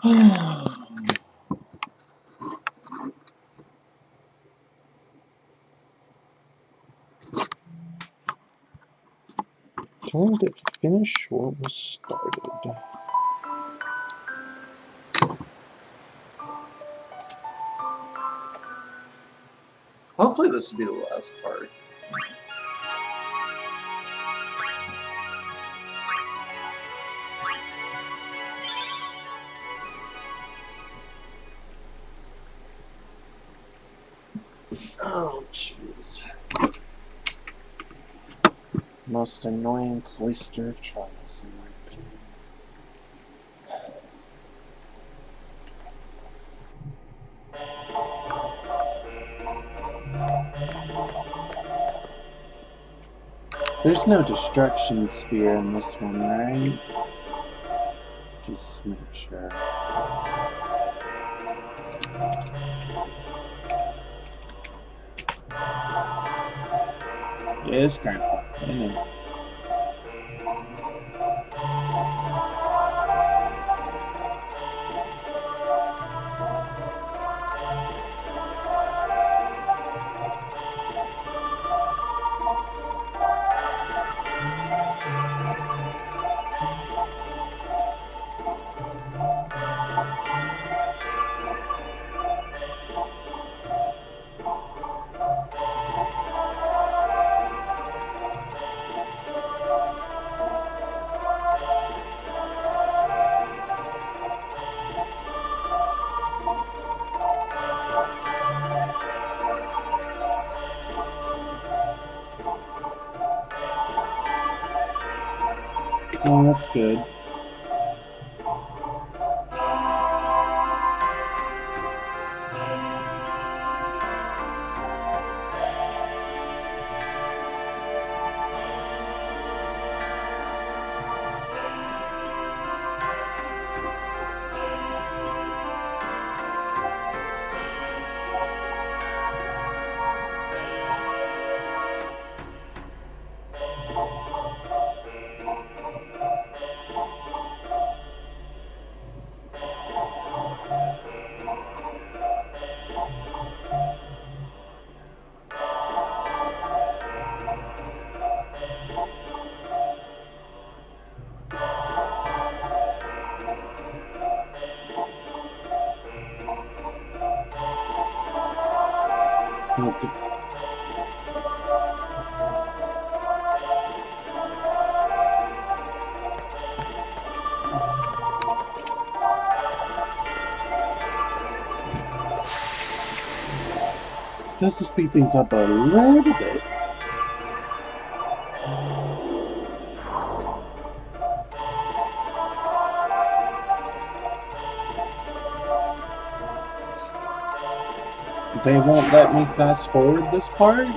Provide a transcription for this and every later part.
Time to finish what was started. Hopefully this will be the last part. Oh, jeez. Most annoying cloister of trials, in my opinion. There's no destruction sphere in this one, right? Just make sure. Yes, Grandpa. I know. Oh, that's good. Okay. Just to speed things up a little bit. They won't let me fast forward this part?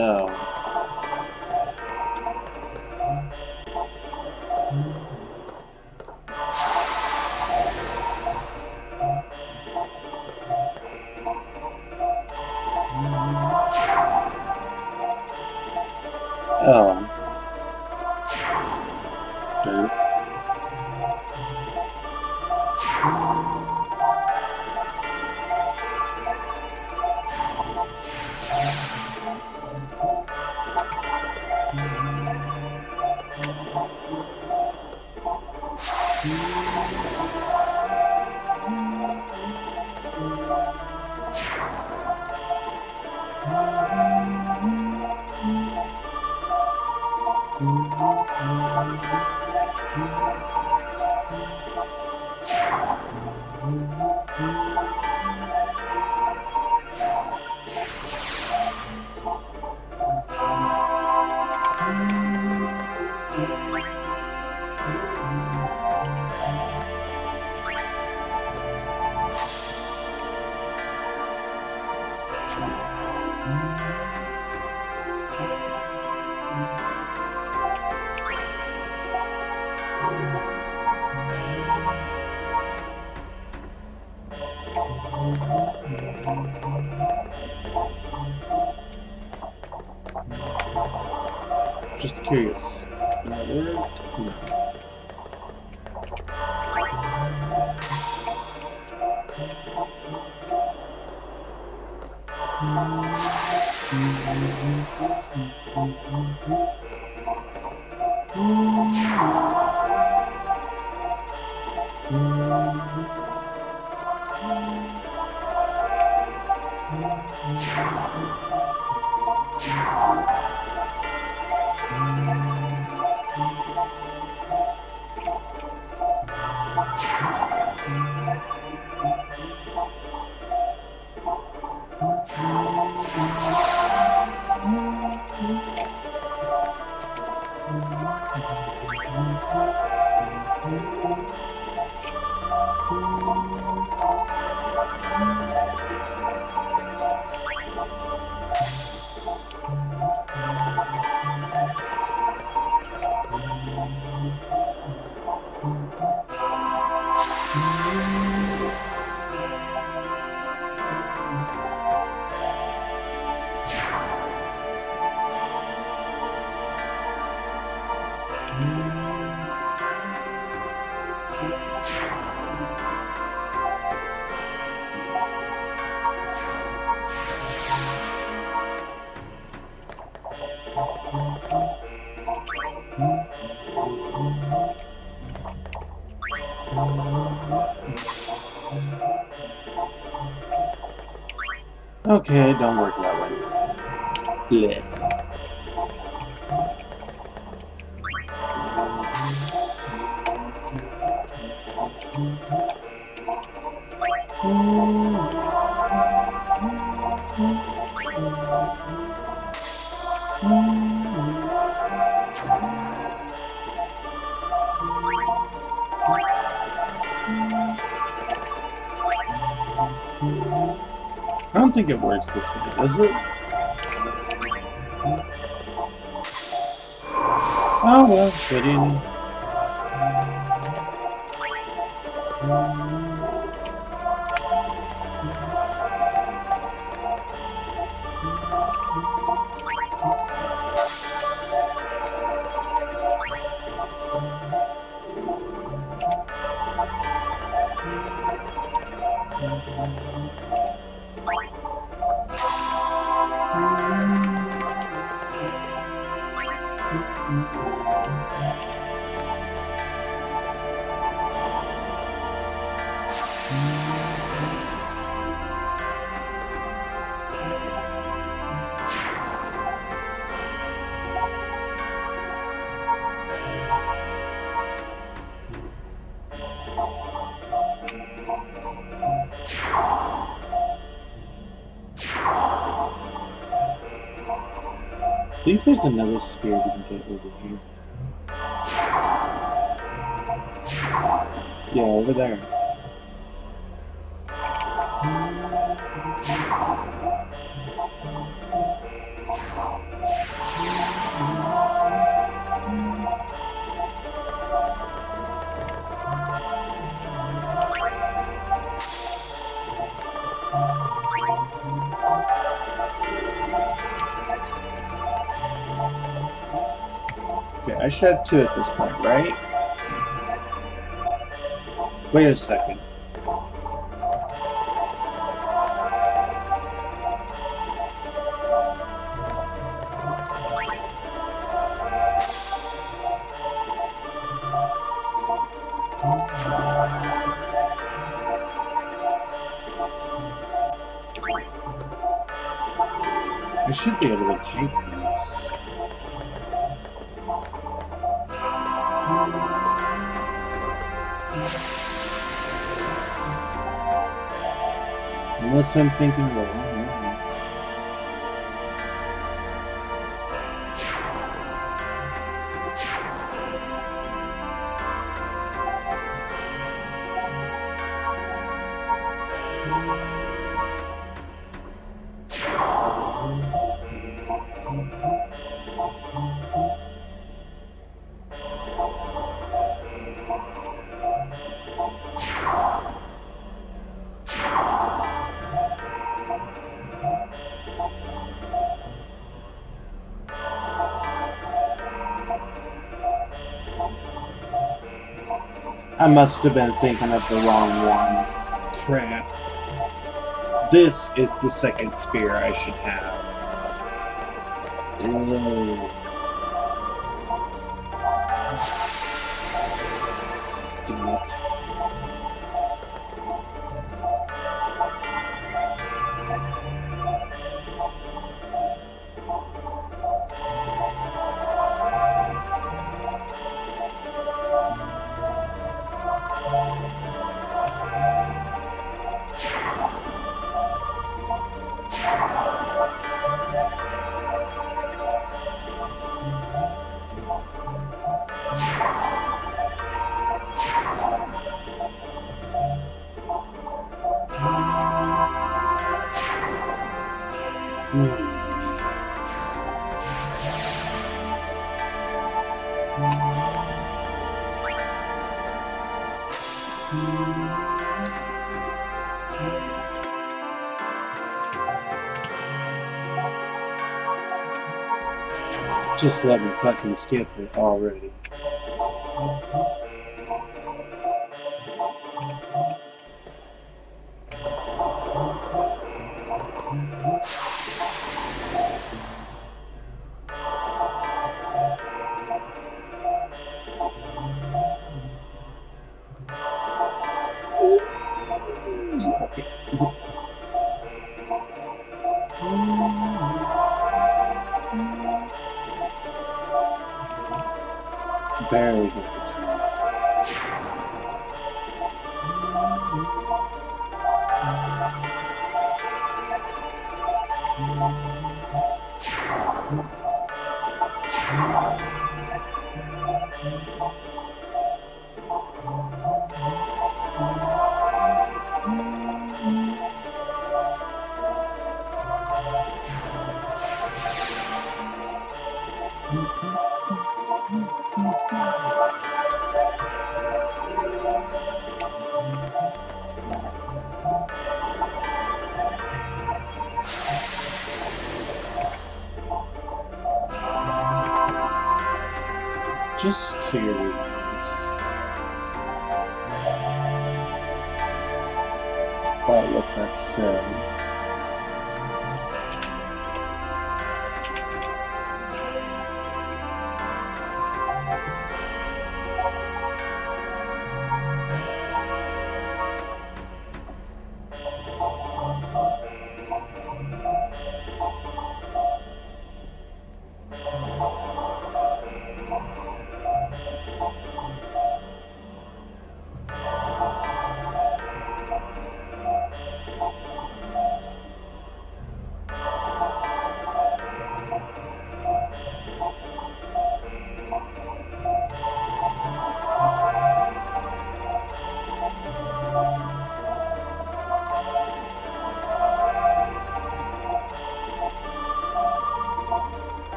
Oh. Oh. Dirt. Just curious. No. Okay, don't work that way. Blech. I don't think it works this way, does it? Oh well, what do you know? think there's another spear we can get over here. Yeah, over there. Okay, I should have 2 at this point, right? Wait a second. I should be able to take this. Unless I'm thinking wrong. I must have been thinking of the wrong one. Crap. This is the second spear I should have. Ew. Damn it. Just let me fucking skip it already. Barely got the time. Just curious. About what that said.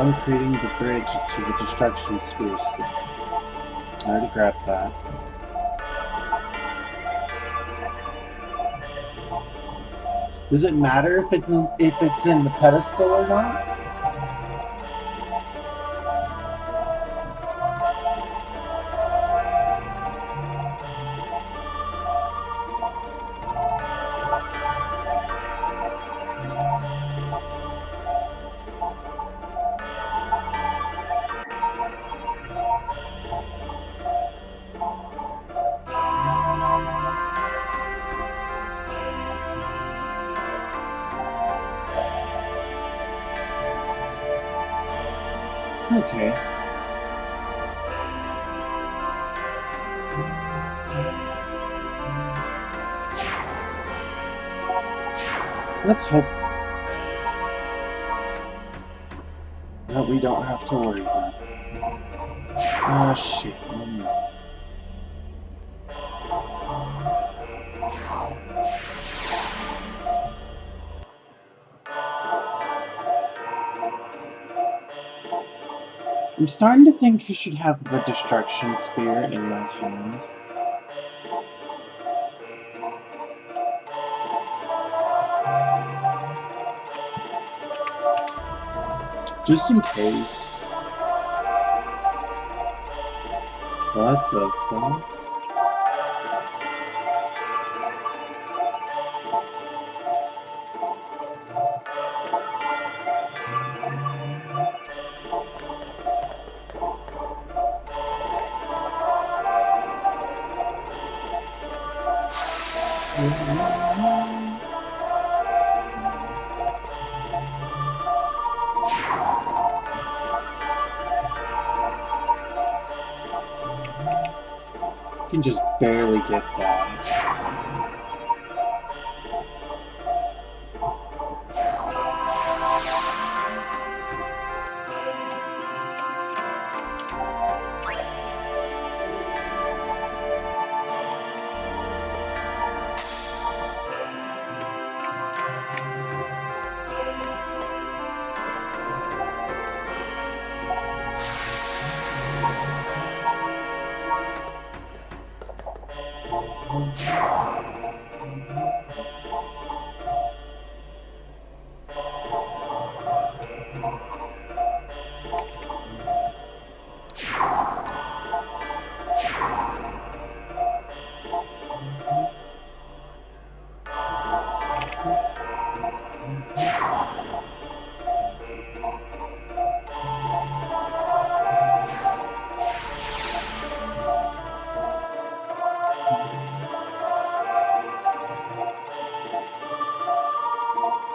I'm creating the bridge to the destruction sphere. I already grabbed that. Does it matter if it's in the pedestal or not? Okay. Let's hope that we don't have to worry about it. Ah, shit. Oh, no. I'm starting to think I should have the destruction spear in my hand. Just in case. What the fuck? I can just barely get that.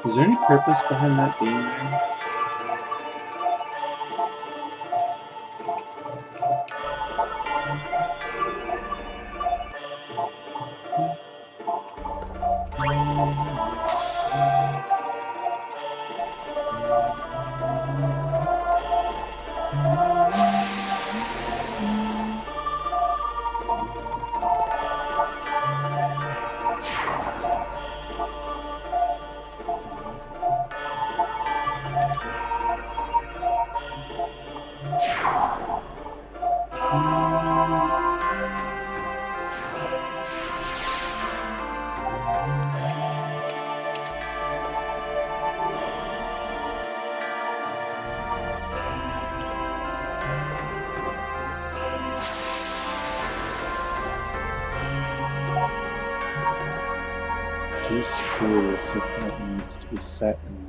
Is there any purpose behind that being there? Just curious if that needs to be set in.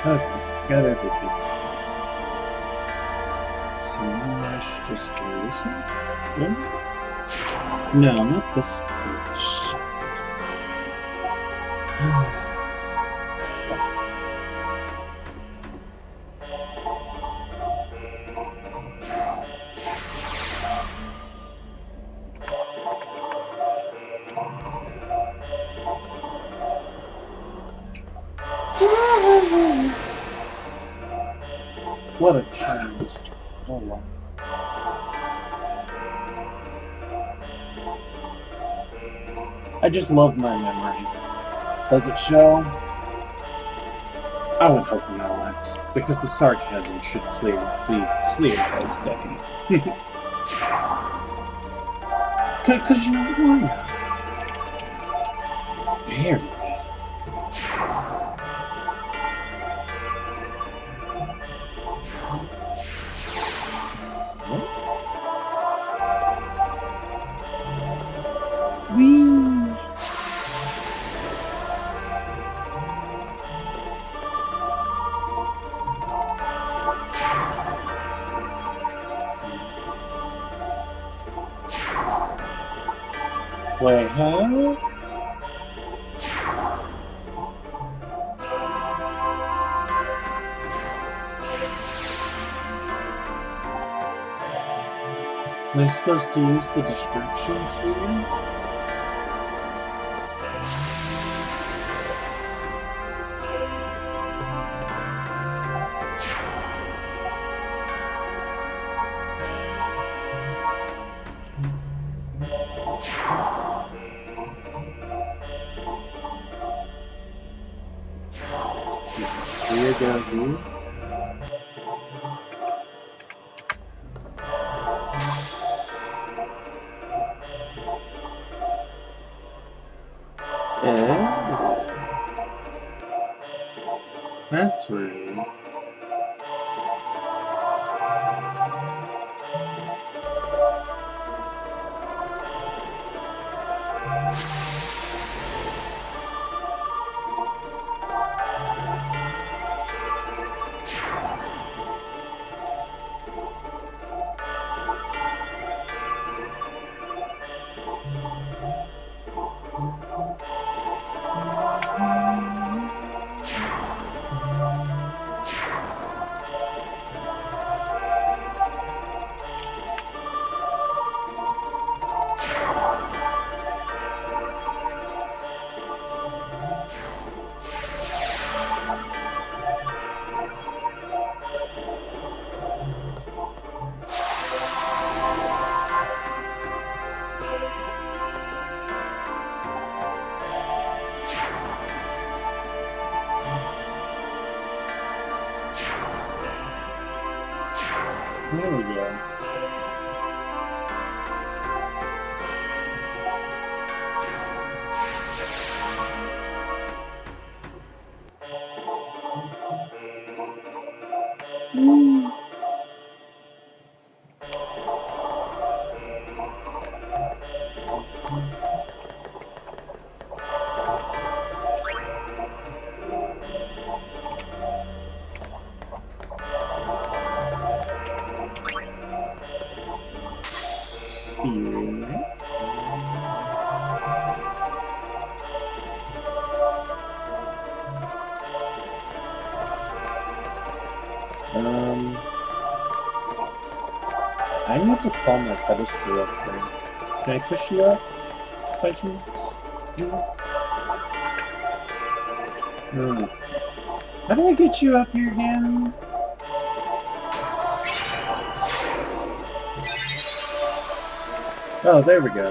Okay, got everything. So now I should just go this way? No, not this way. Shit. What a toast. Oh wow. I just love my memory. Does it show? I would hope not, because the sarcasm should be clear as day. Because you won. Barely. Whee! Wait, huh? Am I supposed to use the destruction sphere? Is the sphere down here? Oh. That's weird. There we go. Sphere. I need to call my pedestal up there. Can I push you up by chance? How do I get you up here again? Oh, there we go.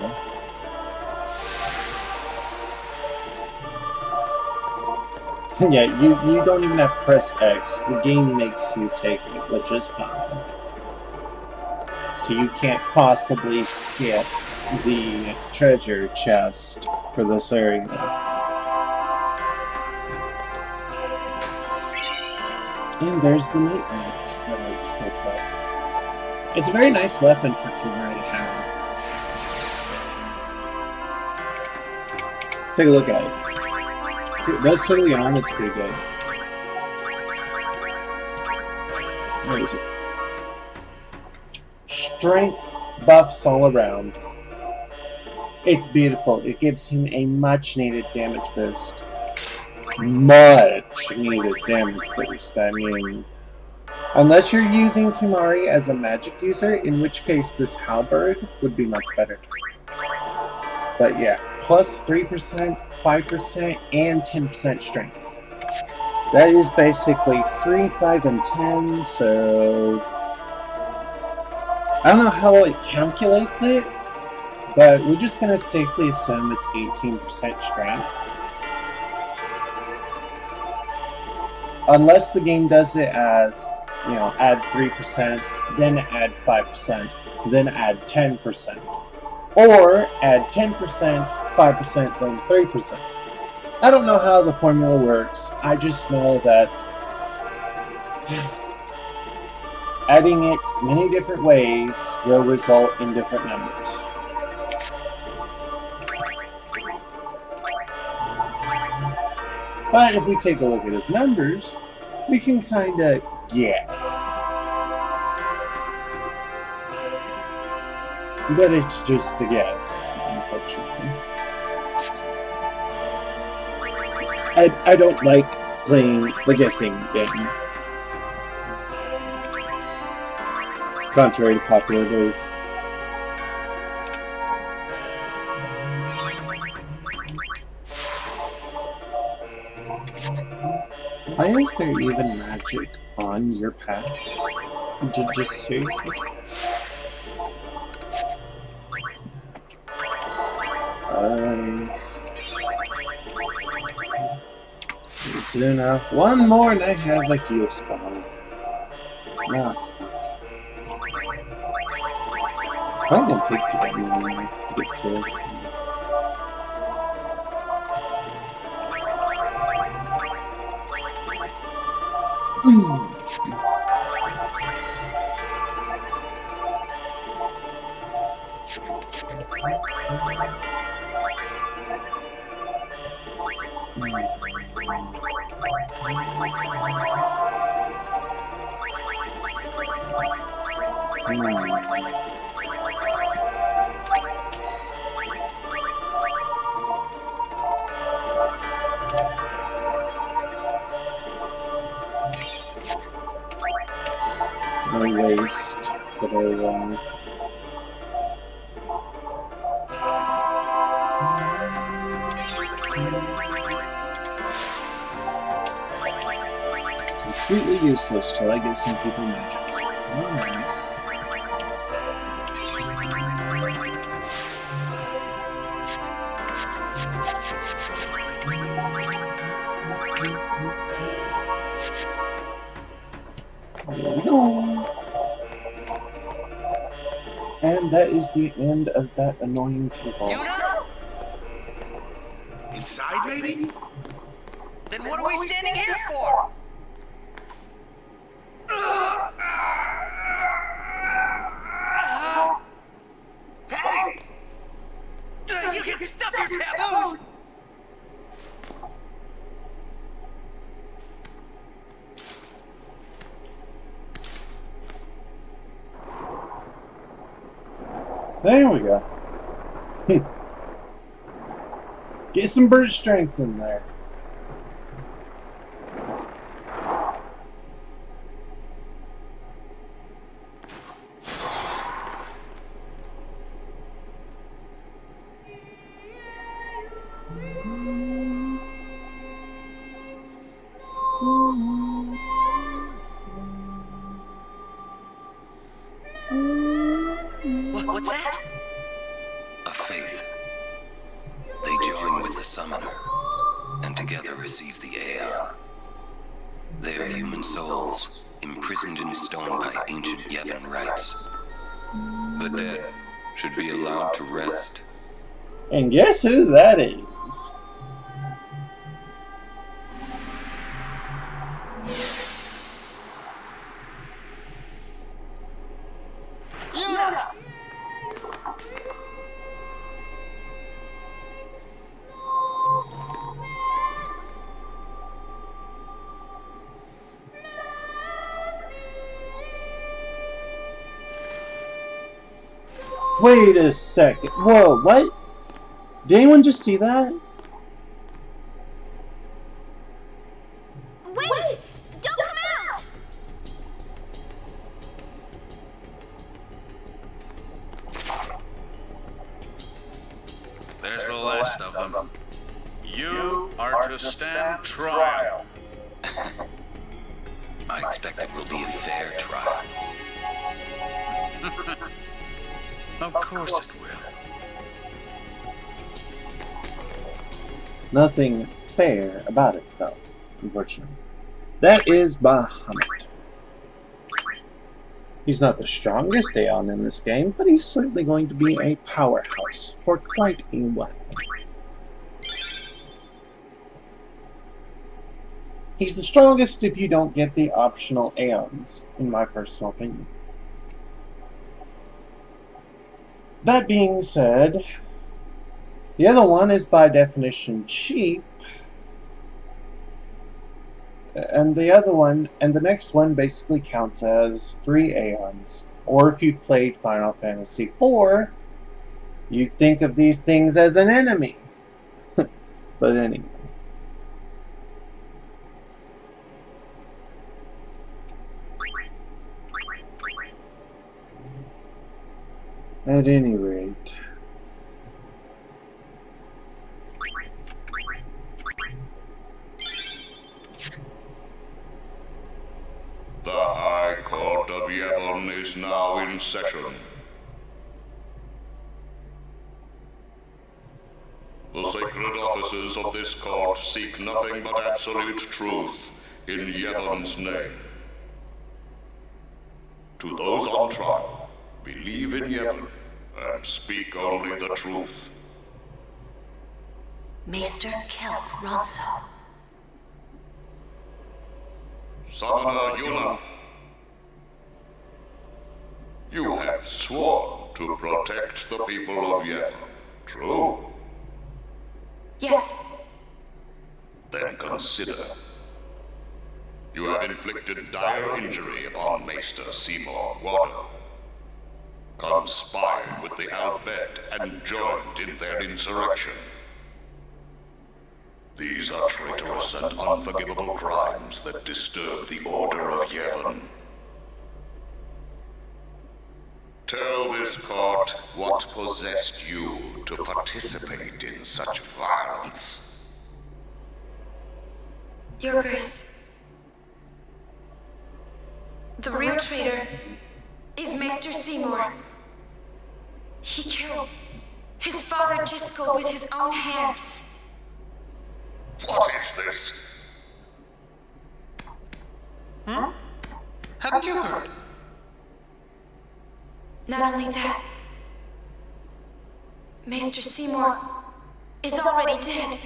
Yeah, you don't even have to press X. The game makes you take it, which is fine. So you can't possibly skip the treasure chest for this area. And there's the night rats that I just took up. It's a very nice weapon for Tomb Raider to have. Take a look at it. That's totally on, it's pretty good. Where is it? Strength buffs all around. It's beautiful. It gives him a much needed damage boost. Much needed damage boost. I mean, unless you're using Kimahri as a magic user, in which case this halberd would be much better. But yeah, plus 3%, 5%, and 10% strength. That is basically 3, 5, and 10, so I don't know how it calculates it, but we're just going to safely assume it's 18% strength. Unless the game does it as, you know, add 3%, then add 5%, then add 10%. Or add 10%, 5%, then 3%. I don't know how the formula works. I just know that adding it many different ways will result in different numbers. But if we take a look at his numbers, we can kind of guess. But it's just a guess, unfortunately. I don't like playing the guessing game. Contrary to popular belief. Why is there even magic on your path? Just seriously? Luna. One more and I have a heal spell. Ah, fuck. I'm gonna take too long to get killed. No waste, but completely useless till I get some super magic. Alright. There we go. And that is the end of that annoying temple. Yuna? Inside, maybe? Then what are we standing here for? Hey! You can stuff your taboos! There we go. Get some bird strength in there. What's that? A faith. They join with the summoner, and together receive the Aeon. They are human souls, imprisoned in stone by ancient Yevon rites. The dead should be allowed to rest. And guess who that is? Yuna! Wait a second. Whoa, what? Did anyone just see that? Wait! Don't come out! There's the last of them. You are to stand trial. I expect it will be a fair trial. Of course it will. Nothing fair about it, though, unfortunately. That is Bahamut. He's not the strongest Aeon in this game, but he's certainly going to be a powerhouse for quite a while. He's the strongest if you don't get the optional Aeons, in my personal opinion. That being said, the other one is by definition cheap, and the next one basically counts as 3 Aeons. Or if you've played Final Fantasy IV, you'd think of these things as an enemy. But anyway. At any rate, the High Court of Yevon is now in session. The sacred officers of this court seek nothing but absolute truth in Yevon's name. To those on trial, believe in Yevon and speak only the truth. Maester Kelk Ronso. Summoner Yuna, you have sworn to protect the people of Yevon, true? Yes. Then consider. You have inflicted dire injury upon Maester Seymour Guado, conspired with the Al Bhed and joined in their insurrection. These are traitorous and unforgivable crimes that disturb the order of Yevon. Tell this court what possessed you to participate in such violence. Your Grace. The real traitor is Maester Seymour. He killed his father Jiskel with his own hands. What is this? Haven't you heard? Not only that, Maester Seymour is already dead.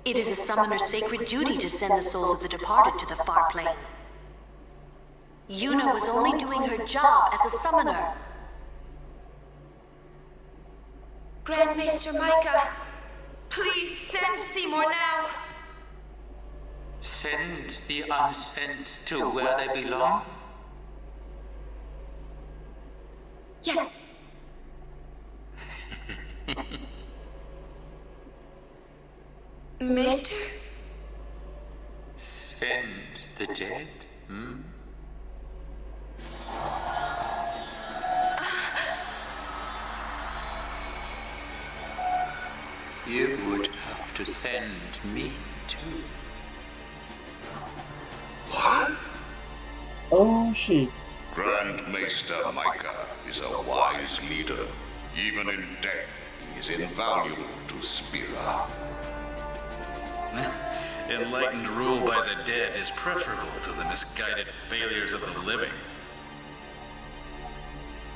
It is a summoner's sacred duty to send the souls of the departed to the far plane. Yuna was only doing her job as a summoner. Grand Maester Micah, please send Seymour now. Send the unsent to where they belong? Yes. Maester? Send the dead? You would have to send me too. What? oh shit. Grand Maester Micah is a wise leader. Even in death, he is invaluable to Spira. Enlightened rule by the dead is preferable to the misguided failures of the living.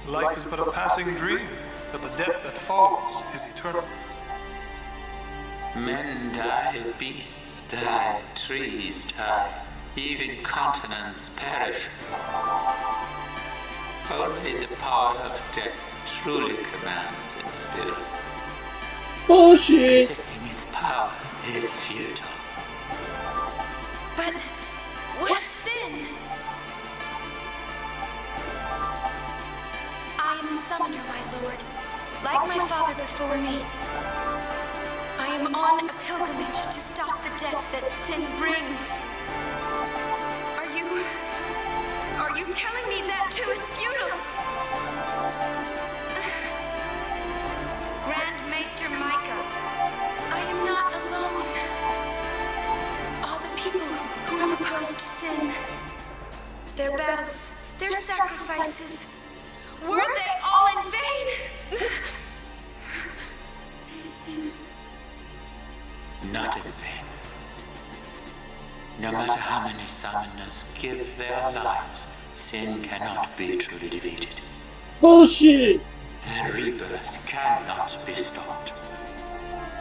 Life is but a passing dream, but the death that follows is eternal. Men die, beasts die, trees die, even continents perish. Only the power of death truly commands in spirit. Bullshit! Resisting its power is futile. But what of sin? I am a summoner. before me. I am on a pilgrimage to stop the death that sin brings. Are you telling me that too is futile? Grand Maester Micah, I am not alone. All the people who have opposed sin, their battles, their sacrifices, were they all in vain? Not in vain. No matter how many summoners give their lives, sin cannot be truly defeated. Bullshit! The rebirth cannot be stopped.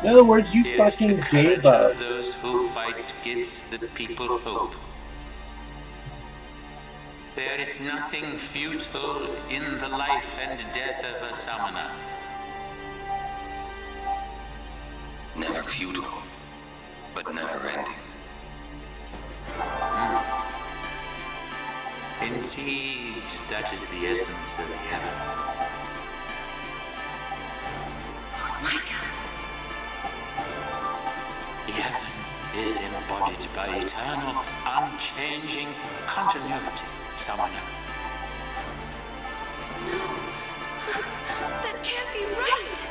In other words, you Yes, fucking the courage gave up. of those who fight gives the people hope. There is nothing futile in the life and death of a summoner. Never futile, but never ending. Indeed, that is the essence of heaven. Micah, Heaven is embodied by eternal, unchanging continuity, summoner. that can't be right.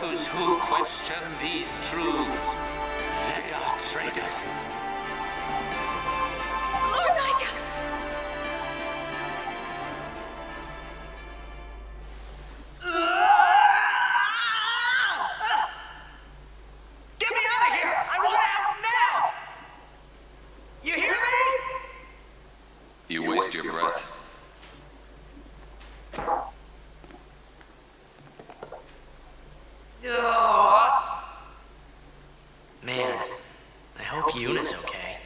Those who question these truths, they are traitors. Lord Micah! Get me out of here! I want out now! You hear me? You waste your breath. Man, I hope Yuna's okay.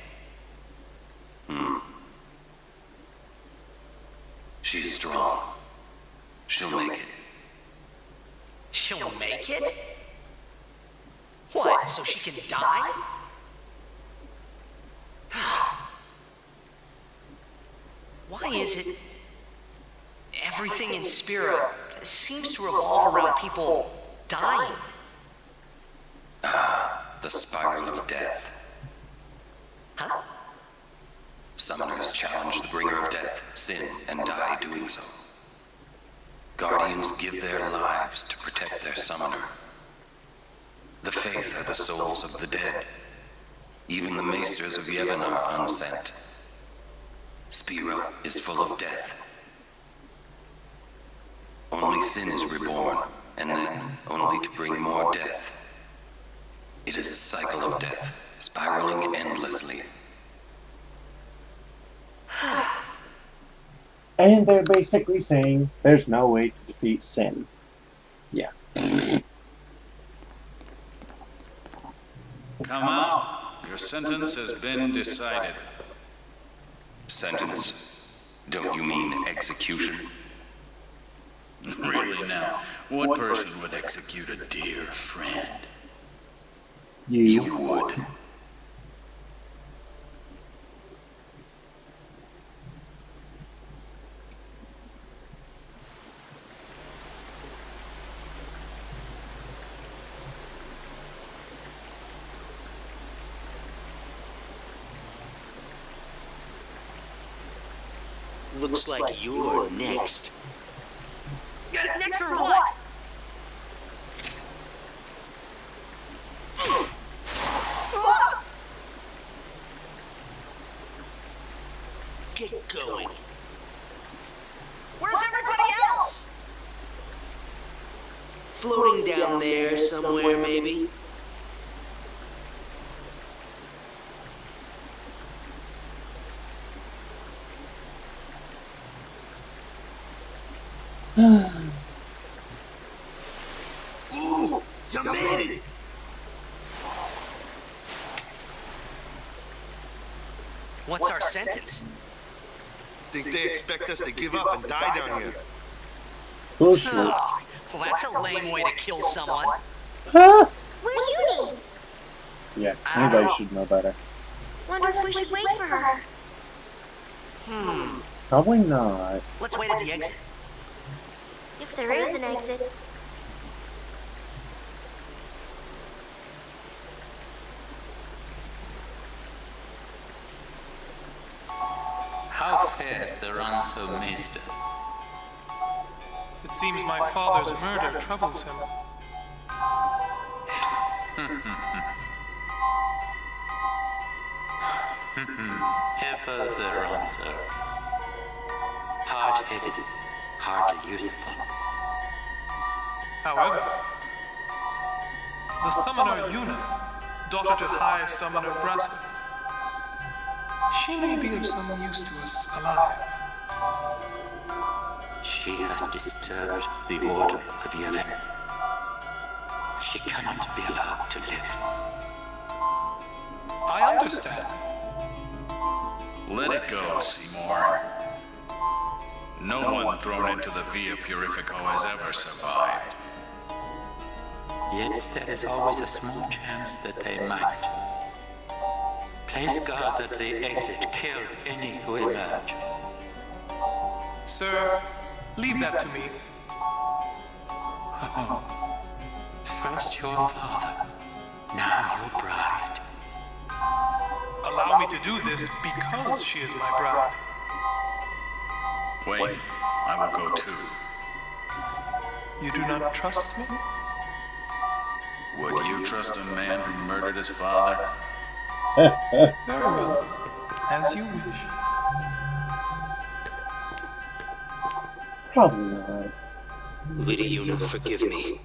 She's strong. She'll make it. She'll make it? What, so she can die? Why is it everything in Spira seems to revolve around people dying? The spiral of death. Huh? Summoners challenge the bringer of death, sin, and die doing so. Guardians give their lives to protect their summoner. The Faith are the souls of the dead. Even the Maesters of Yevon are unsent. Spira is full of death. Only sin is reborn, and then only to bring more death. It is a cycle of death, spiraling endlessly. And they're basically saying there's no way to defeat sin. Yeah. Come out. Your sentence has been decided. Sentence? Don't you mean execution? Really now, what person would execute a dear friend? You would. Looks like you're next. Next for what? Get going. Where's everybody else? Floating down there somewhere, maybe. Ooh, you made it! What's our sentence? Think they expect us to give up and die down here. Bullshit. Oh, well, that's a lame way to kill someone. Huh? Where's Uni? Yeah, anybody should know better. Wonder if we should wait for her. Probably not. Let's wait at the exit. If there is an exit. affairs the Ronso Meister? It seems my father's murder troubles him. Ever the Ronso. Hard-headed, hardly useful. However, the summoner Yuna, daughter to High Summoner Braska, she may be of some use to us alive. She has disturbed the order of Yevon. She cannot be allowed to live. I understand. Let it go, Seymour. No one thrown into the Via Purifico has ever survived. Yet there is always a small chance that they might. Place guards at the exit. Kill any who emerge. Sir, leave that to me. First your father, now your bride. Allow me to do this because she is my bride. Wait, I will go too. You do not trust me? Would you trust a man who murdered his father? Very well. As you wish. Probably not. Lady Yuna, forgive me.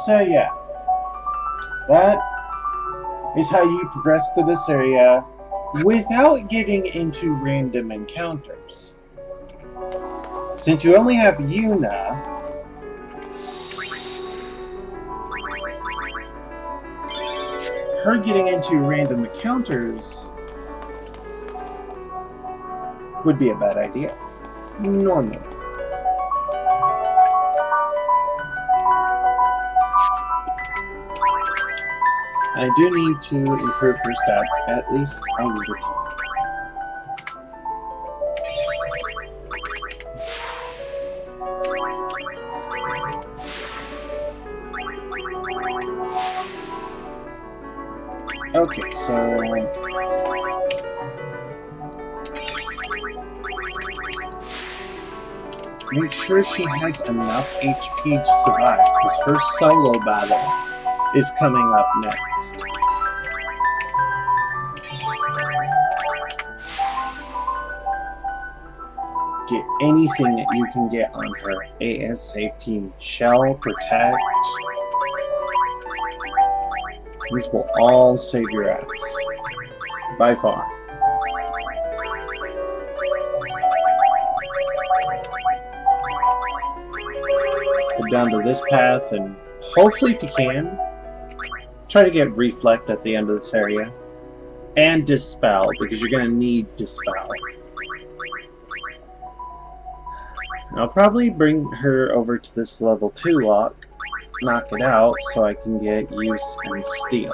So yeah, that is how you progress through this area without getting into random encounters. Since you only have Yuna, her getting into random encounters would be a bad idea, normally. I do need to improve her stats at least a little. Okay, so make sure she has enough HP to survive, because her solo battle is coming up next. Get anything that you can get on her ASAP. Shell, protect. These will all save your ass. By far. Go down to this path, and hopefully if you can, try to get Reflect at the end of this area. And Dispel, because you're going to need Dispel. I'll probably bring her over to this level 2 lock, knock it out, so I can get Use and Steal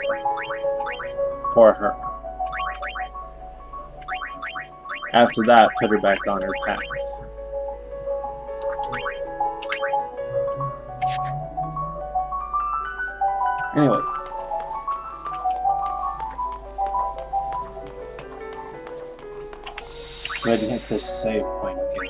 for her. After that, put her back on her path. Anyway. Go ahead and hit this save point again.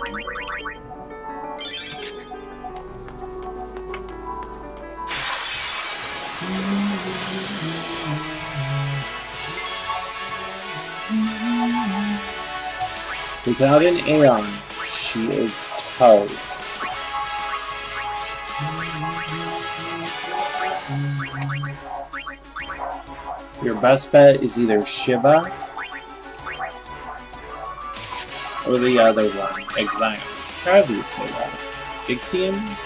Without an Aeon, she is toast. Your best bet is either Shiva or the other one, Exion. How do you say that? Ixion?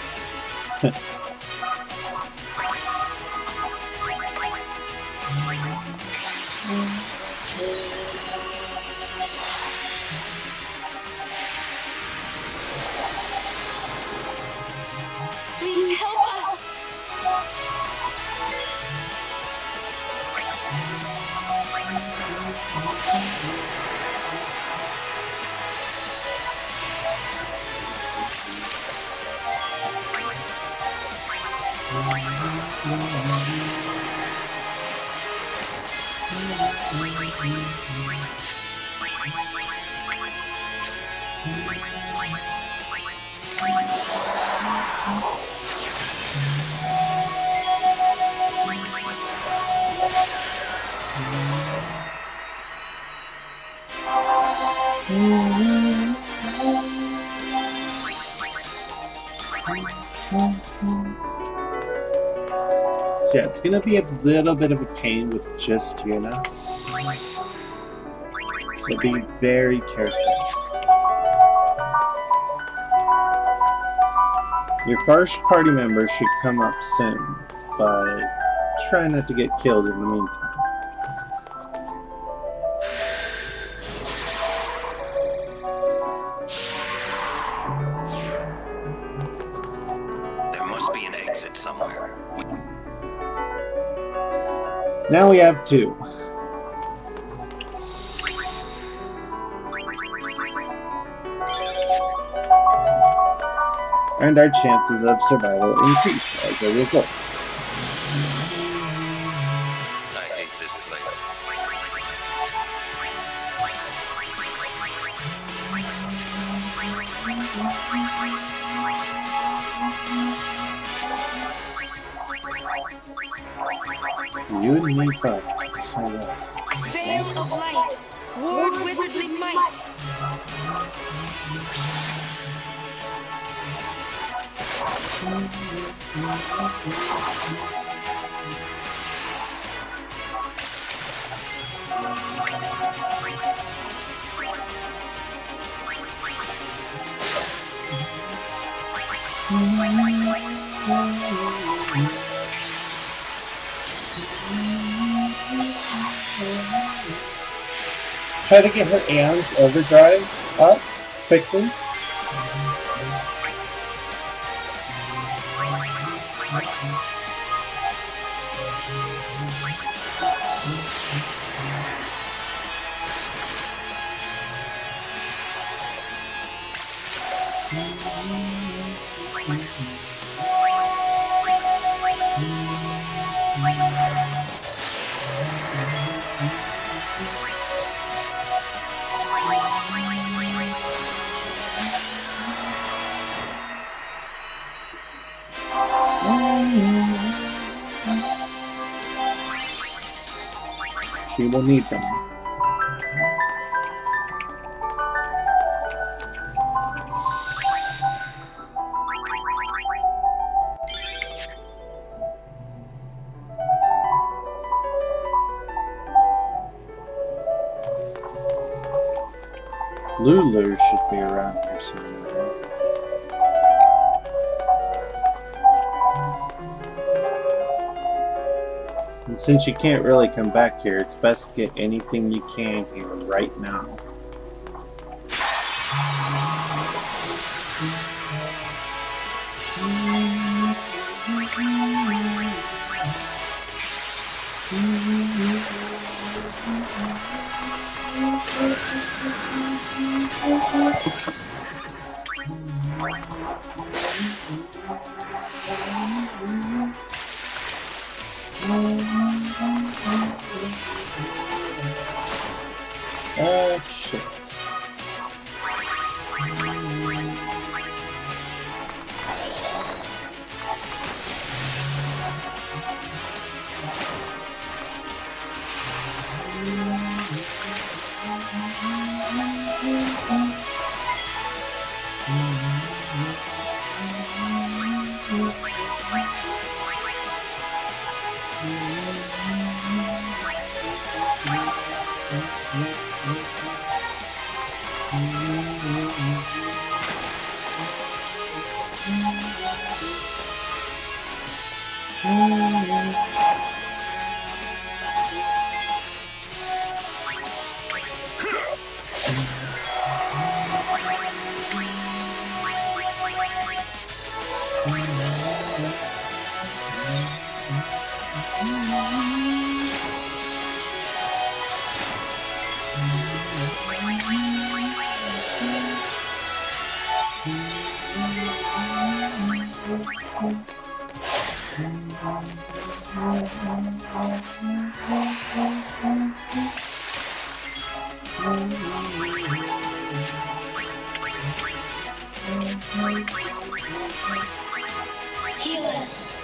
Please help us! So yeah, it's gonna be a little bit of a pain with just Yuna. So be very careful. Your first party member should come up soon, but try not to get killed in the meantime. There must be an exit somewhere. Now we have 2. And our chances of survival increase as a result. I hate this place. You and me both. So well. Veil of light, ward wizardly might. Try to get her Aeon's overdrives up quickly. She will need them. Lulu should be around here somewhere. And since you can't really come back here, it's best to get anything you can here right now. Oh, shit. Heal us.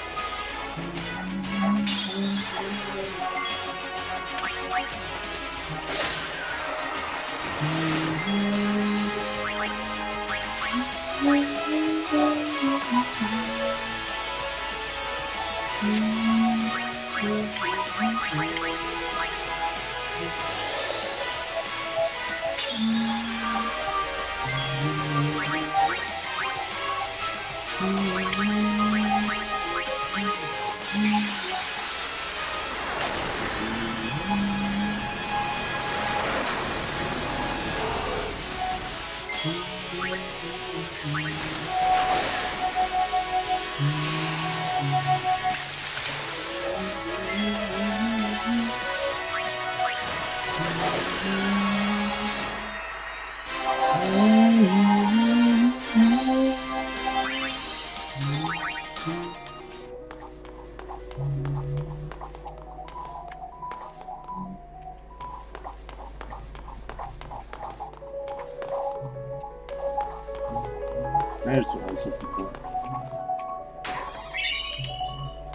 There's what I was looking for.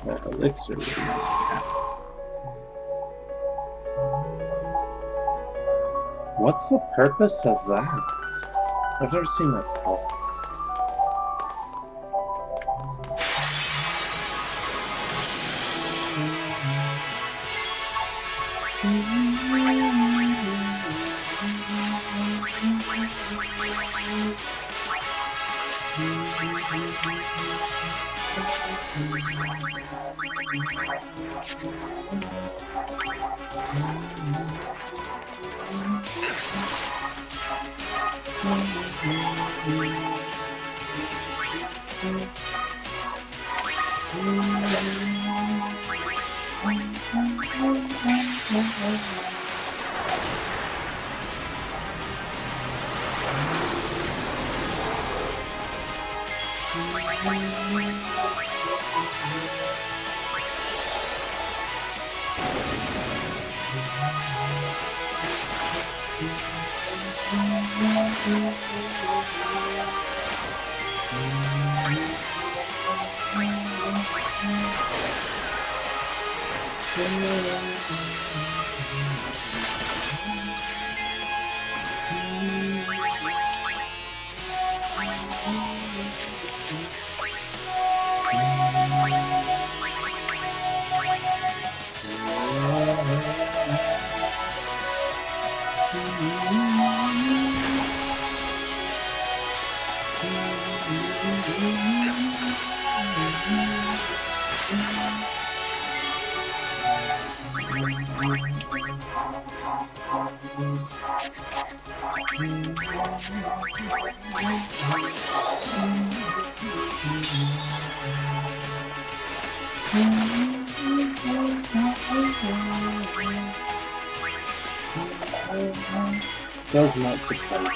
That elixir we must have. What's the purpose of that? I've never seen that before. Does not surprise me.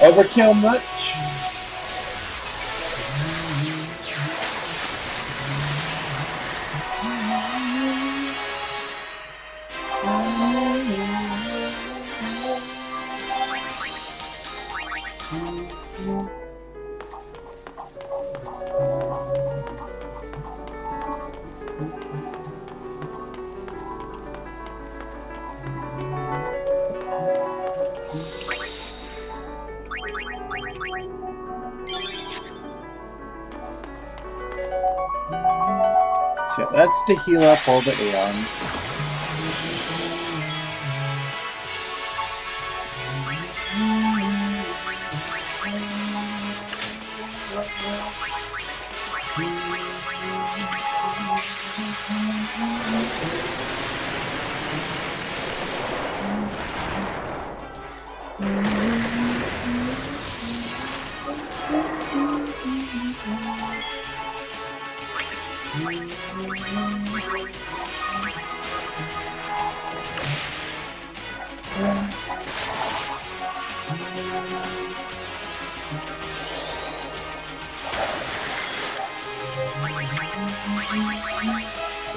Overkill much? So that's to heal up all the Aeons. It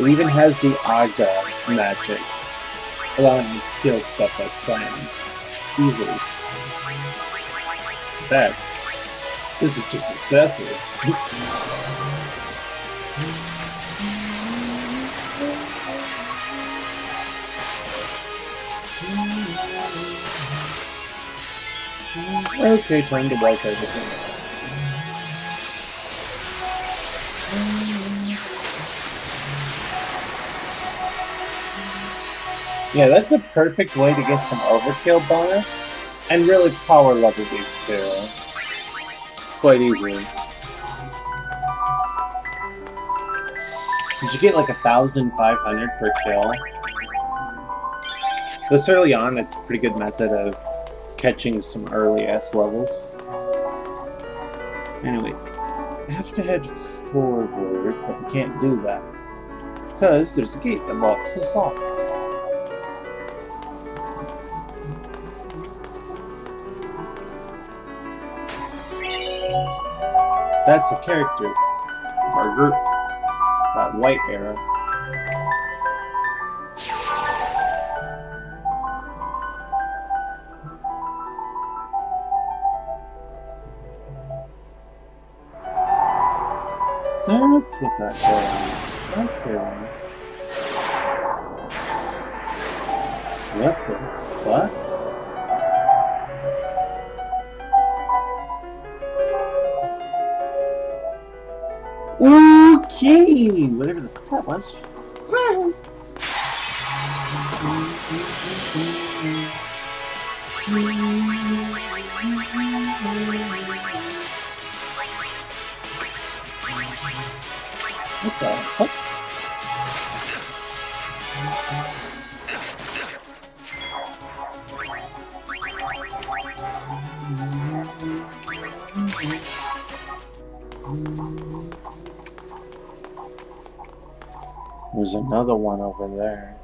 even has the Aga magic, allowing you to kill stuff like plants easily. In fact, this is just excessive. Okay, time to wipe everything. Yeah, that's a perfect way to get some overkill bonus, and really power level these two quite easily. Since you get like 1,500 per kill, this early on, it's a pretty good method of catching some early S levels. Anyway, I have to head forward, but we can't do that because there's a gate that locks us off. That's a character, Margaret, that white arrow. That's what that is. Okay. What the fuck? Okay, whatever the fuck that was. What the fuck? There's another one over there.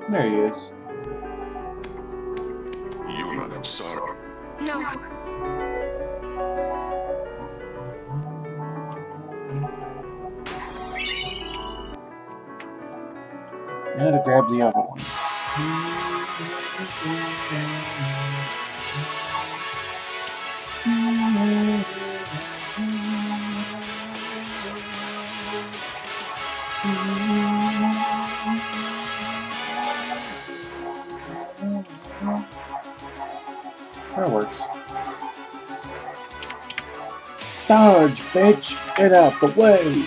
There he is. Yuna, I'm sorry. No. I had to grab the other one. That works. Dodge, bitch! Get out the way!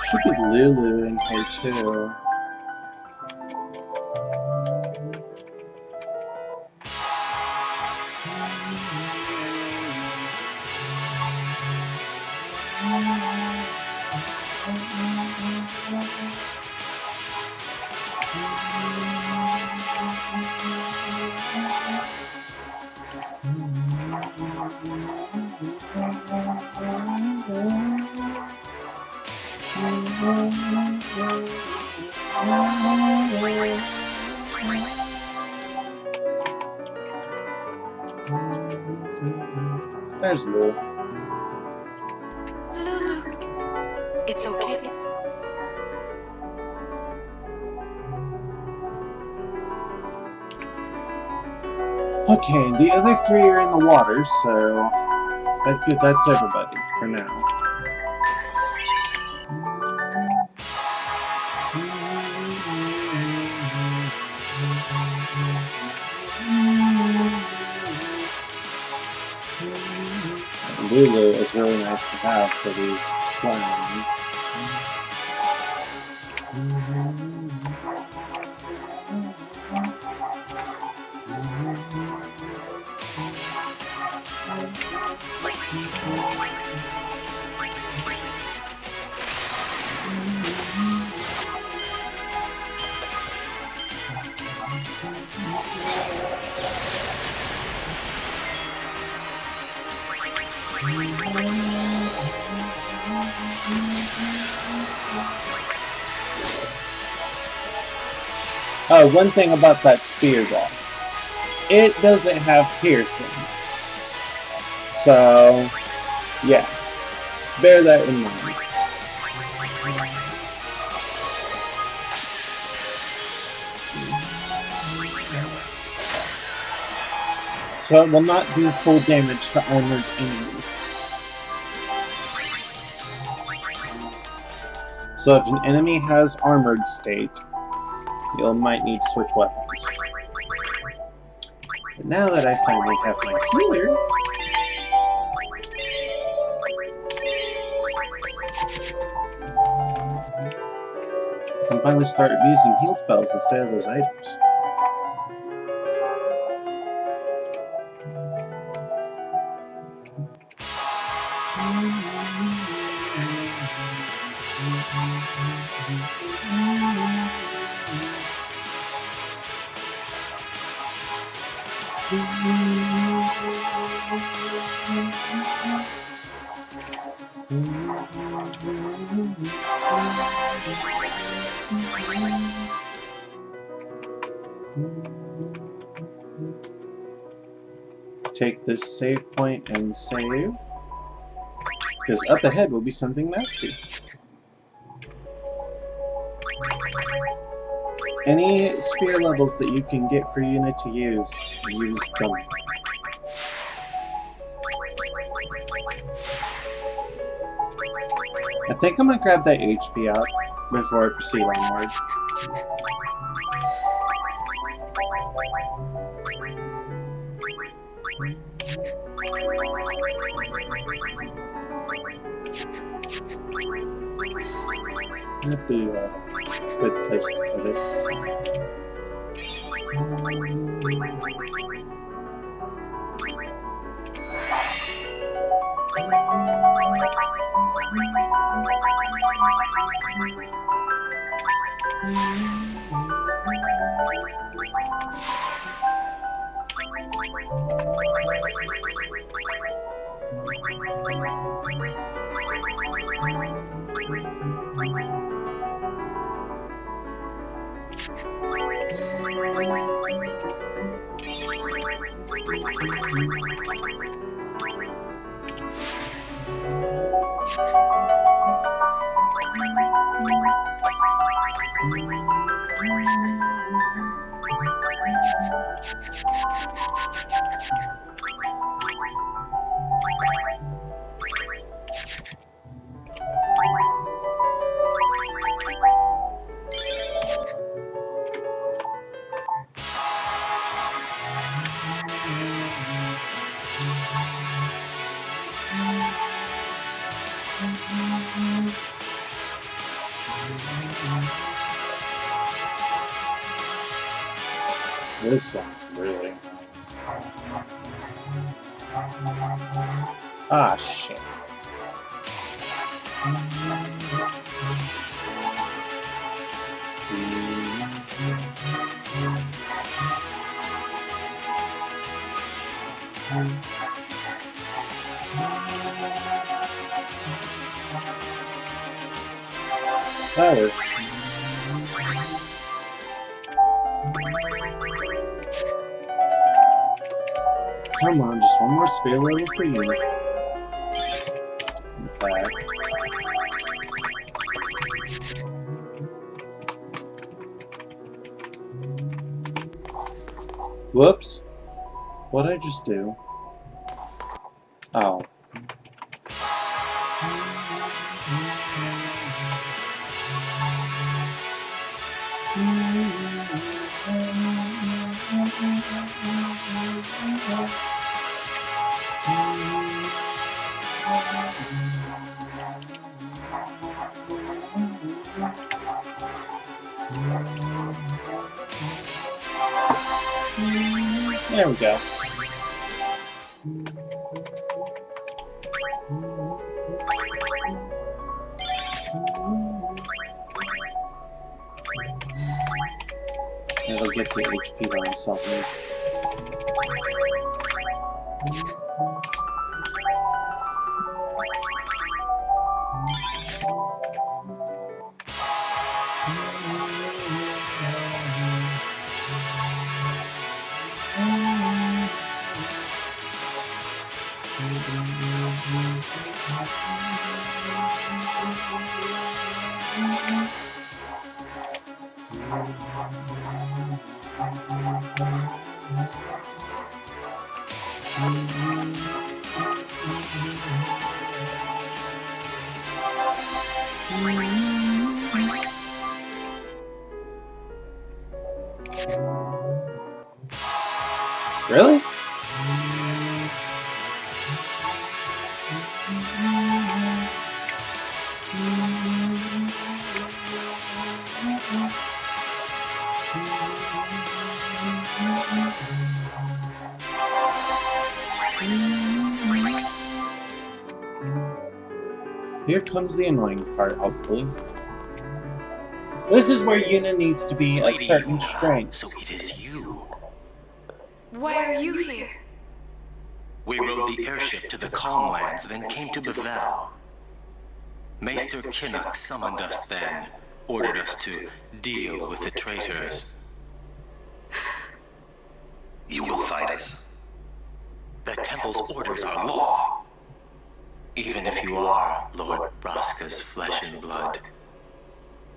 Should be Lulu in here too. There's Lou. Lulu. It's okay. Okay, the other three are in the water, so that's good. That's everybody for now. Lulu is really nice to have for these clowns. Oh, one thing about that spear though. It doesn't have piercing. So, yeah. Bear that in mind. So it will not do full damage to armored enemies. So if an enemy has armored state, you might need to switch weapons. But now that I finally have my healer, I can finally start using heal spells instead of those items. Take this save point and save, because up ahead will be something nasty. Any sphere levels that you can get for unit to use them. I think I'm gonna grab that HP out before I proceed onward. That'd be a good place to put it. This one's really... Ah, shit. That works. Come on, just one more spare level for you. Okay. Whoops. What'd I just do? Oh. There we go. It'll get the HP by itself. Really? Here comes the annoying part, hopefully. This is where Yuna needs to be a certain strength. So it is you. Why are you here? We rode the airship to the Calmlands, then came to Bevel. Maester Kinnock summoned us then, ordered us to deal with the traitors. You will fight us? The Temple's orders are law. Even if you are Lord Braska's flesh and blood,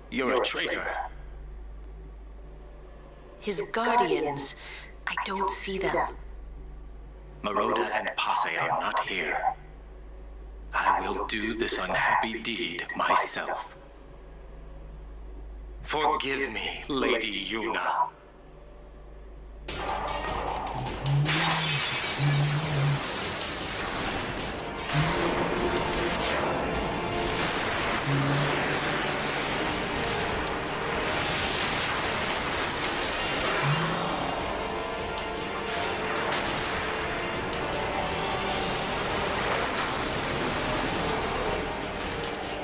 you're a traitor. His guardians, I don't see them. Maroda and Passe are not here. I will do this unhappy deed myself. Forgive me, Lady Yuna.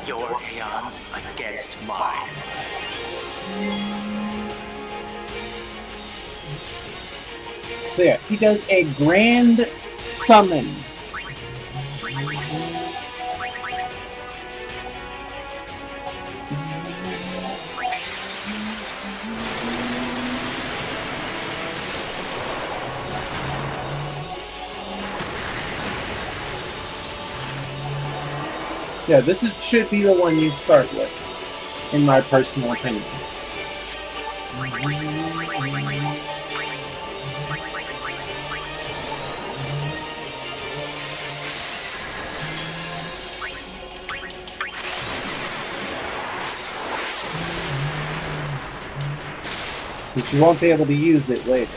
Your aeons against mine. So yeah, he does a grand summon. So yeah, should be the one you start with, in my personal opinion. Since you won't be able to use it later.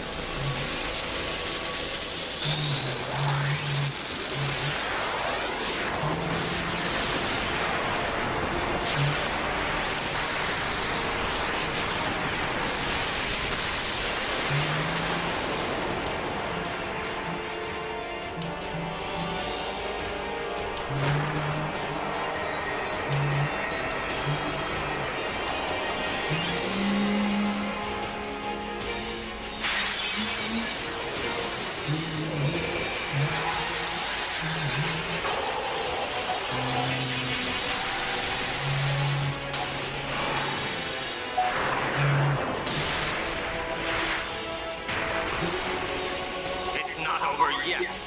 yet.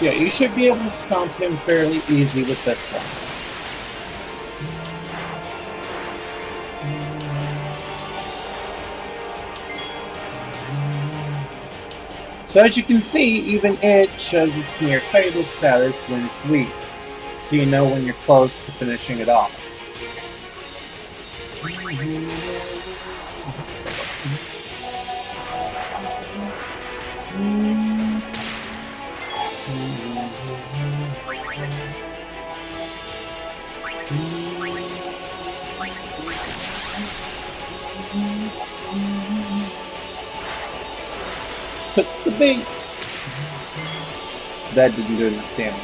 Yeah, you should be able to stomp him fairly easy with this one. So as you can see, even it shows its near fatal status when it's weak, so you know when you're close to finishing it off. Took the bait. That didn't do enough damage.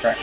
Correct.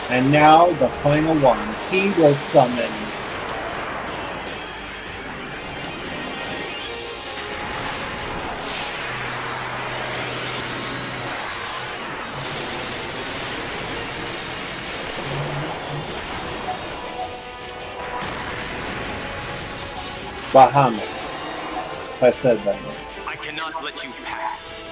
And now the final one. He will summon Bahamut. If I said that right. I cannot let you pass.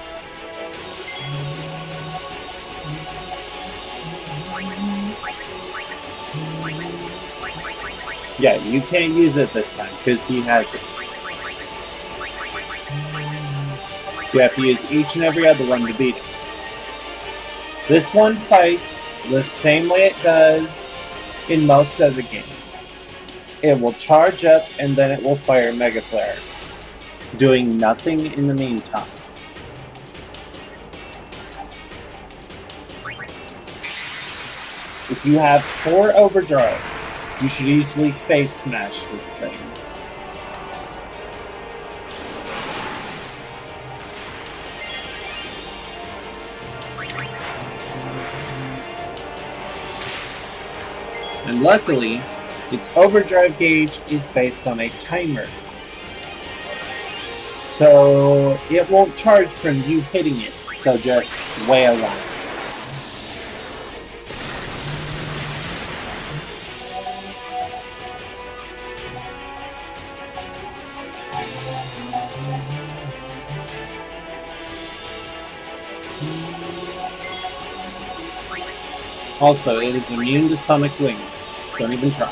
Yeah, you can't use it this time because he has it. So you have to use each and every other one to beat it. This one fights the same way it does in most other games. It will charge up and then it will fire Mega Flare, doing nothing in the meantime. If you have 4 overdrives, you should easily face smash this thing. And luckily, its overdrive gauge is based on a timer. So it won't charge from you hitting it, so just wail on it. Also, it is immune to sonic wings. Don't even try.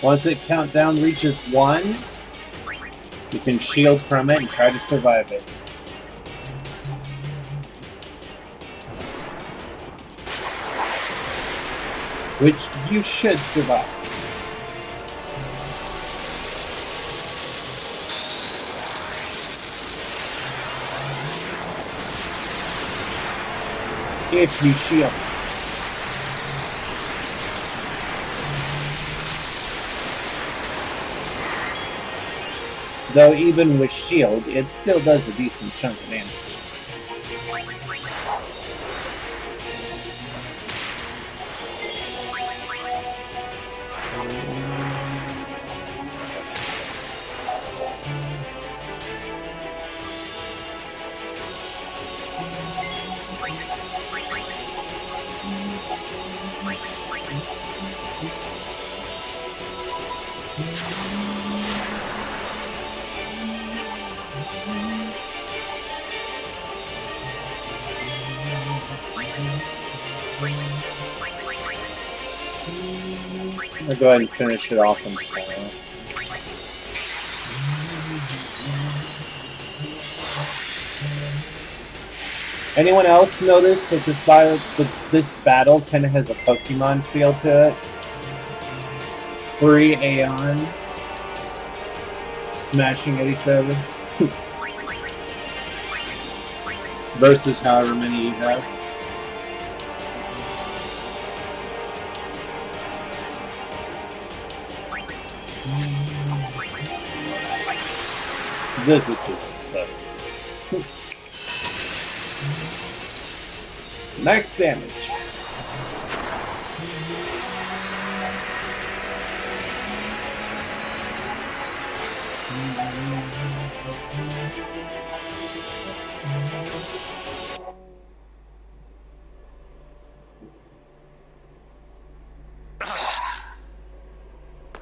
Once its countdown reaches 1, you can shield from it and try to survive it. Which you should survive. If you shield. Though even with shield, it still does a decent chunk of damage. I'll go ahead and finish it off in style. Anyone else notice that this battle kind of has a Pokemon feel to it? 3 Aeons smashing at each other versus however many you have. This is just excessive. Max damage.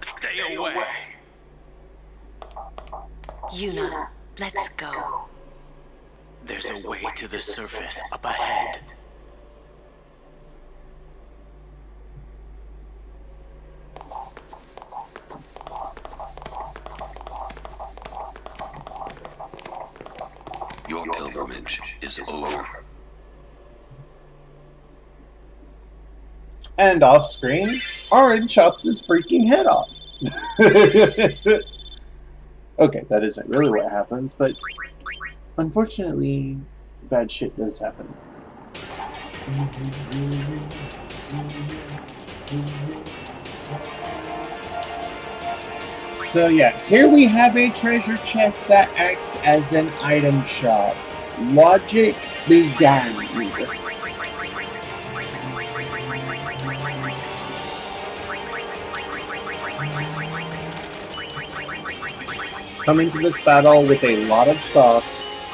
Stay away. Yuna, let's go. There's a way to the surface up ahead. Your pilgrimage is over. And off screen, Orange chops his freaking head off. Okay, that isn't really what happens, but unfortunately, bad shit does happen. So yeah, here we have a treasure chest that acts as an item shop. Logic be damned. Coming to this battle with a lot of socks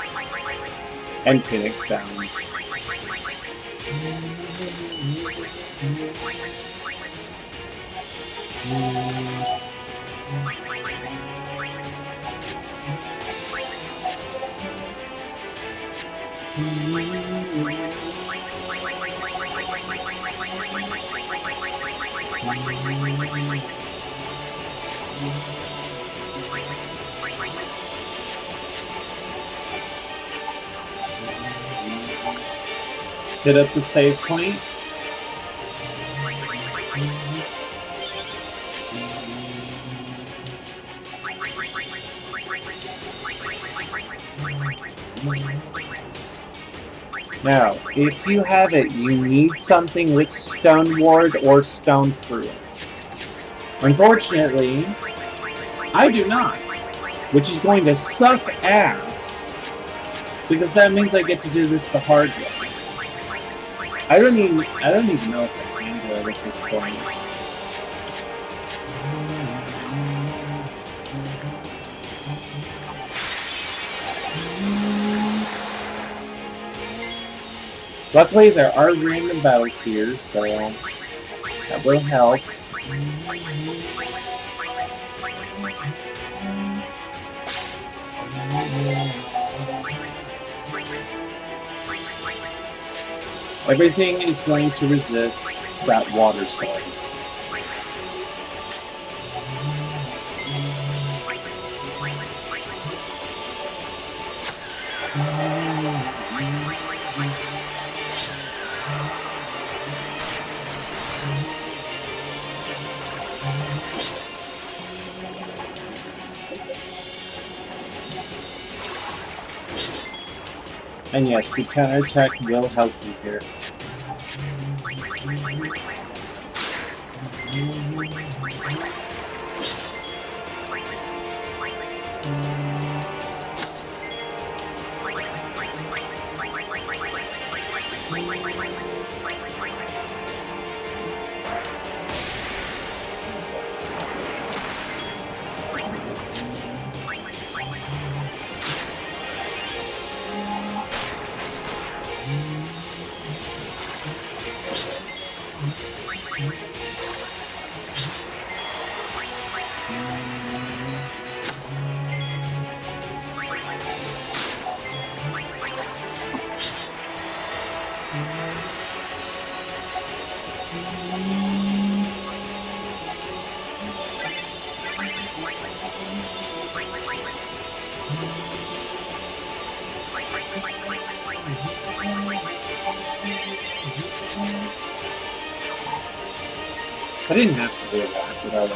and Phoenix Downs. Hit up the save point. Now, if you have it, you need something with Stone Ward or Stone Proof. Unfortunately, I do not, which is going to suck ass, because that means I get to do this the hard way. I don't even know if I can do it at this point. Luckily, there are random battles here, so that will help. Everything is going to resist that water slide. And yes, the counterattack will help you here. I didn't have to do that, but I will.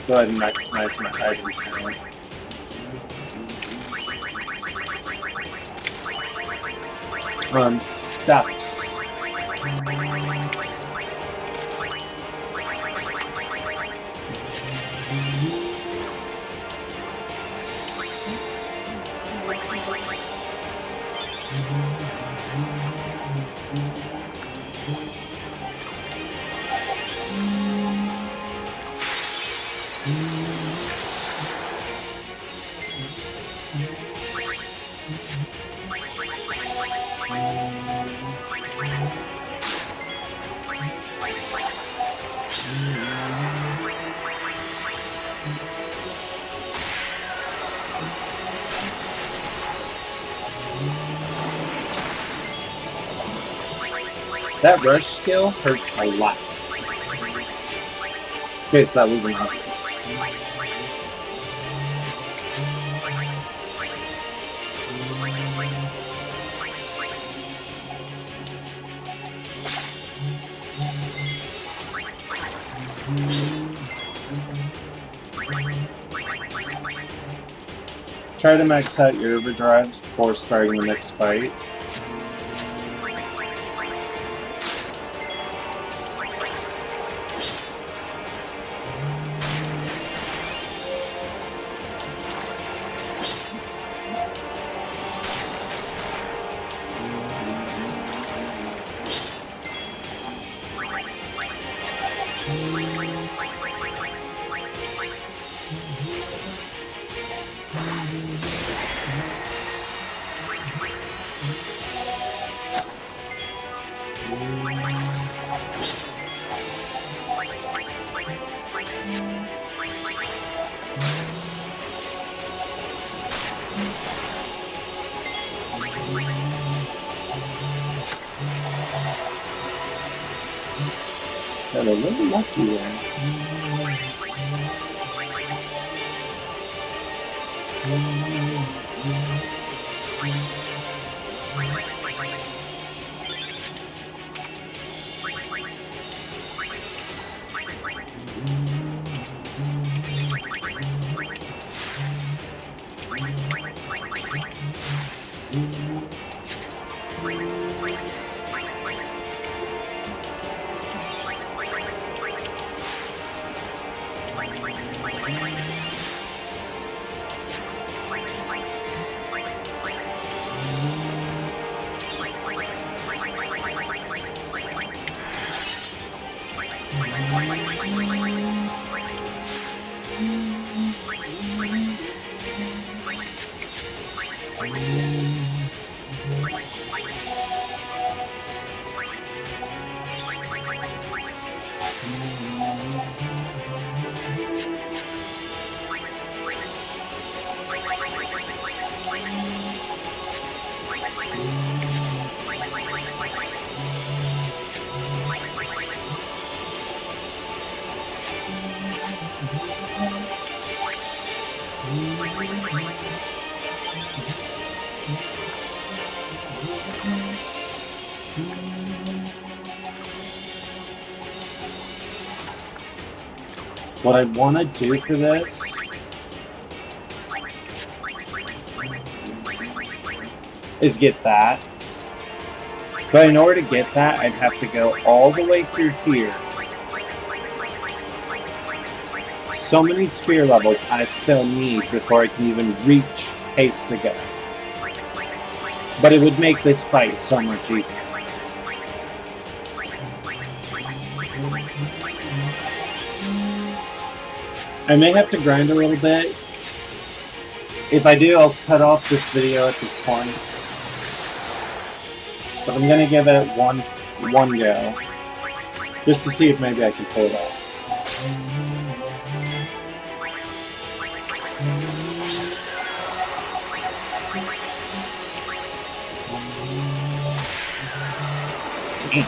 Go ahead and maximize my item count. On steps. That rush skill hurts a lot. Okay, so that wasn't obvious. Try to max out your overdrives before starting the next fight. Got a little lucky there. What I want to do for this is get that. But in order to get that, I'd have to go all the way through here. So many sphere levels I still need before I can even reach Haste to go. But it would make this fight so much easier. I may have to grind a little bit. If I do, I'll cut off this video at this point. But I'm gonna give it one go. Just to see if maybe I can pull it off. Damn.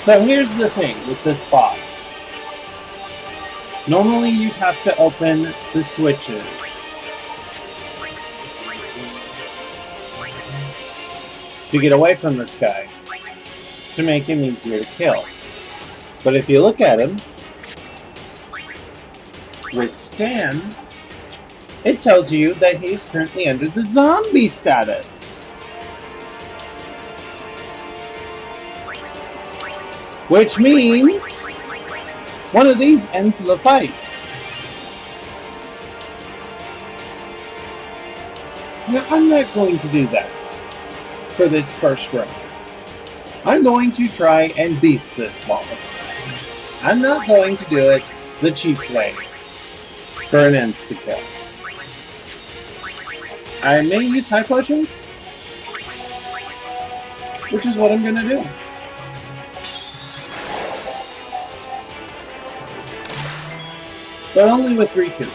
So here's the thing with this boss. Normally you'd have to open the switches to get away from this guy, to make him easier to kill. But if you look at him, with Stan, it tells you that he's currently under the zombie status. Which means one of these ends the fight. Now, I'm not going to do that for this first run. I'm going to try and beast this boss. I'm not going to do it the cheap way for an insta-kill. I may use high potions, which is what I'm going to do. But only with Riku.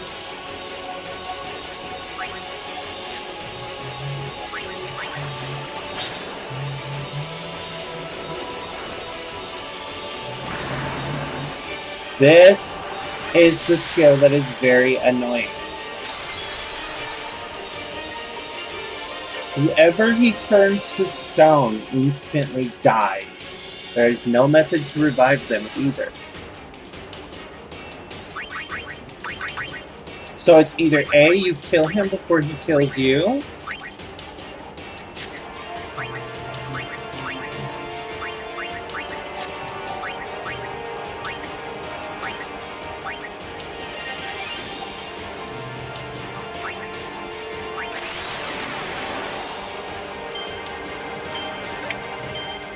This is the skill that is very annoying. Whoever he turns to stone instantly dies. There is no method to revive them either. So it's either A, you kill him before he kills you,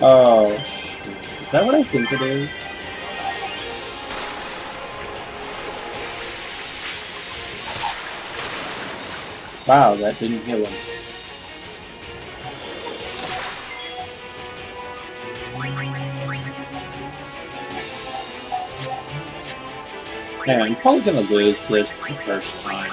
oh, shoot. Is that what I think it is? Wow, that didn't heal him. Yeah, I'm probably gonna lose this the first time.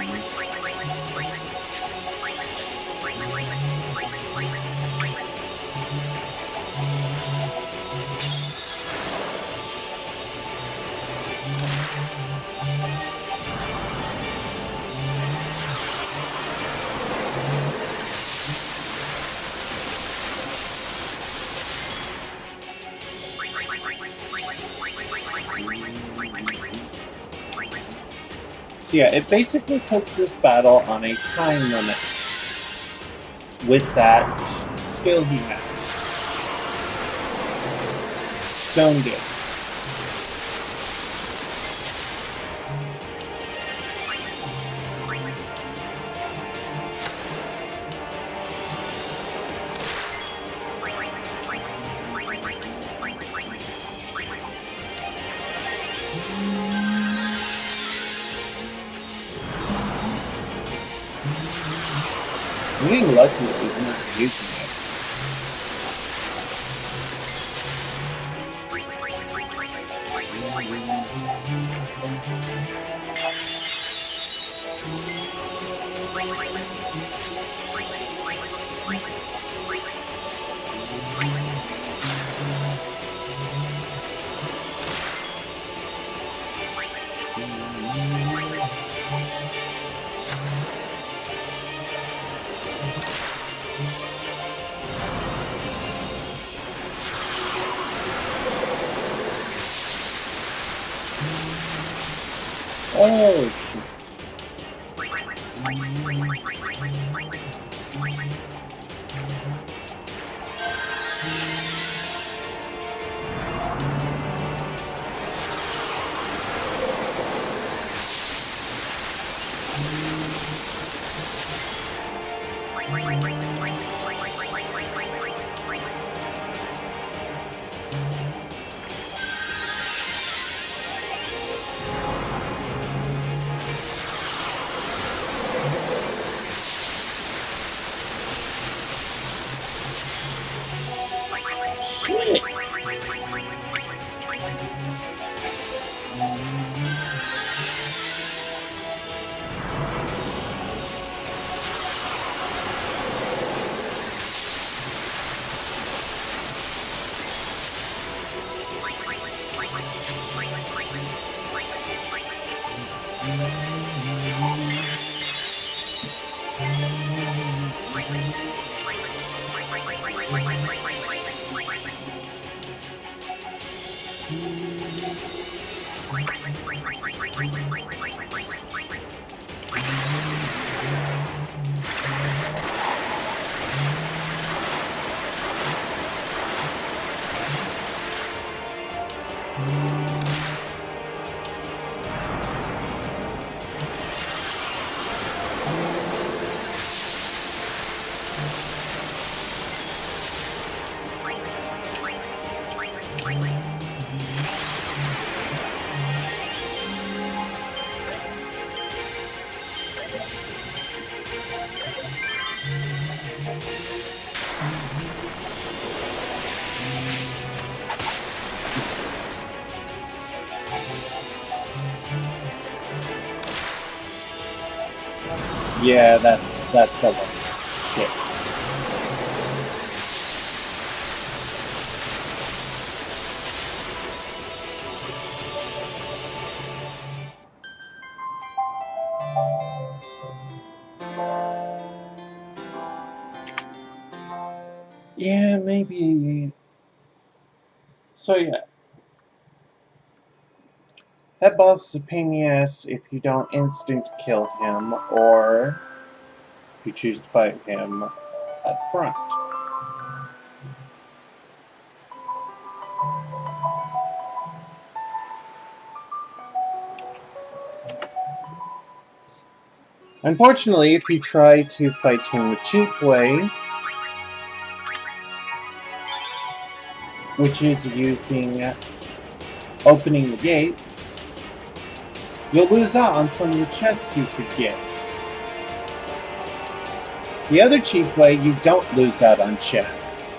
So yeah, it basically puts this battle on a time limit with that skill he has. Stone Gate. I'm getting lucky that he's not using it. Oh, yeah, that's a lot. Shit. Yeah, maybe. So yeah. That boss is a pain in the ass if you don't instant kill him, or if you choose to fight him up front. Unfortunately, if you try to fight him the cheap way, which is using opening the gates, you'll lose out on some of the chests you could get. The other cheap way, you don't lose out on chests.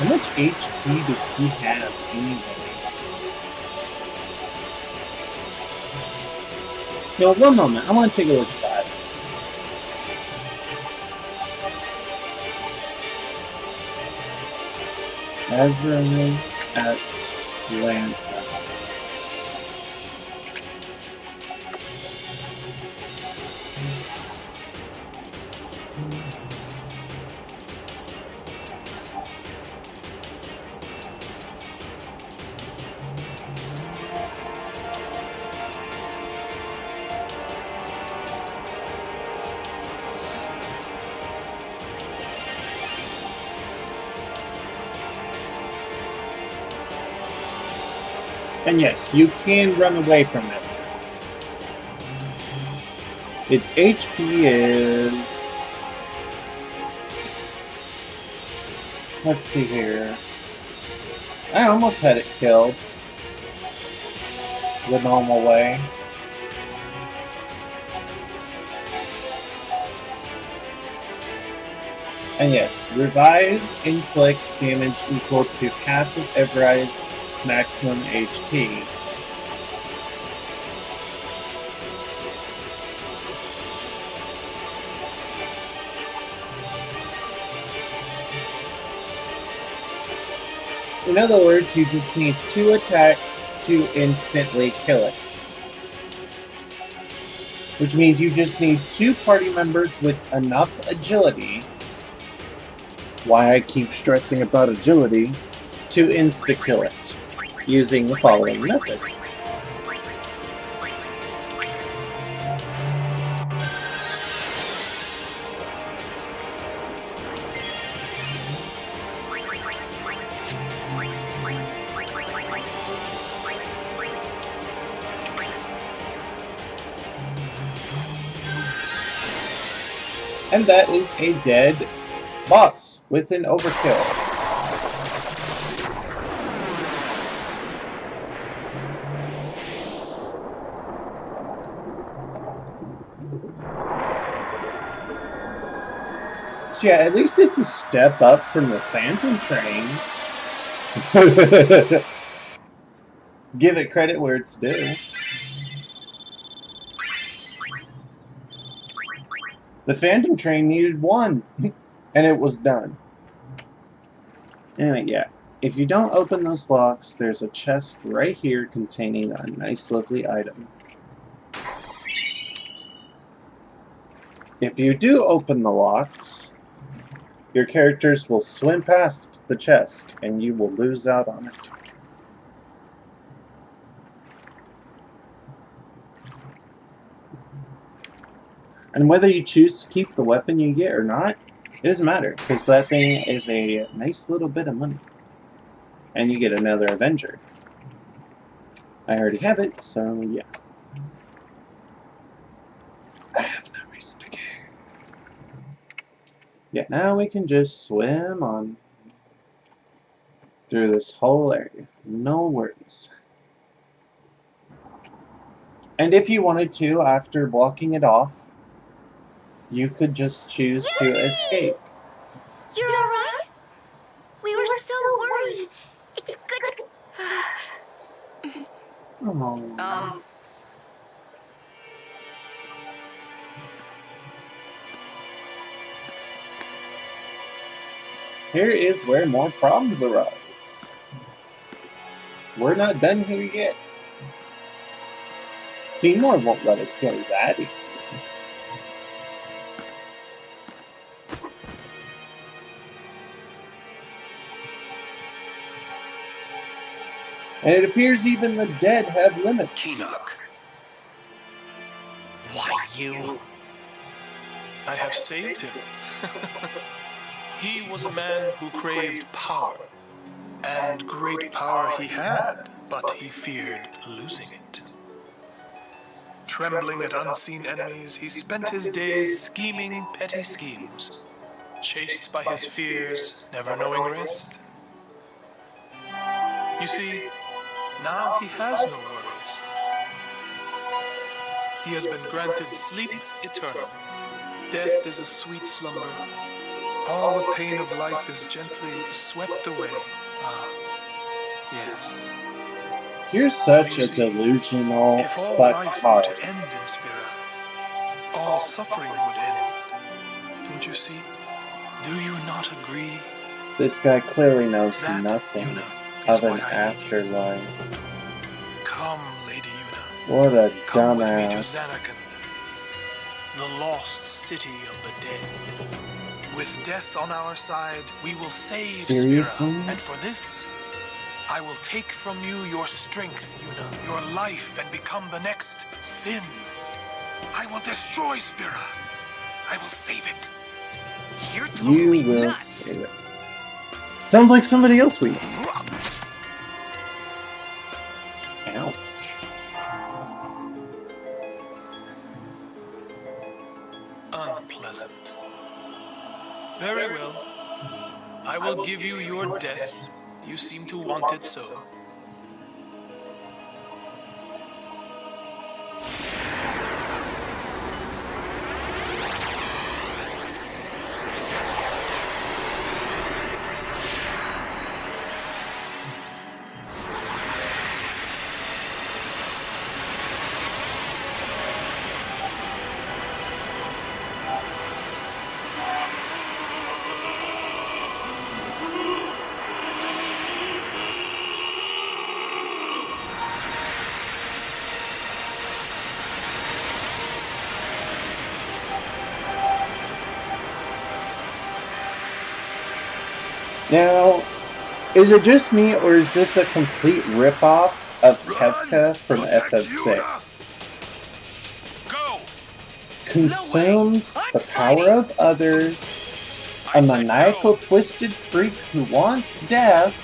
How much HP does he have anyway? No, one moment. I want to take a look at that. Ezra Atlanta. And yes, you can run away from it. Its HP is... Let's see here. I almost had it killed the normal way. And yes, revive inflicts damage equal to half of Evereye's maximum HP. In other words, you just need 2 attacks to instantly kill it. Which means you just need 2 party members with enough agility, why I keep stressing about agility, to insta-kill it, using the following method. And that is a dead boss with an overkill. So yeah, at least it's a step up from the Phantom Train. Give it credit where it's due. The Phantom Train needed 1, and it was done. Anyway, yeah. If you don't open those locks, there's a chest right here containing a nice, lovely item. If you do open the locks, your characters will swim past the chest, and you will lose out on it. And whether you choose to keep the weapon you get or not, it doesn't matter, because that thing is a nice little bit of money. And you get another Avenger. I already have it, so yeah. I have no reason to care. Yeah, now we can just swim on through this whole area. No worries. And if you wanted to, after blocking it off, you could just choose to escape. You're alright? We were so worried. It's good to... Oh. Here is where more problems arise. We're not done here yet. Seymour won't let us go that easy. And it appears even the dead have limits. Keenock. Why you? I have saved him. He was a man who craved power. And great power he had, but he feared losing it. Trembling at unseen enemies, he spent his days scheming petty schemes, chased by his fears, never knowing rest. You see, now he has no worries. He has been granted sleep eternal. Death is a sweet slumber. all the pain of life is gently swept away. Ah, yes. You're such a delusional If all life were fucktard. to end in Spira, all suffering would end. Don't you see? Do you not agree? This guy clearly knows That, nothing Yuna, of is an why I need you. afterlife. Come, Lady Yuna. What a Come with me to dumbass. Zanarkand, the lost city of the dead. With death on our side, we will save Seriously? Spira. And for this, I will take from you your strength, Yuna, your life, and become the next Sin. I will destroy Spira. I will save it. You're totally You will nuts. save it. Sounds like somebody else we know. Ouch. Unpleasant. Very well. I will give you your death. You seem to want it so. Now, is it just me, or is this a complete ripoff of Kefka from FF6? Consumes the power of others, a maniacal, twisted freak who wants death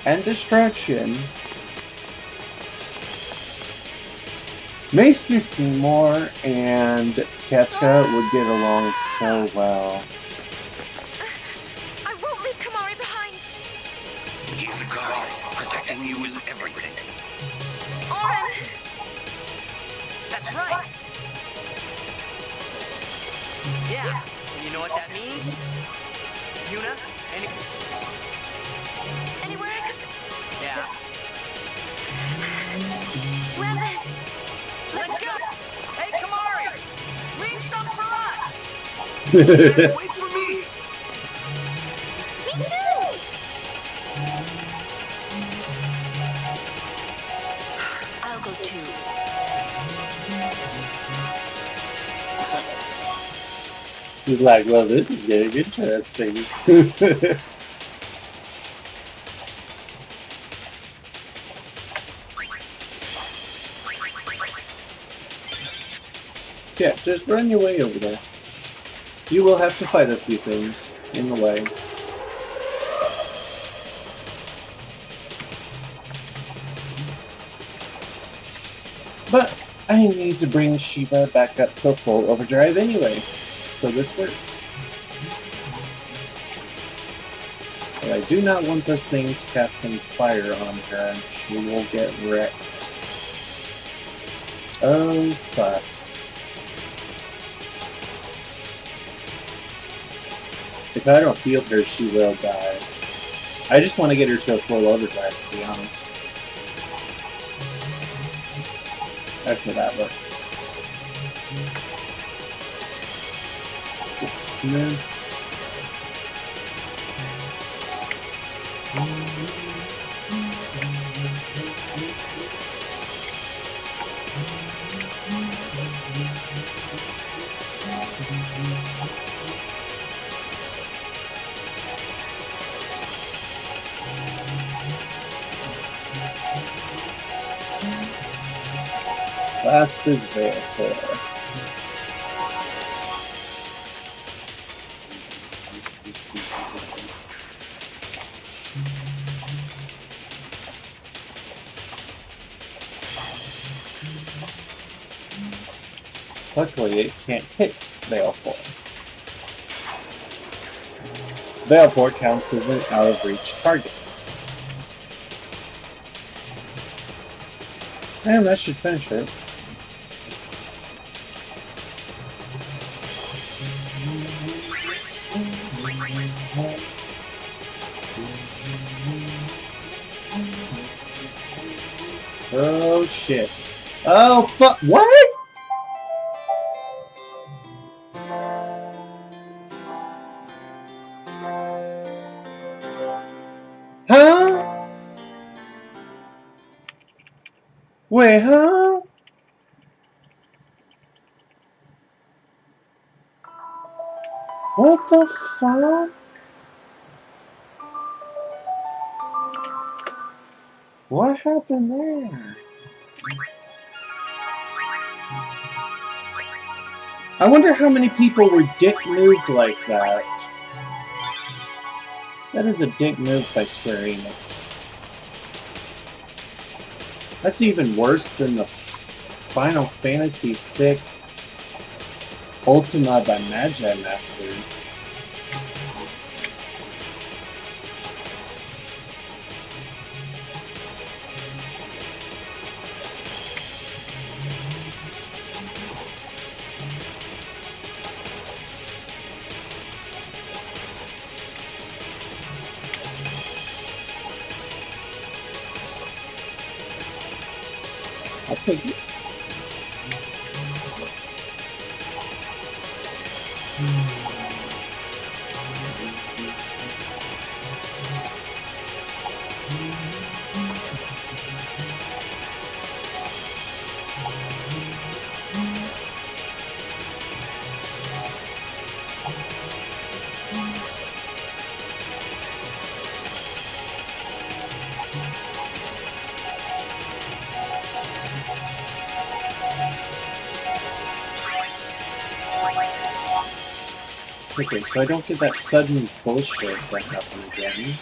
and destruction. Maester Seymour and Kefka would get along so well. I won't leave Kamari behind. He's a guardian. Protecting you is everything. Oren! That's right. Yeah, and you know what that means? Yuna, Anywhere I could... Yeah. Well then, let's go! Hey, Kamari! Leave some for us! Wait for me! Me too! I'll go too. He's like, well, this is getting interesting. Yeah, just run your way over there. You will have to fight a few things in the way. But I need to bring Shiva back up to full overdrive anyway, so this works. But I do not want those things casting fire on her. She will get wrecked. Oh, fuck. If I don't heal her, she will die. I just want to get her to a full overdrive, to be honest. After that work. Dismiss. Last is Veilcore. Luckily, it can't hit Veilcore. Veilcore counts as an out-of-reach target. And that should finish it. Oh shit. Oh fuck. What? Huh? Wait, huh? What the fuck? What happened there? I wonder how many people were dick moved like that. That is a dick move by Square Enix. That's even worse than the Final Fantasy VI Ultima by Magi Master. I'll take it. Okay, so I don't get that sudden bullshit that happened again.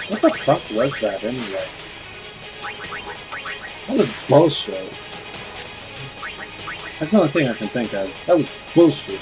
What the fuck was that anyway? That was bullshit. That's the only thing I can think of. That was bullshit.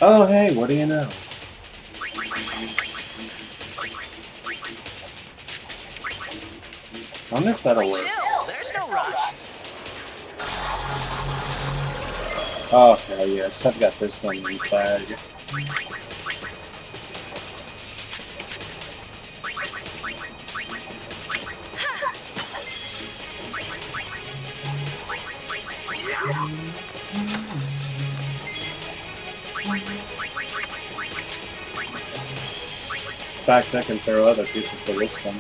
Oh, hey, what do you know? I wonder if that'll work. Chill, there's no rush. Oh, okay, yes, I've got this one in the bag. In fact, I can throw other people for this one.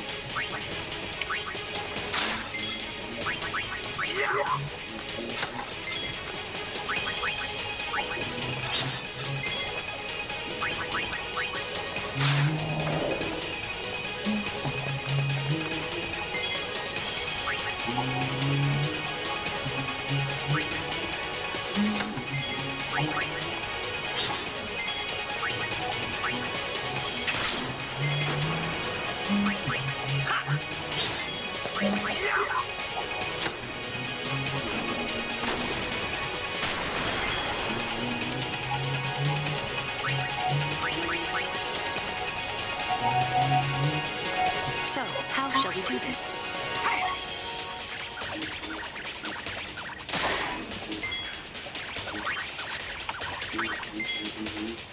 So, how shall we do this?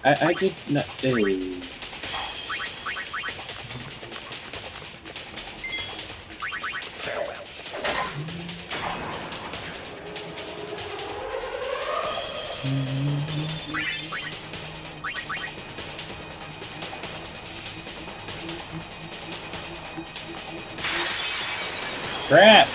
I did not. Farewell. Crap!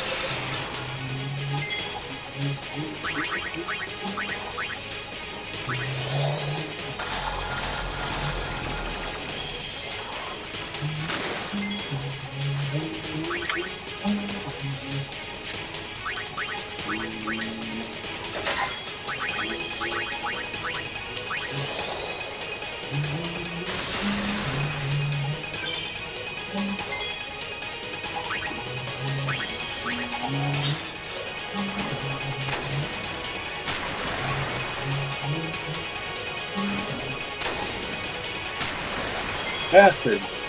Bastards.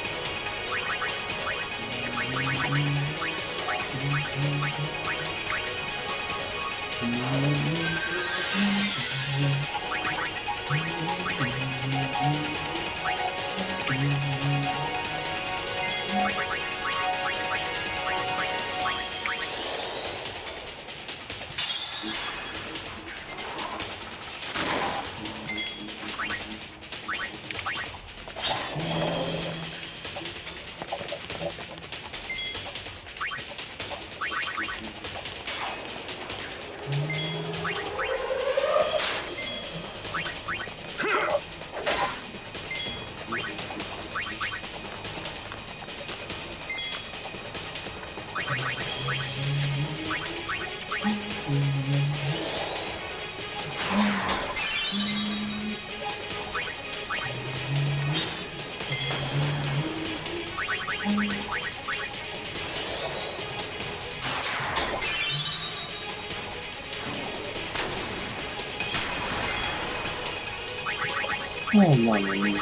Oh, mommy.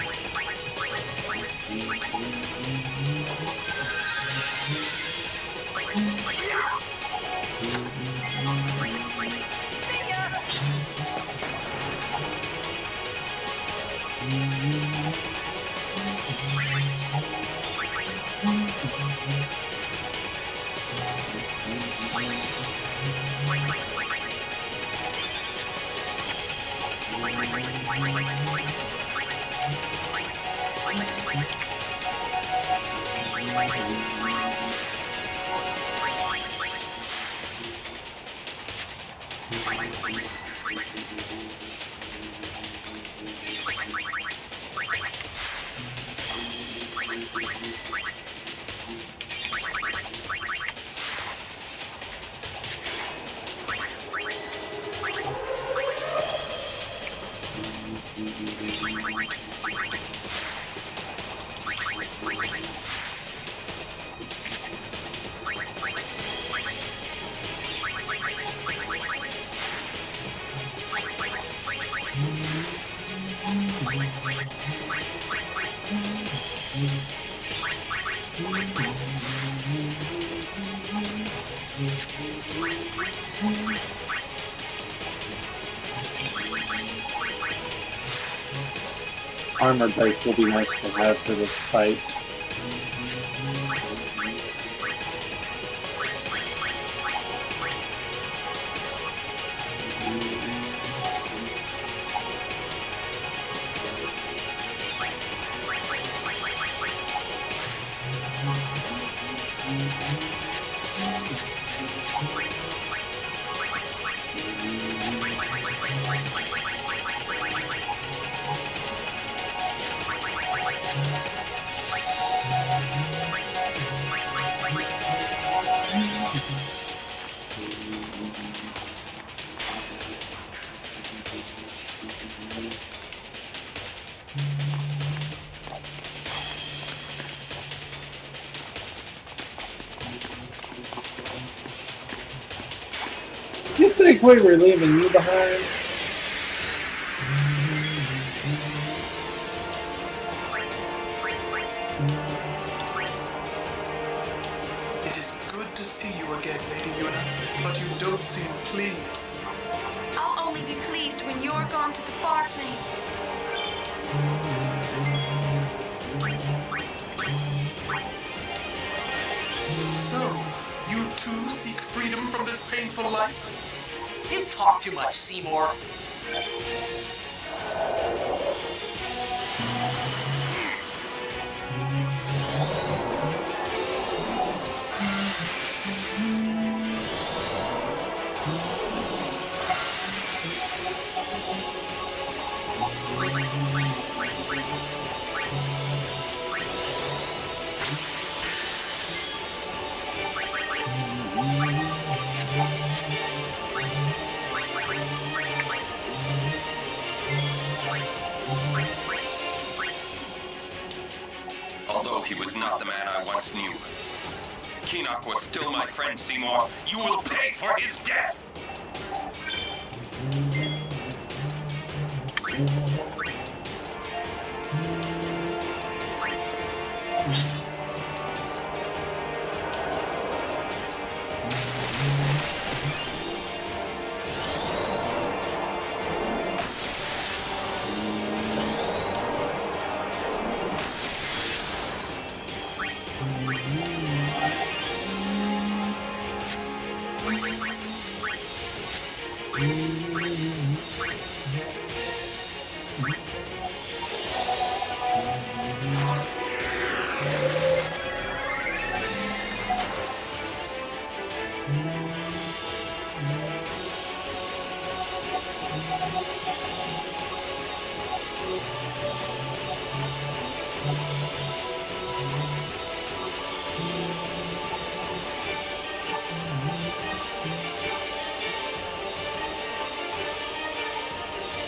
Armor break will be nice to have for this fight. You think we were leaving you behind? It is good to see you again, Lady Yuna, but you don't seem pleased. I'll only be pleased when you're gone to the far plane. too seek freedom from this painful life? You talk too much, Seymour. Although he was not the man I once knew, Keenock was still my friend, Seymour. You will pay for his death!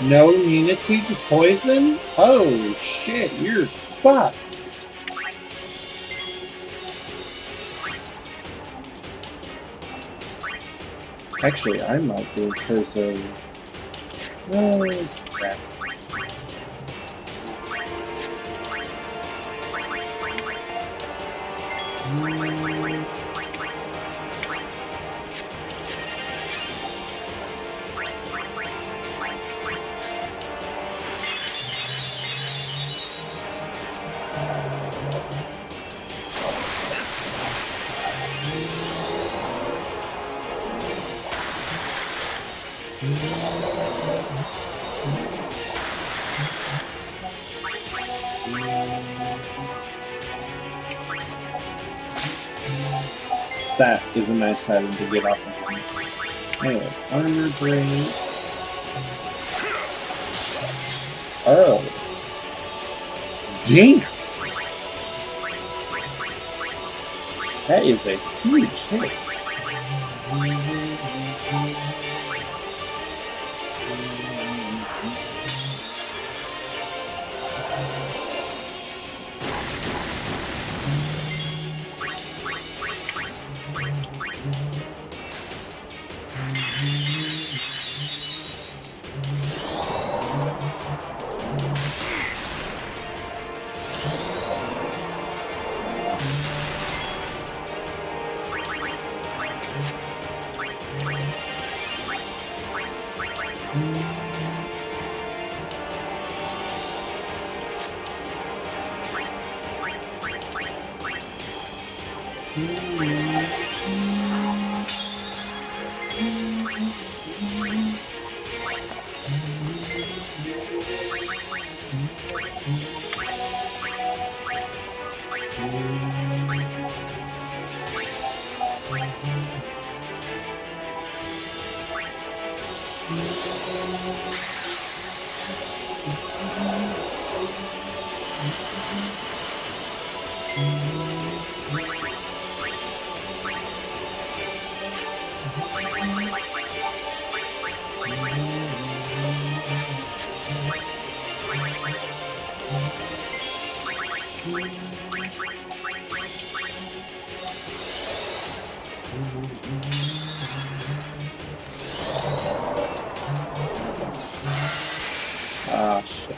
No immunity to poison? Oh shit, you're fucked. Actually, I might be because of... Oh, crap. That is a nice item to get off of him. Anyway, armor drain. Oh. Damn! That is a huge hit. Ah, shit.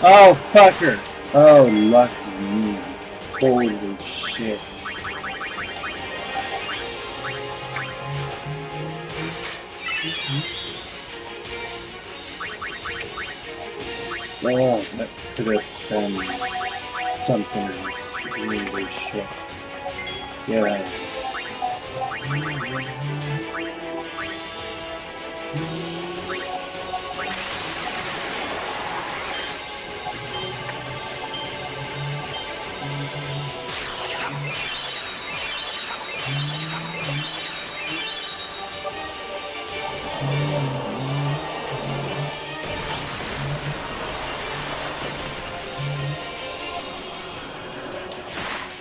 Oh, fucker! Oh, lucky me. Holy shit. Oh, that could have been something else. Holy shit. Yeah.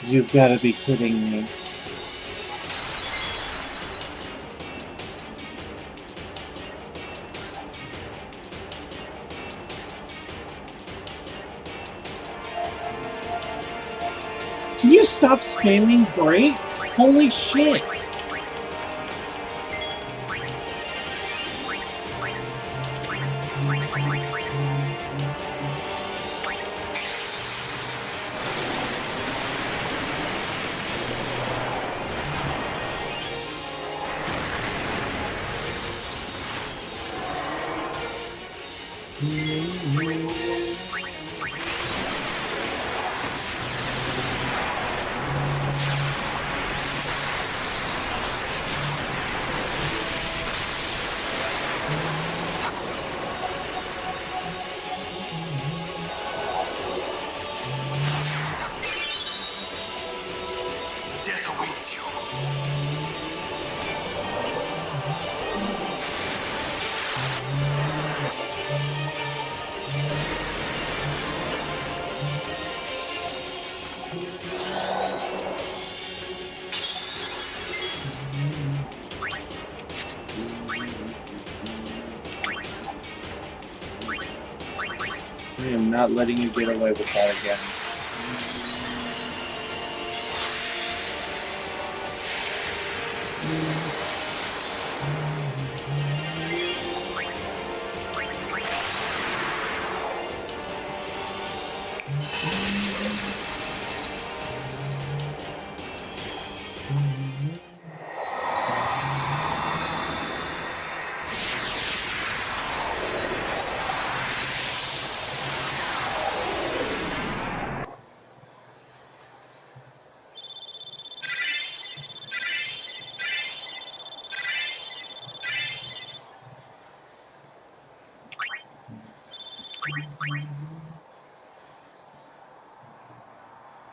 You've got to be kidding me. Can you stop spamming break? Holy shit! Death awaits you. I am not letting you get away with that again.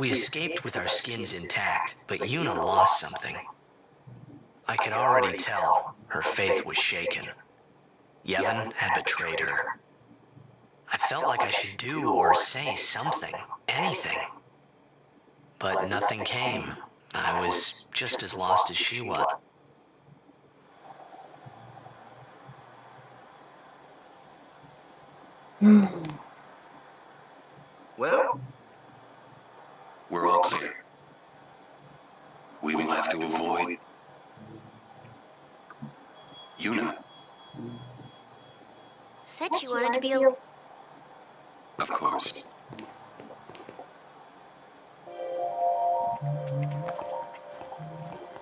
We escaped with our skins intact, but Yuna lost something. I could already tell her faith was shaken. Yevon had betrayed her. I felt like I should do or say something, anything. But nothing came. I was just as lost as she was. Well, We're all clear. We will have to avoid... Yuna, Said you wanted to be of course.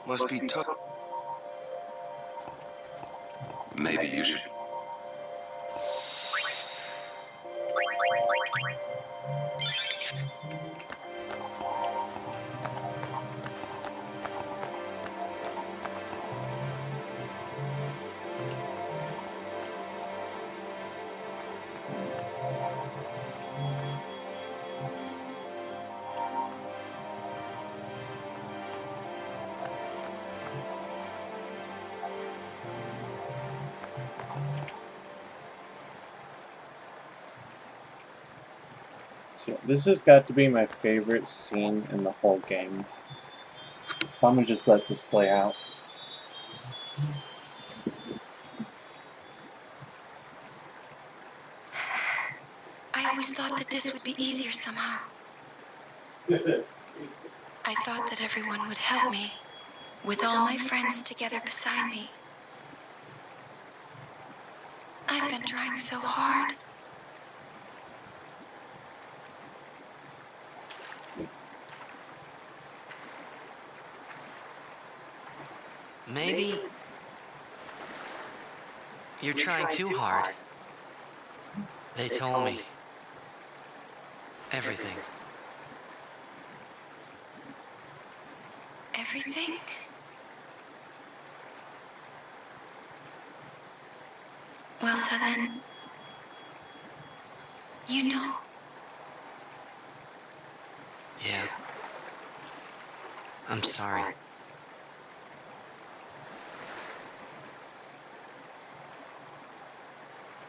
must be tough. Maybe you should... So this has got to be my favorite scene in the whole game. So I'm gonna just let this play out. I always thought that this would be easier somehow. I thought that everyone would help me, with all my friends together beside me. I've been trying so hard. Maybe you're trying too hard. They told me everything. Everything? Well, so then, you know. Yeah. I'm sorry.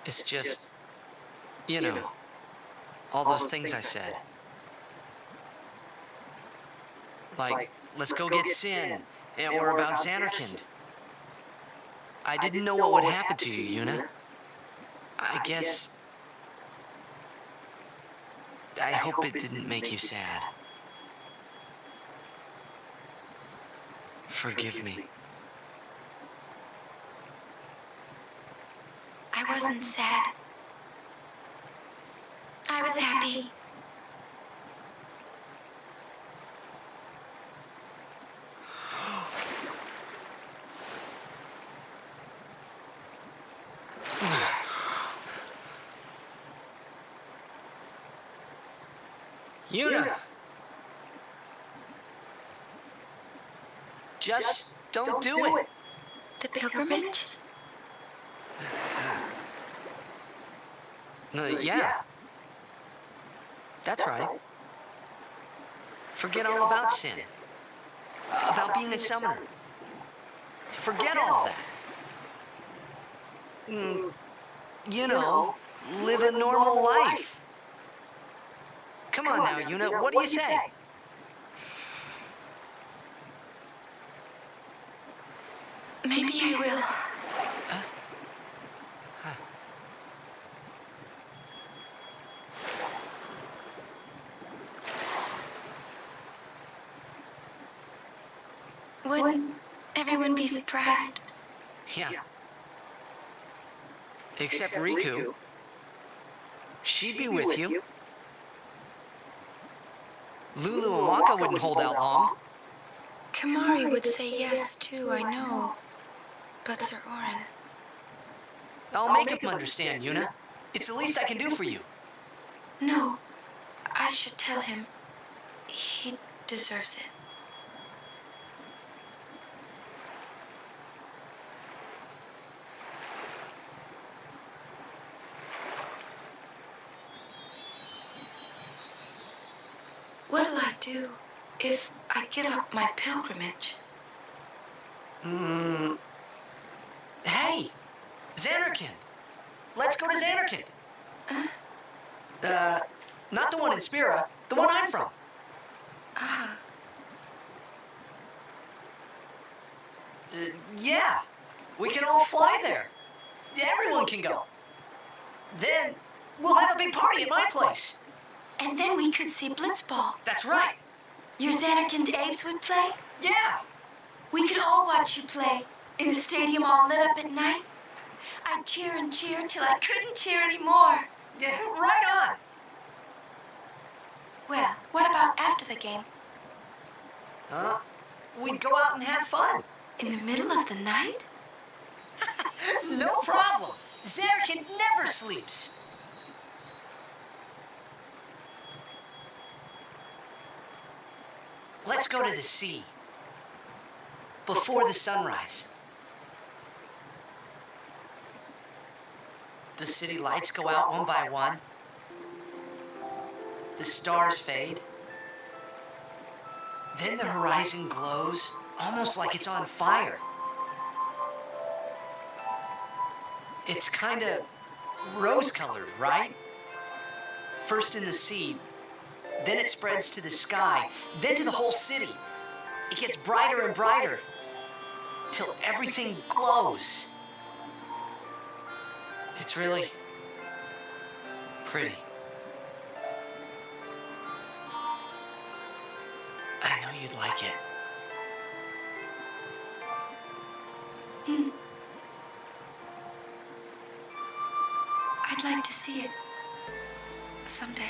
It's just, you know, all those things I said. Like, let's go get Sin, or about Xanarkand. I didn't know what would happen to you, Yuna. I guess... I hope it didn't make you sad. Forgive me. I wasn't sad. I was happy. Yuna! Just don't do it. The pilgrimage? Yeah. That's right. Forget all about Sin. About being a summoner. Forget all that. You know, live a normal life. Come on now, Yuna, what do you say? Maybe I will. Would everyone be surprised? Yeah. Except Riku. She'd be with you. Lulu and Waka wouldn't hold out long. Kimahri would say yes too, I know. But Sir Auron... I'll make him understand, Yuna. It's the least I can do for you. No, I should tell him. He deserves it. What'll I do if I give up my pilgrimage? Hey, Xanarkin. Let's go to Xanarkin. Not the one in Spira, the one I'm from. Yeah, we can all fly there. Everyone can go. Then we'll have a big party at my place. And then we could see Blitzball. That's right. Your Xanarkin Aves would play? Yeah. We could all watch you play in the stadium all lit up at night. I'd cheer and cheer until I couldn't cheer anymore. Yeah, right on. Well, what about after the game? We'd go out and have fun. In the middle of the night? No problem. Xanarkin never sleeps. Let's go to the sea. Before the sunrise. The city lights go out one by one. The stars fade. Then the horizon glows, almost like it's on fire. It's kind of rose-colored, right? First in the sea, then it spreads to the sky, then to the whole city. It gets brighter and brighter, till everything glows. It's really pretty. I know you'd like it. I'd like to see it someday.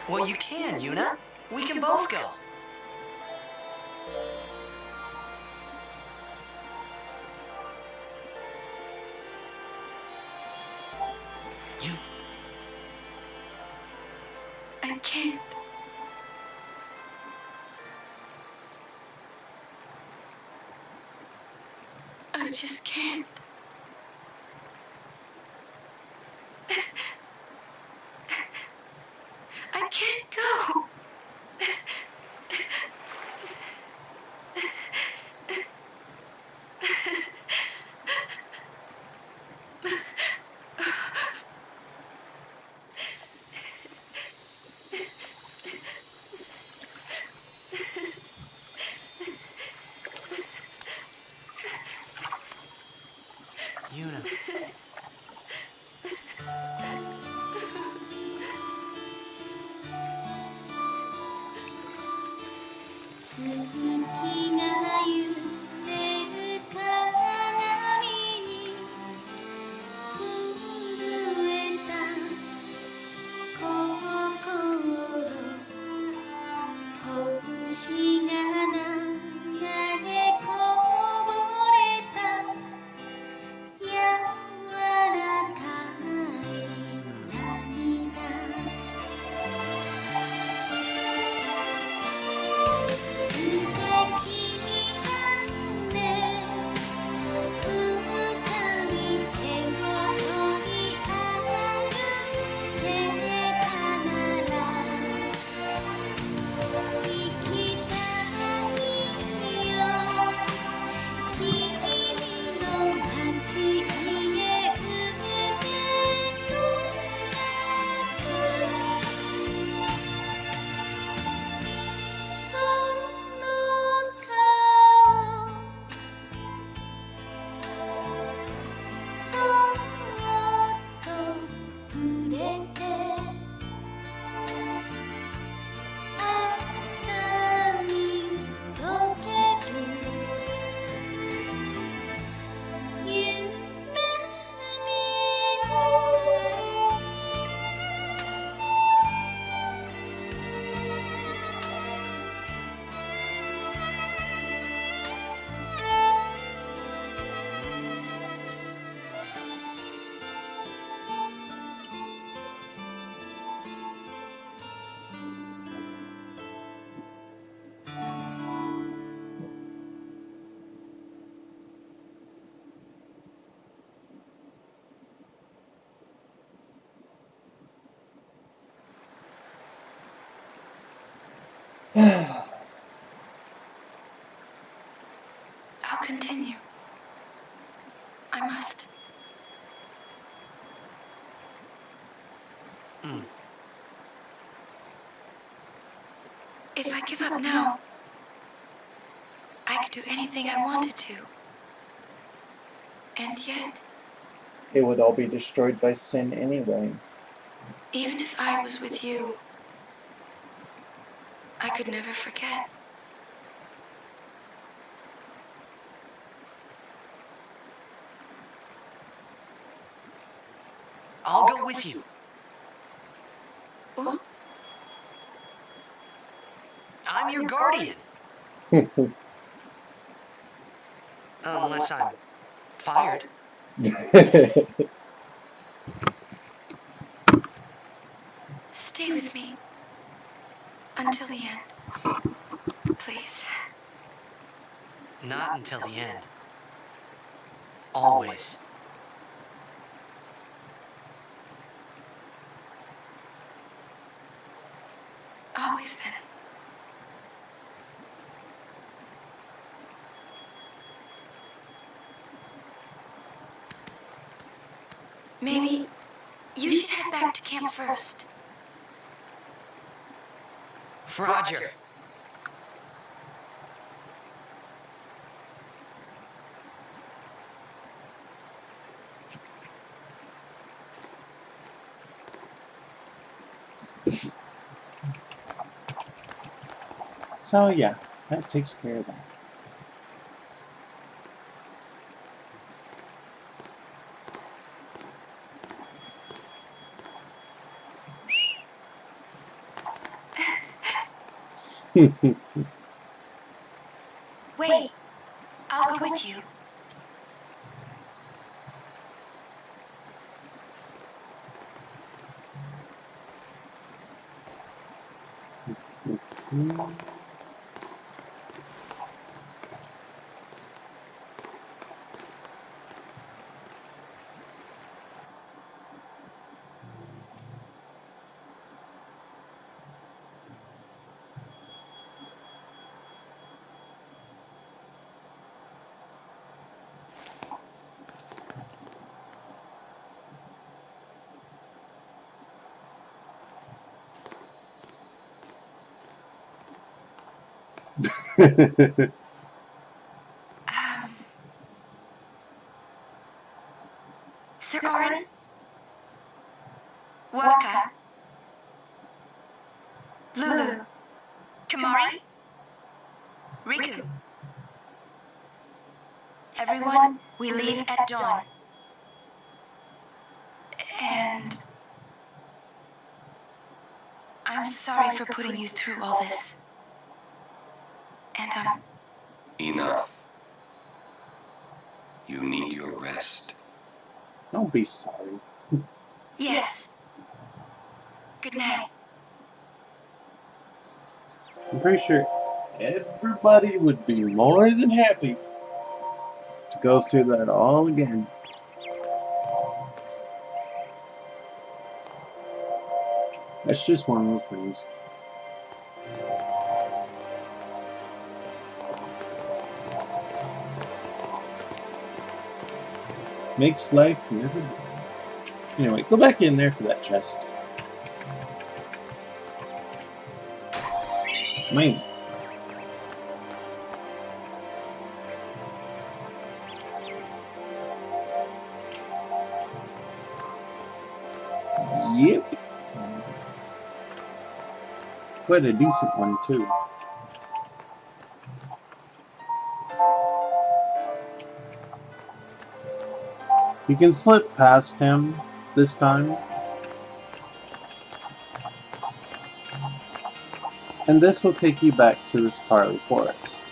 Well, you can, Yuna. We can both go. I can't. I just can't. I can't go. Yuna. I'll continue. I must. If I give up now, I could do anything I wanted to. And yet, It would all be destroyed by sin anyway. even if I was with you, I could never forget. I'll go with you. What? I'm your guardian. Unless I'm fired. Stay with me until the end, please. Not until the end. Always. Always then. Maybe you should head back to camp first. Roger. So yeah, that takes care of that. Wait, I'll go with you. Sir Orin? Waka? Lulu? Kamari? Riku? Everyone, we leave at dawn. And I'm sorry for putting you through all this. And Enough. You need your rest. Don't be sorry. yes. Good night. I'm pretty sure everybody would be more than happy to go through that all again. That's just one of those things. Makes life never boring. Anyway, go back in there for that chest. Man. Yep. Quite a decent one, too. You can slip past him this time. And this will take you back to this Parley Forest.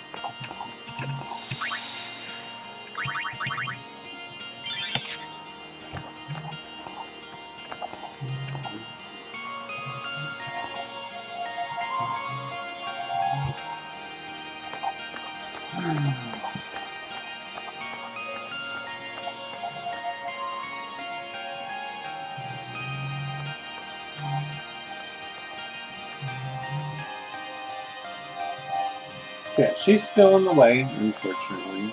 Yeah, she's still in the way, unfortunately.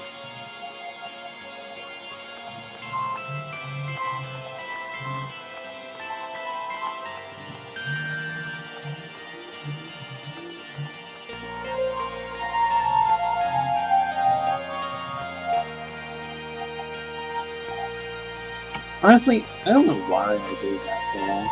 Honestly, I don't know why I do that though.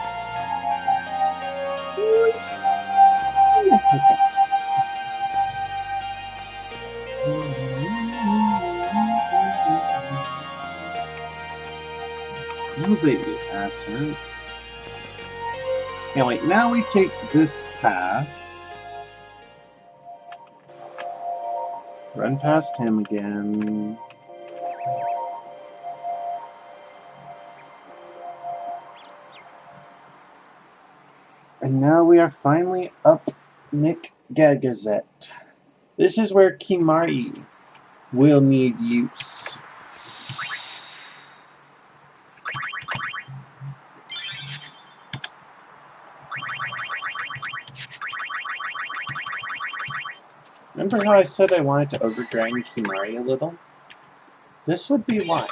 No baby assets. Anyway, now we take this path. Run past him again. And now we are finally up McGagazet. This is where Kimahri will need use. Remember how I said I wanted to overdrain Kimahri a little? This would be why.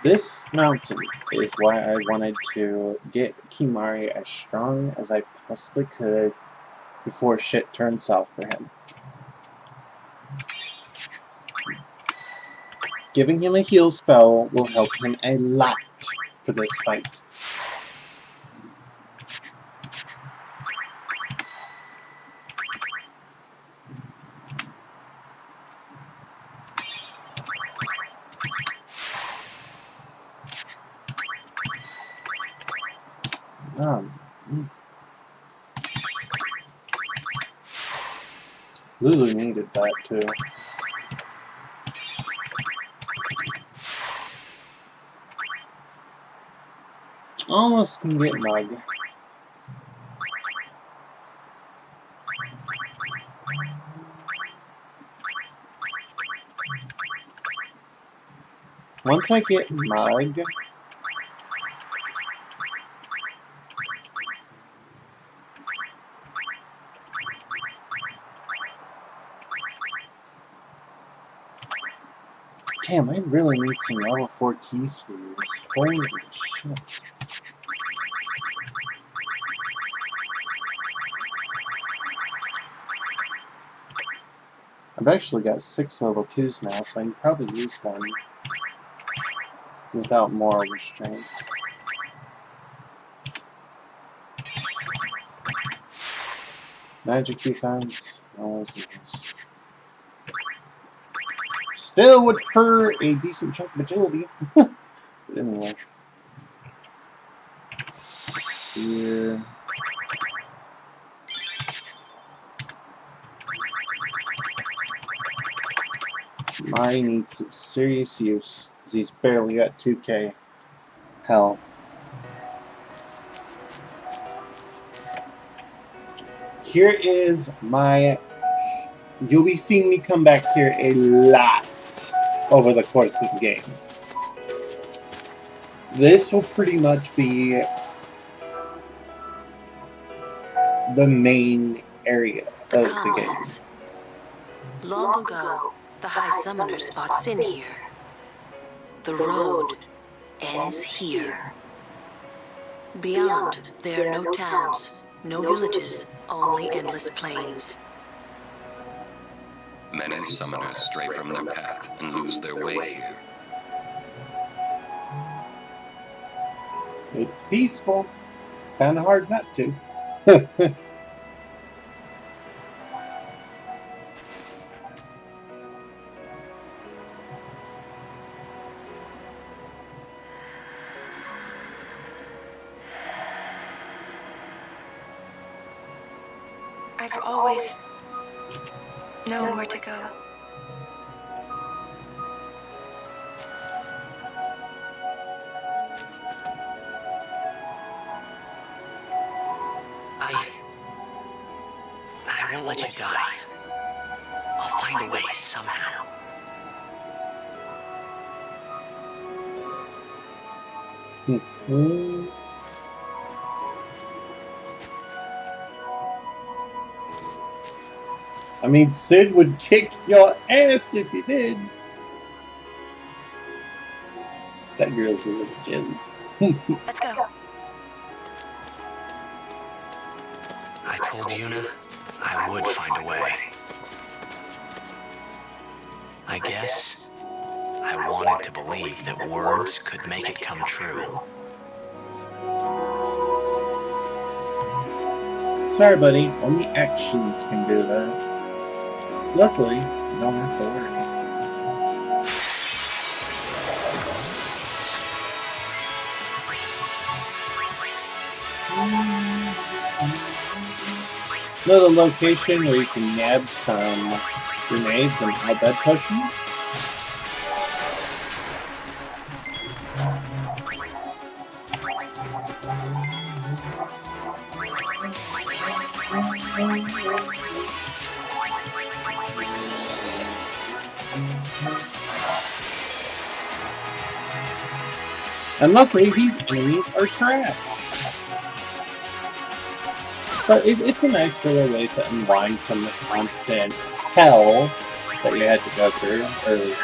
This mountain is why I wanted to get Kimahri as strong as I possibly could before shit turned south for him. Giving him a heal spell will help him a lot for this fight. Lulu needed that too. Almost can get Mug. Once I get Mug, damn, I really need some level 4 key spheres. Holy shit. I've actually got 6 level 2s now, so I can probably use one without moral restraint. Magic defense, always use. Still would prefer a decent chunk of agility. But anyway. Here. I need some serious use, because he's barely got 2k health. Here is my... You'll be seeing me come back here a lot over the course of the game. This will pretty much be the main area of the game. Long ago, the High Summoners fought Sin here. The road ends here. Beyond, there are no towns, no villages, only endless plains. Many summoners stray from their path and lose their way here. It's peaceful. Kind of hard not to. I've always known where to go. I won't let you die. I'll find a way somehow. I mean, Sid would kick your ass if you did. That girl's a little jelly. Let's go. I told Yuna I would find a way. I guess I wanted to believe that words could make it come true. Sorry, buddy. Only actions can do that. Luckily, you don't have to worry. Another location where you can nab some grenades and hotbed potions. And luckily, these enemies are trash. But it's a nice little way to unwind from the constant hell that you had to go through earlier.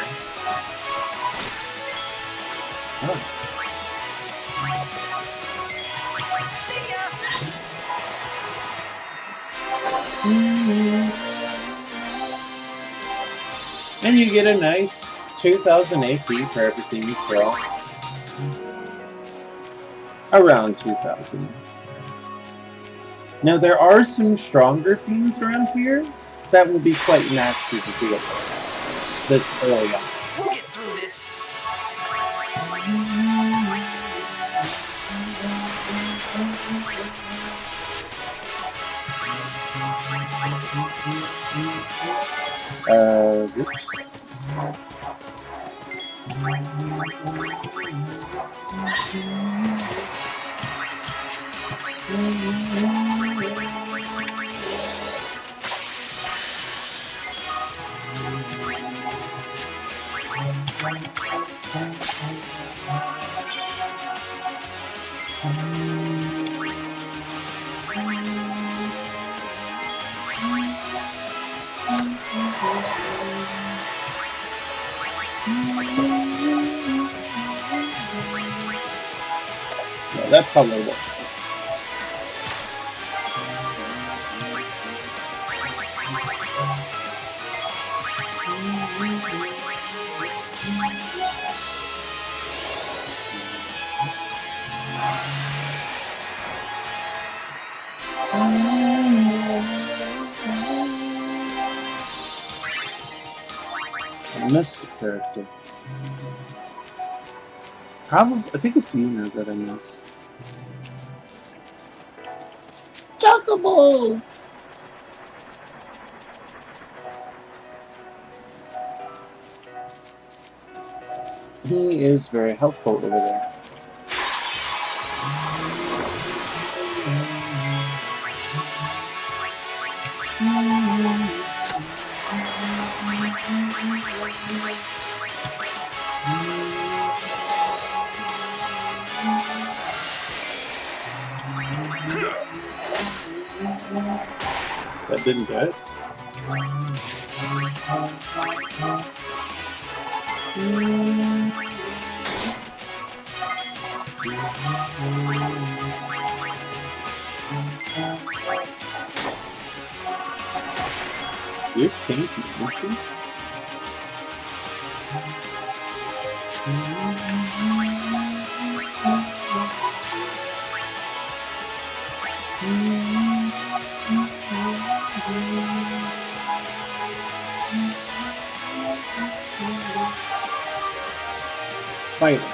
Oh. And you get a nice 2,000 AP for everything you kill. Around 2,000. Now there are some stronger fiends around here that will be quite nasty to deal with this early on. We'll get through this. Whoops. Yeah, that probably worked. I missed a character. Probably, I think it's Yuna that I missed. Chocobos! He is very helpful over there. That didn't do it. You're tanky, aren't you? Fighting.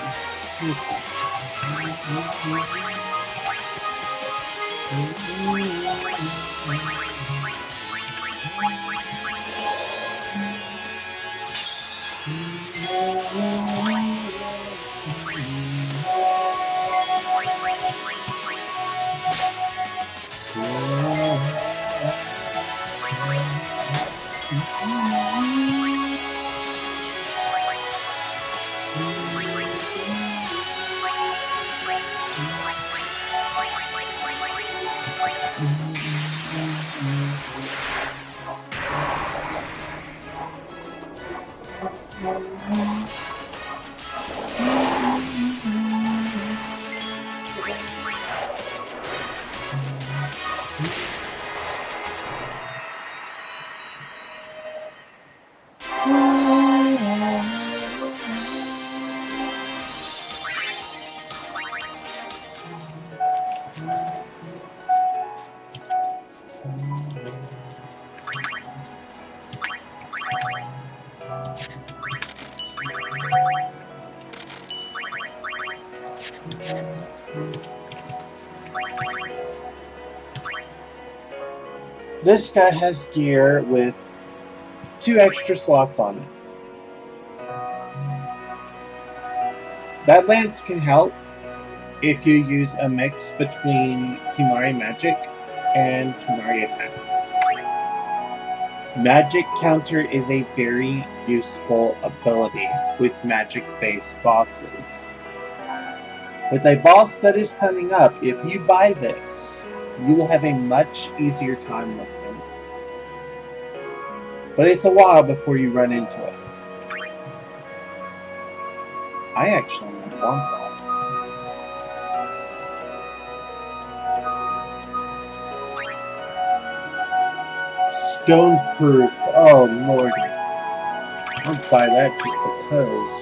This guy has gear with 2 extra slots on it. That lance can help if you use a mix between Kimahri magic and Kimahri attacks. Magic counter is a very useful ability with magic-based bosses. With a boss that is coming up, if you buy this, you will have a much easier time with him. But it's a while before you run into it. I actually want that. Stoneproof. Oh lordy. I'll buy that just because.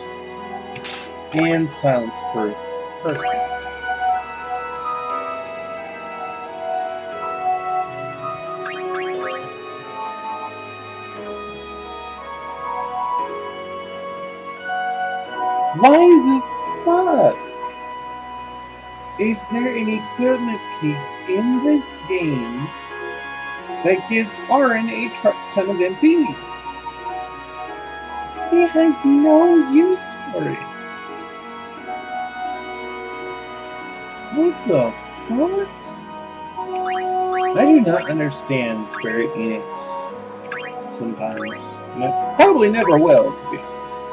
And silence proof. Perfect. Why the fuck? Is there an equipment piece in this game that gives Auron a ton of MP? He has no use for it. What the fuck? I do not understand Square Enix sometimes. Probably never will, to be honest.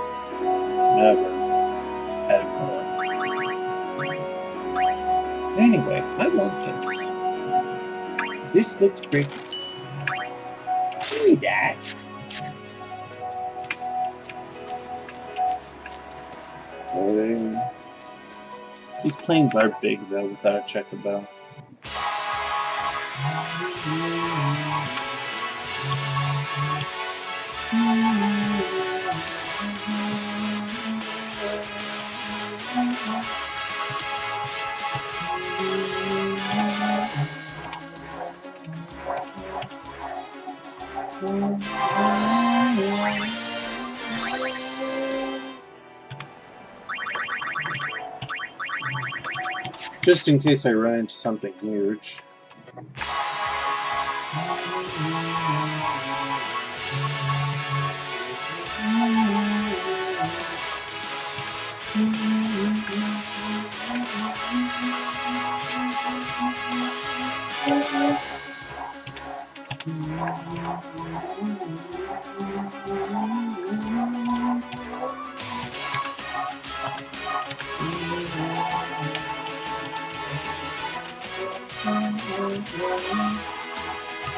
Never. Ever. Anyway, I want this. This looks great. Give me that. These planes are big though without a checker bell. Just in case I run into something huge.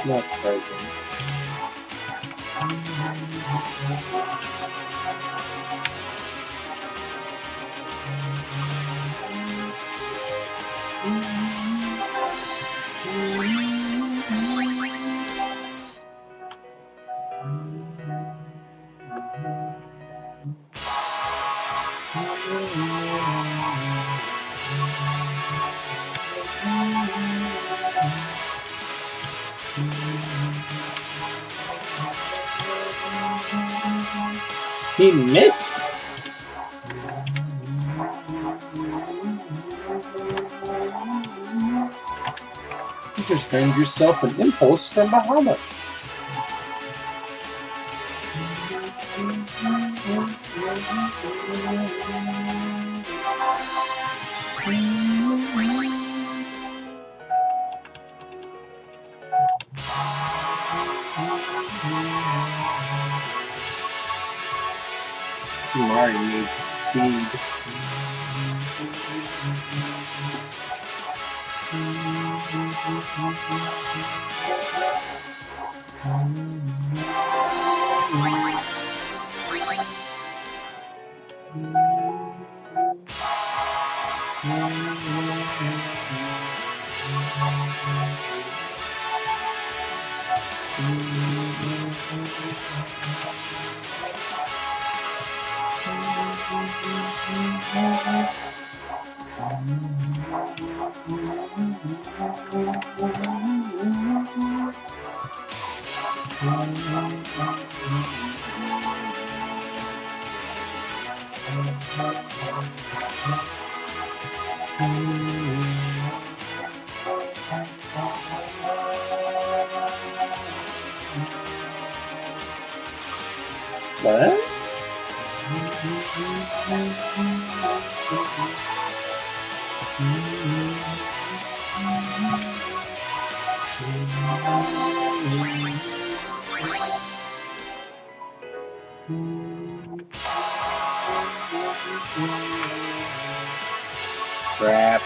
Not surprising. He missed. You just earned yourself an impulse from Bahamut. Kimahri needs speed. What? Crap.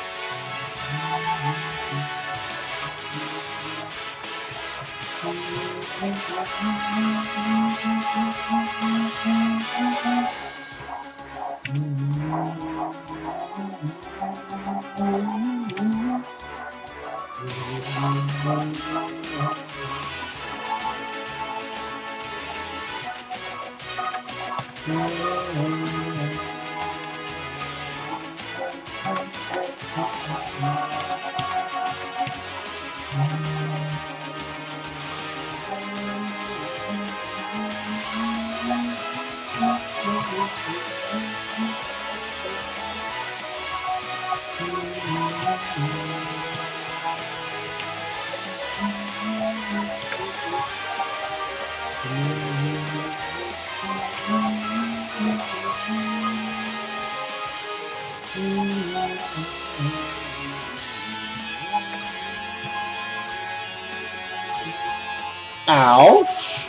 Ouch.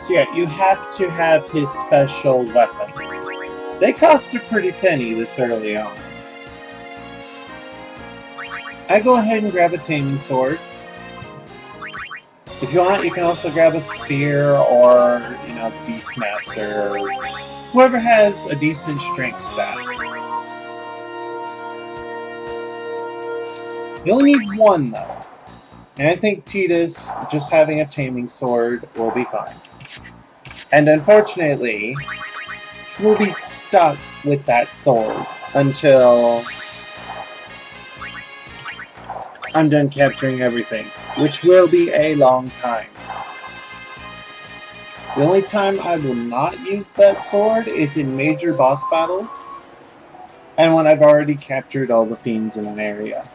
So yeah, you have to have his special weapons. They cost a pretty penny this early on. I go ahead and grab a taming sword. If you want, you can also grab a spear or, you know, the Beastmaster, or whoever has a decent strength stat. You only need one though. And I think Tidus, just having a taming sword, will be fine. And unfortunately, he will be stuck with that sword until I'm done capturing everything, which will be a long time. The only time I will not use that sword is in major boss battles, and when I've already captured all the fiends in an area.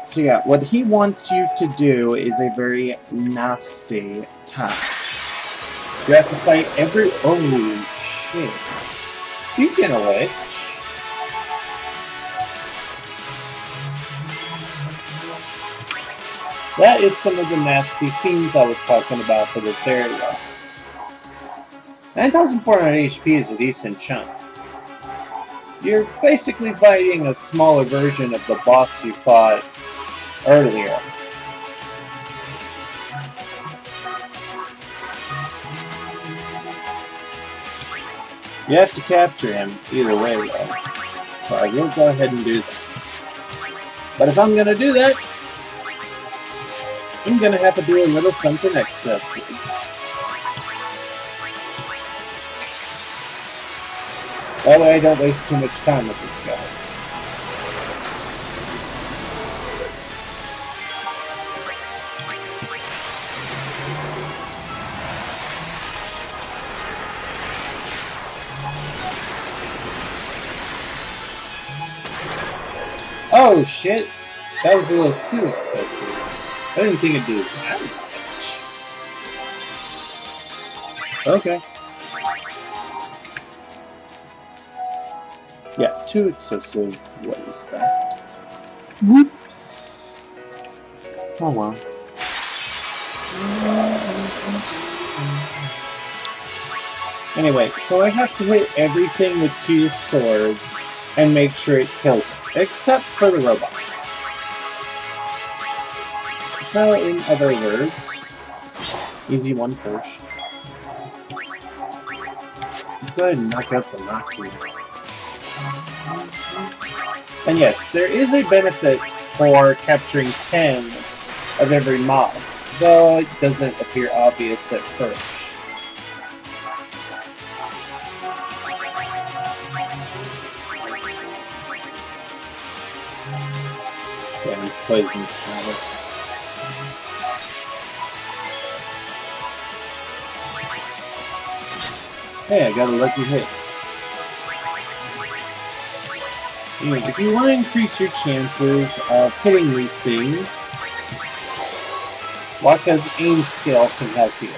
So yeah, what he wants you to do is a very nasty task. You have to fight every... Oh, shit. Speaking of which... that is some of the nasty fiends I was talking about for this area. 9,400 HP is a decent chunk. You're basically fighting a smaller version of the boss you fought earlier. You have to capture him either way though. So I will go ahead and do that. But if I'm gonna do that, I'm gonna have to do a little something excessive. That way I don't waste too much time with this guy. Oh shit! That was a little too excessive. I didn't think it'd do that much. Okay. Yeah, too excessive. What is that? Whoops. Oh well. Anyway, so I have to hit everything with Tia's sword and make sure it kills it, except for the robots. So, in other words, easy one first. Go ahead and knock out the Maki. And yes, there is a benefit for capturing 10 of every mob, though it doesn't appear obvious at first. Damn poison status. Hey, I got a lucky hit. Anyway, if you want to increase your chances of hitting these things, Wakka's aim skill can help you,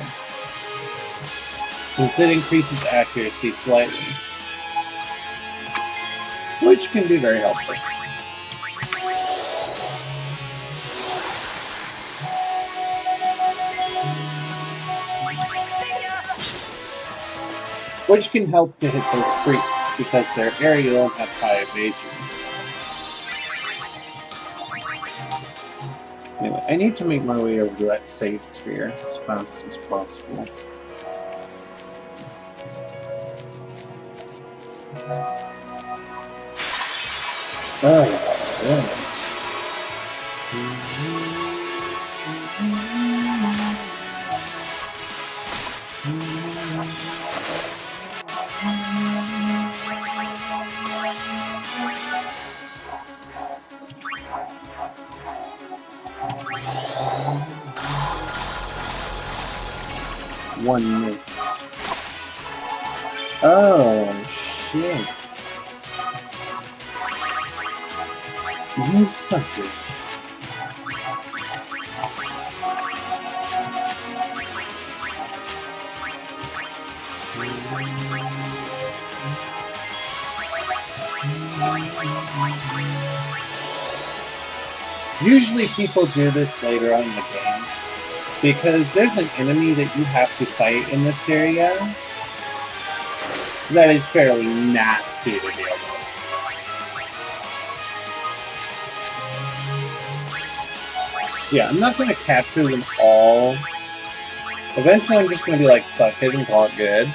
since it increases accuracy slightly, which can be very helpful. Which can help to hit those freaks, because their aerial have high evasion. Anyway, I need to make my way over to that save sphere as fast as possible. Oh, shit. One miss. Oh, shit. You sucker. Usually people do this later on in the game, because there's an enemy that you have to fight in this area that is fairly nasty to deal with. So yeah, I'm not going to capture them all. Eventually I'm just going to be like, fuck it and call it good.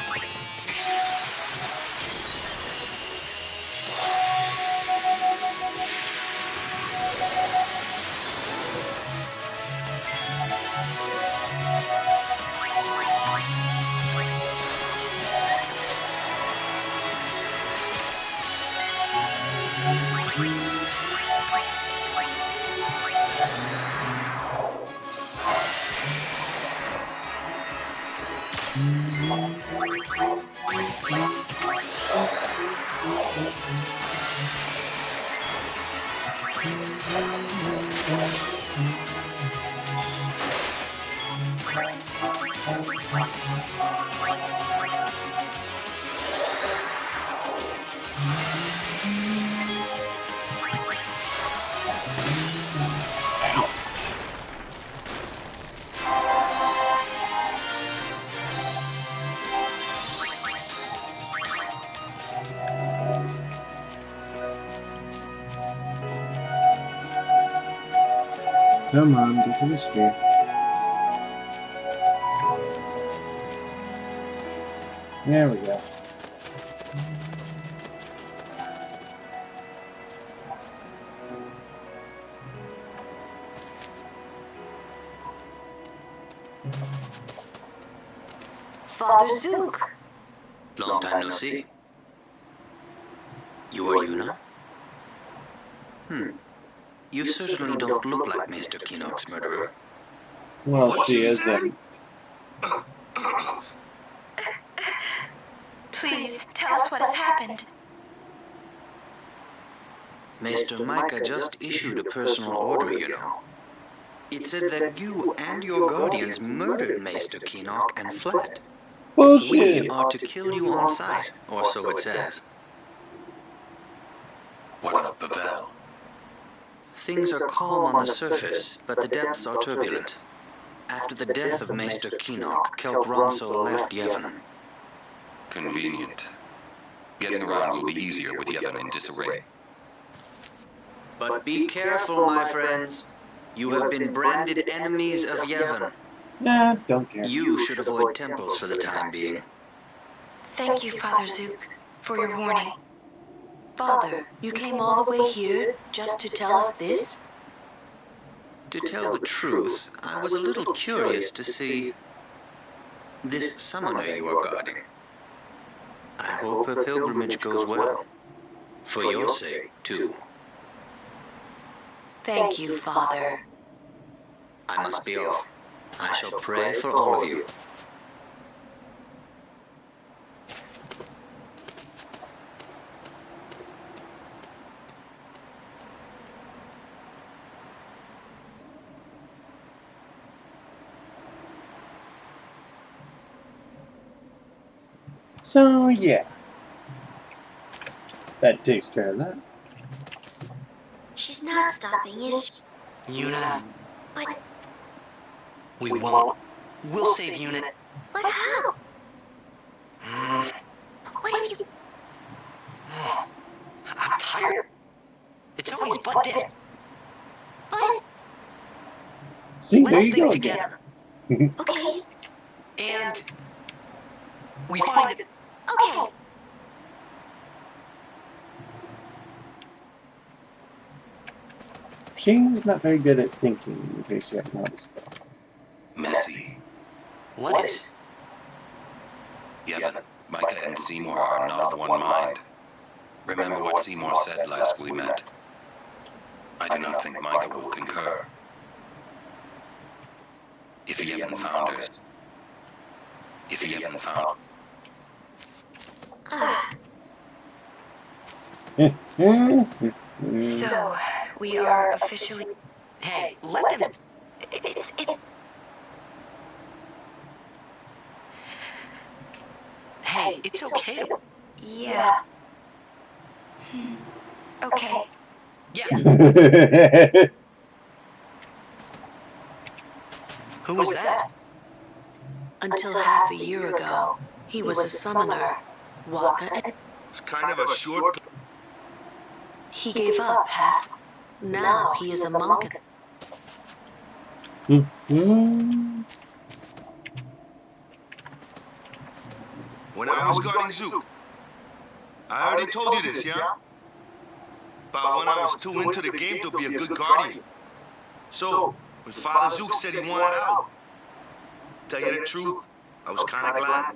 Come on, get to the sphere. There we go. Father Zook. Long time no see. You are Yuna? You certainly don't look like Mr. Keenock's murderer. Well, What she she isn't. Please, tell us what has happened. Mr. Micah just issued a personal order, you know. It said that you and your guardians murdered Maester Keenock and fled. Bullshit! We are to kill you on sight, or so it says. What of Pavel? Things are calm on the surface, but the depths are turbulent. After the death of Maester Keenock, Kelp Ronso left Yevon. Convenient. Getting around will be easier with Yevon in disarray. But be careful, my friends. You have been branded enemies of Yevon. Nah, don't care. You should avoid temples for the time being. Thank you, Father Zook, for your warning. Father, you came all the way here just to tell us this? To tell the truth, I was a little curious to see this summoner you are guarding. I hope her pilgrimage goes well. For your sake, too. Thank you, Father. I must be off. I shall pray for all of you. So, yeah. That takes care of that. She's not stopping, is she? Yuna, But, we won't. We'll save Yuna. but how? What if you... I'm tired. It's always but this. But, See, there Let's you think go together. again. okay, And we find it. okay. She's not very good at thinking, in case you haven't noticed that. Messy. What is? Yevon, Micah and Seymour are not of one mind. Remember what Seymour said last we met. I do not think Micah will concur. If Yevon found her... If Yevon found... So, we are officially... Hey, let them. It's... Hey, it's okay to. Yeah. Okay. Yeah. Who was that? Until half a year ago, he was a summoner. Waka. It's kind of a short... He gave up half. Now he is a monk. When I was guarding Zook, I already told you this, yeah? About when I was too into the game to be a good guardian. So, when Father Zook said he wanted out, tell you the truth, I was kind of glad.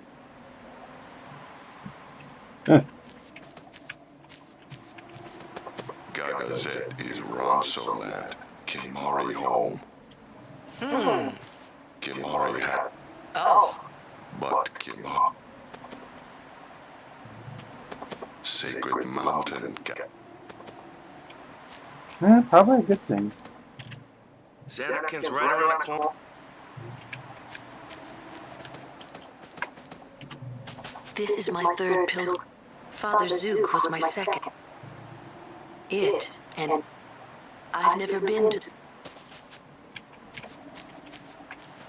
Gagazet is Ronso land. Kimari home. Kimari had... Oh. But Kimari... Sacred mountain... Probably a good thing. Xanakin's right around the corner. This is my third pilgrim. Father Zook was my second. And I've never been to...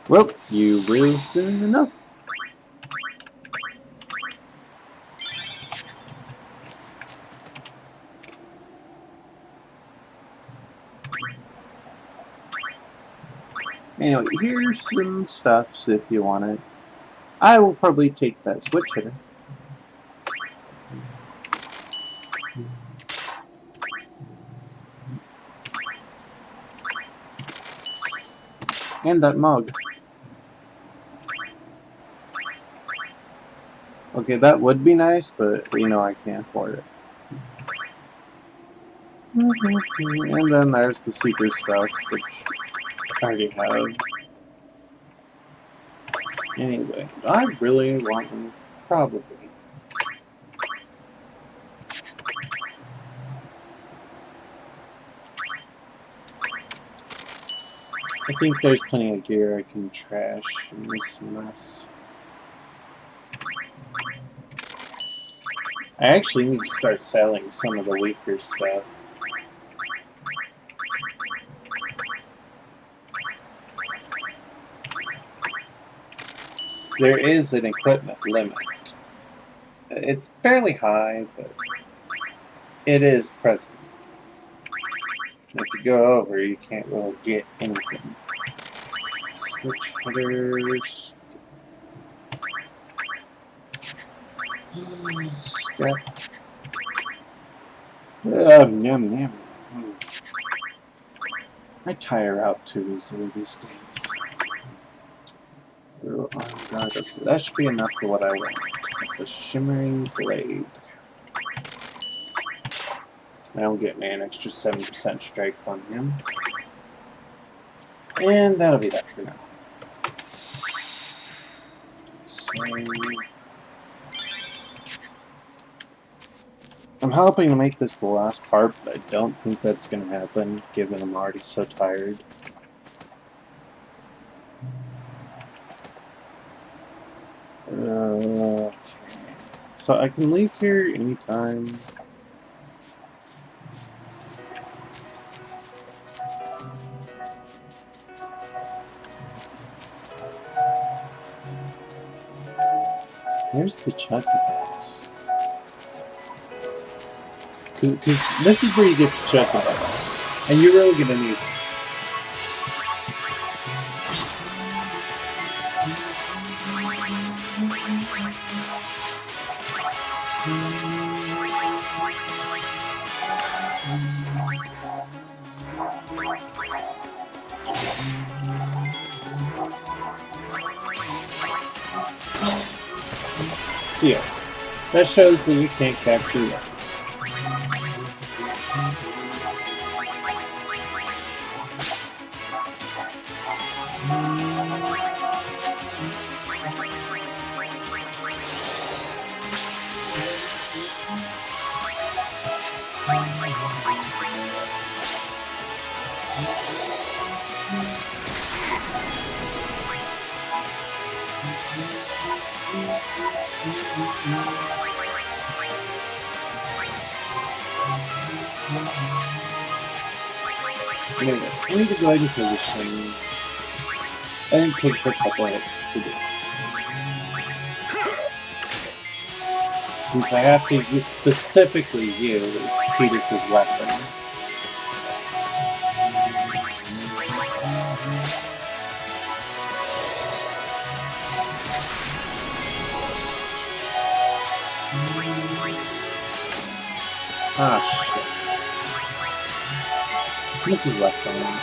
Well, you will soon enough. Anyway, here's some stuffs if you want it. I will probably take that switch hitter. And that mug. Okay, that would be nice, but you know I can't afford it. And then there's the super stuff, which I already have. Anyway, I really want them, probably. I think there's plenty of gear I can trash in this mess. I actually need to start selling some of the weaker stuff. There is an equipment limit. It's fairly high, but it is present. If you go over, you can't really get anything. Switch headers. Step. Yum, yum. I tire out too easily these days. Oh god, that should be enough for what I want. The shimmering blade. That'll get me an extra 7% strength on him. And that'll be that for now. So, I'm hoping to make this the last part, but I don't think that's going to happen, given I'm already so tired. Okay. So I can leave here anytime. Where's the chucky box? Because this is where you get the chucky box. And you're really going to need it. So yeah, that shows that you can't capture weapons. Anyway, I need to go ahead and kill this thing. And it takes a couple hits to do. Since I have to specifically use Tidus's weapon. Ah, shit. How much is left on him?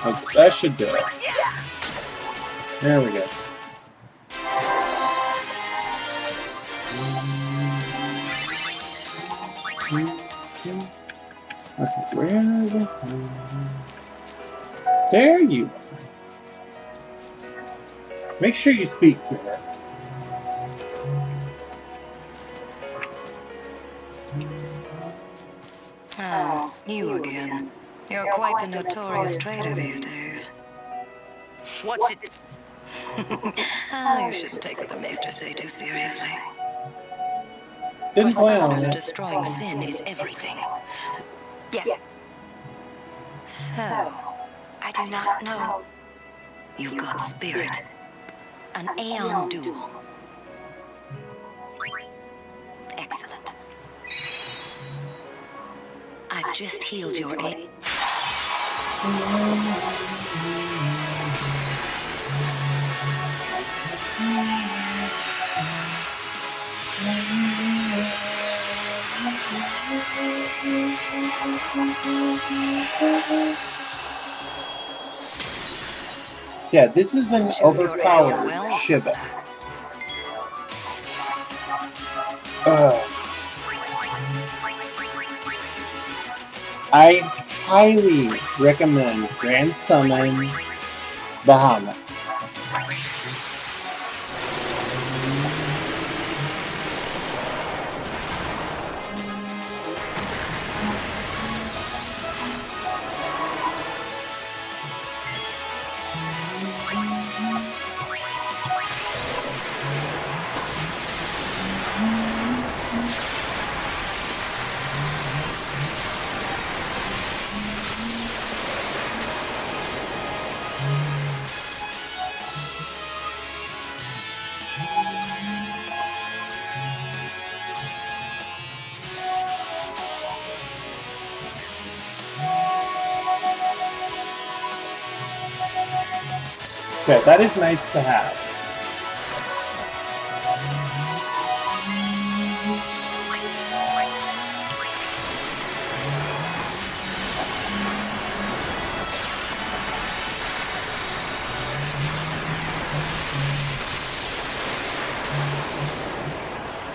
Oh, that should do it. There we go. Okay, where are the... There you are. Make sure you speak to her. Oh, you again. You're quite the notorious traitor these days. What's it? Oh, you shouldn't take what the Maesters say too seriously. Didn't For plan on summoners, it. destroying sin is everything. Yes. So, I do not know. You've got spirit. An Aeon duel. Excellent. I've just healed your A. So yeah, this is an Choose your area overpowered well, Shiva. I highly recommend Grand Summon Bahamut. So that is nice to have.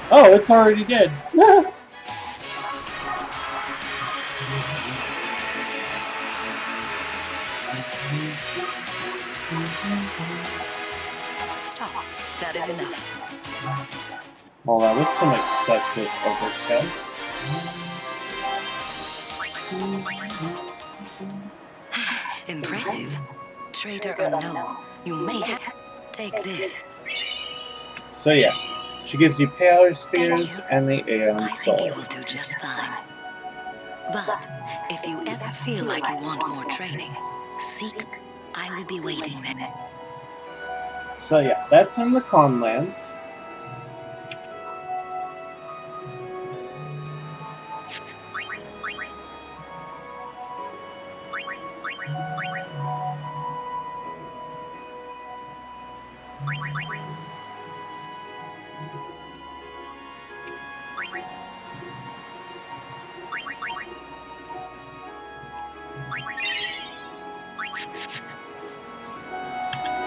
Oh, it's already dead. Stop. That is enough. Well, that was some excessive overkill. Impressive. Traitor or no, you may have. Take this. So yeah, she gives you Paler Spheres and the Aeon I think you Soul. will do just fine. But if you ever feel like you want more training, seek. I will be waiting then. So yeah, that's in the Conlands.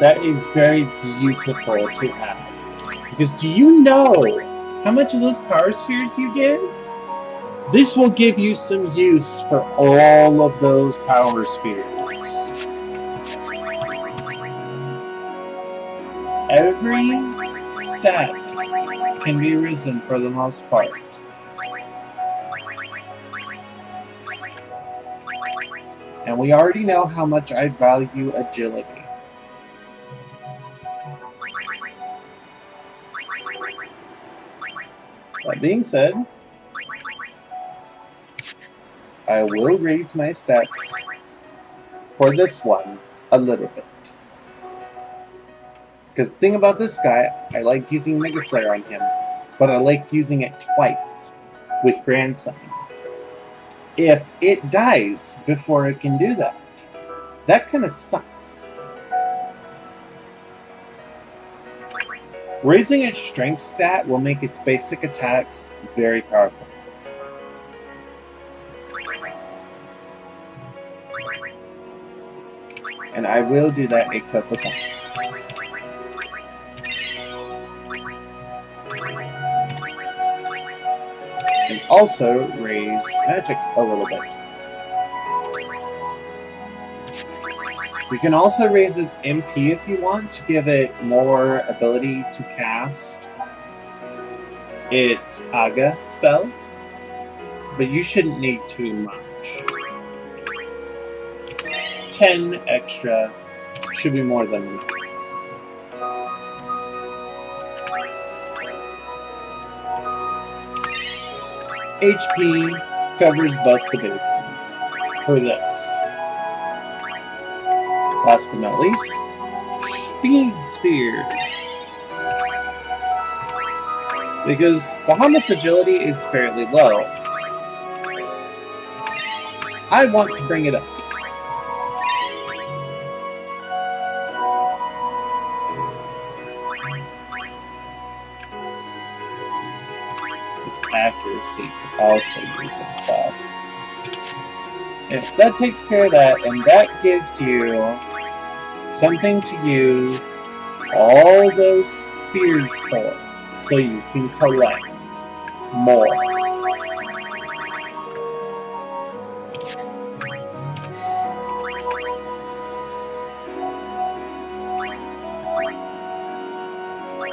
That is very beautiful to have. Because do you know how much of those power spheres you get? This will give you some use for all of those power spheres. Every stat can be risen for the most part. And we already know how much I value agility. That being said, I will raise my stats for this one a little bit. Because the thing about this guy, I like using Mega Flare on him, but I like using it twice with Grand Summon. If it dies before it can do that, that kind of sucks. Raising its strength stat will make its basic attacks very powerful. And I will do that a couple times. And also raise magic a little bit. You can also raise its MP if you want to give it more ability to cast its Aga spells, but you shouldn't need too much. 10 extra should be more than enough. HP covers both the bases for this. Last but not least, Speed Spheres. Because Bahamut's agility is fairly low, I want to bring it up. Its accuracy also gives it up. If that takes care of that, and that gives you something to use all those spheres for, so you can collect more.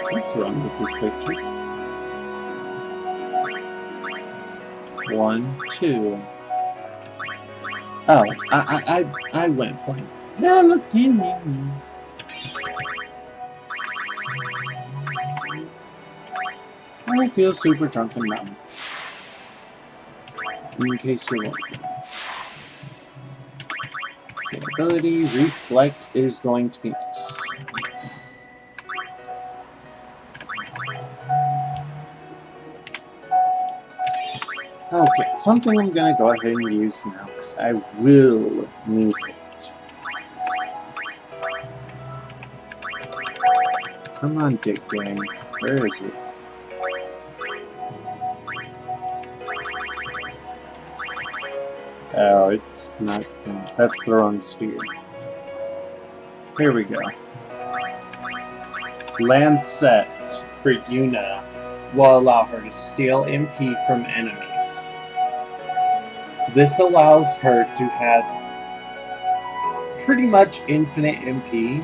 What's wrong with this picture? 1, 2. Oh, I went blank. No, look at me. I feel super drunk and numb. In case you're wondering. Okay, ability, reflect is going to be nice. Okay, something I'm gonna go ahead and use now, because I will need it. Come on, Dick Gang. Where is it? Oh, it's not. That's the wrong sphere. Here we go. Lancet for Yuna will allow her to steal MP from enemies. This allows her to have pretty much infinite MP.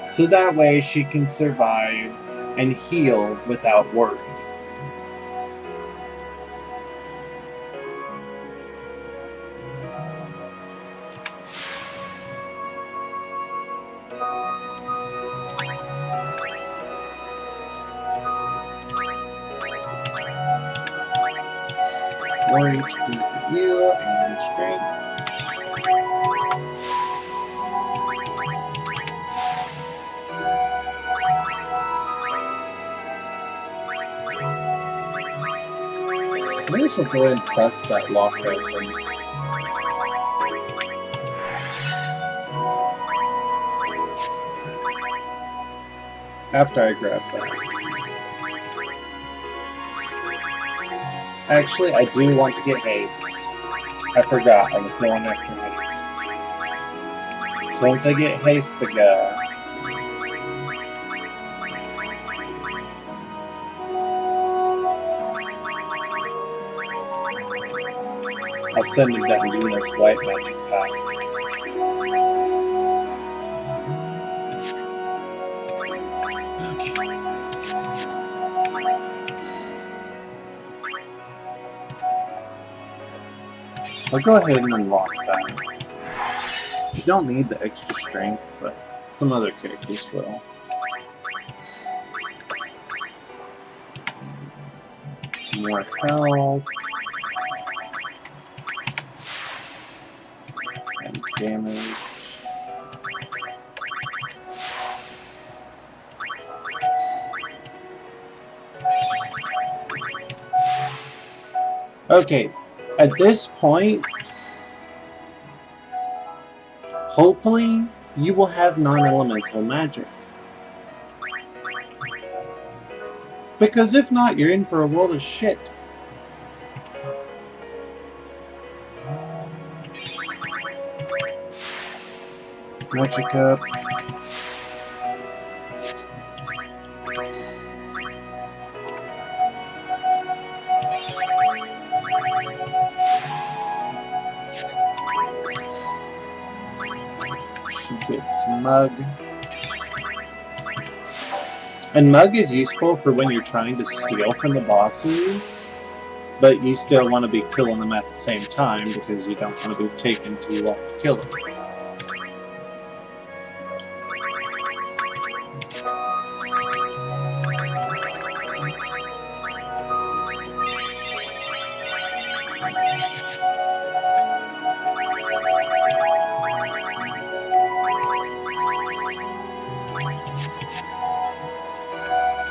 So that way she can survive and heal without worry. More HP for you and strength. Might as well go ahead and press that lockout thing. After I grab that. Actually, I do want to get haste. I forgot, I was going after haste. So once I get haste to go, I'll send him that Luna's white magic path. I'll go ahead and unlock that. You don't need the extra strength, but some other characters will. More health. And damage. Okay. At this point, hopefully, you will have non-elemental magic. Because if not, you're in for a world of shit. Magic up. Gets Mug. And Mug is useful for when you're trying to steal from the bosses, but you still want to be killing them at the same time because you don't want to be taking too long to kill them.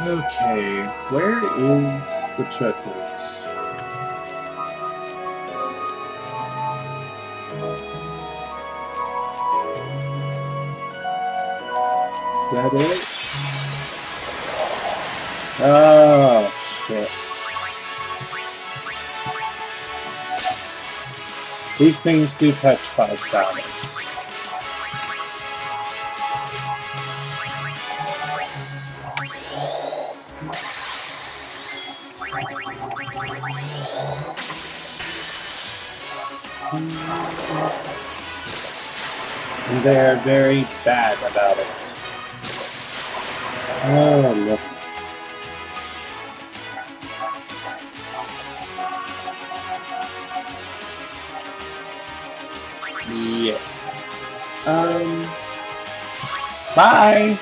Okay, where is the checkers? Is that it? Oh, shit. These things do touch 5 stars. And they're very bad about it. Oh, look. Yeah. Bye!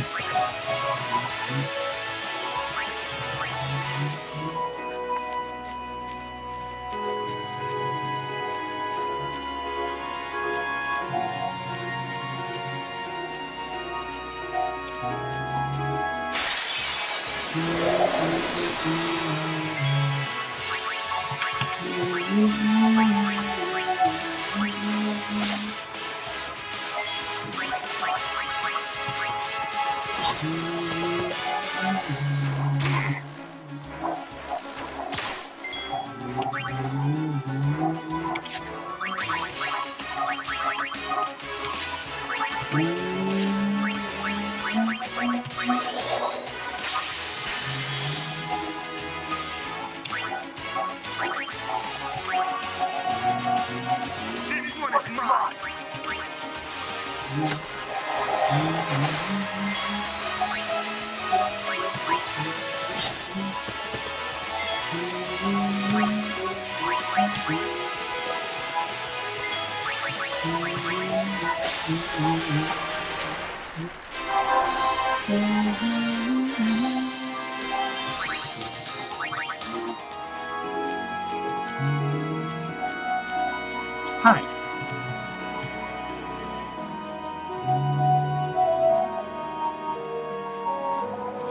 This one is mine. Hi.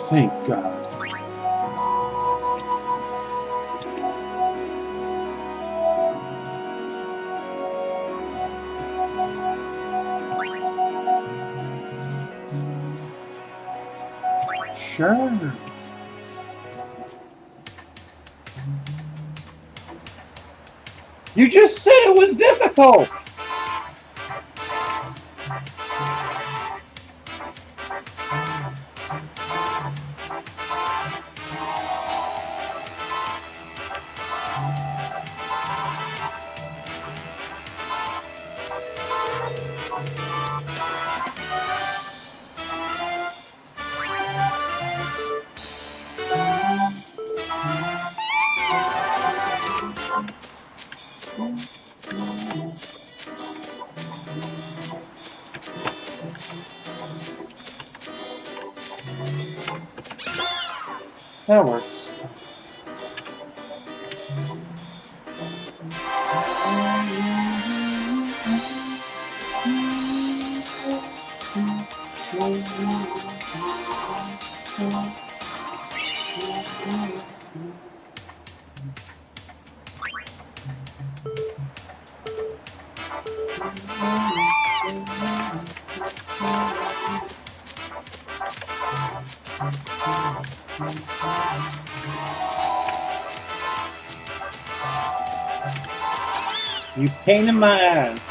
Thank God. Sure. You just said it was difficult! That works. You pain in my ass.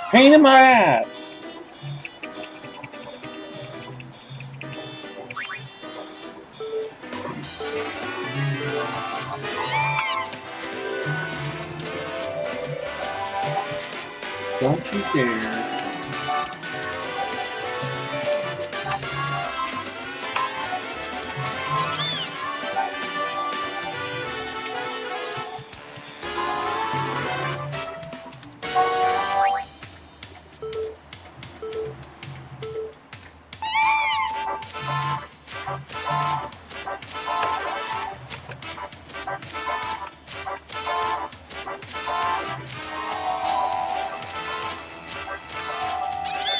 Pain in my ass. Don't you dare.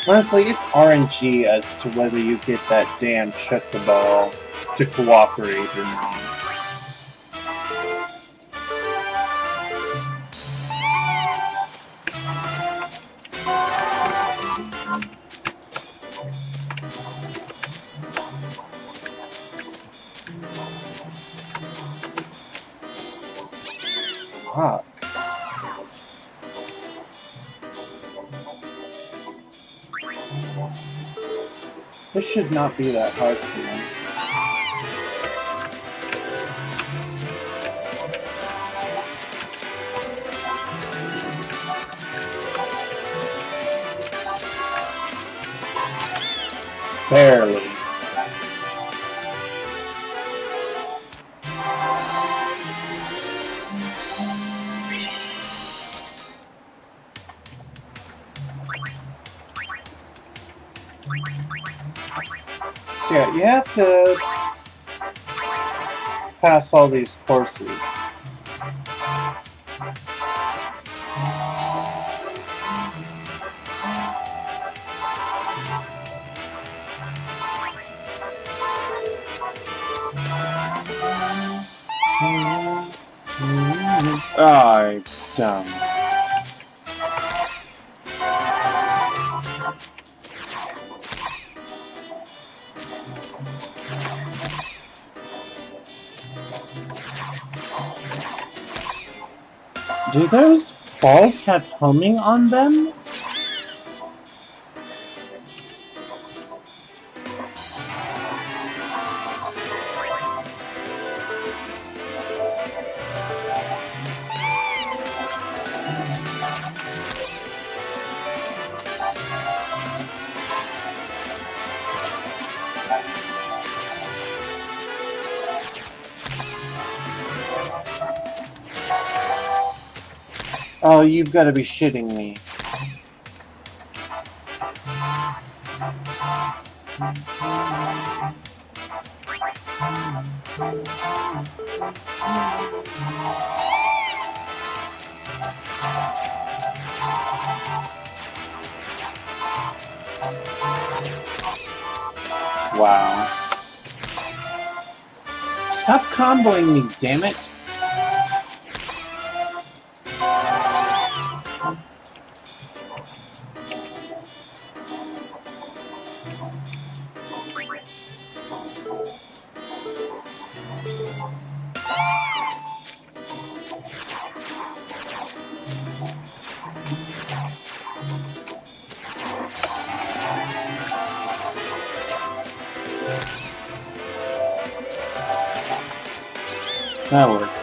Honestly, it's RNG as to whether you get that damn chocobo. to cooperate or not. Fuck. This should not be that hard for me. Barely. So yeah, you have to pass all these courses. I'm dumb. Do those balls have humming on them? Oh, you've got to be shitting me. Wow. Stop comboing me, damn it. That works.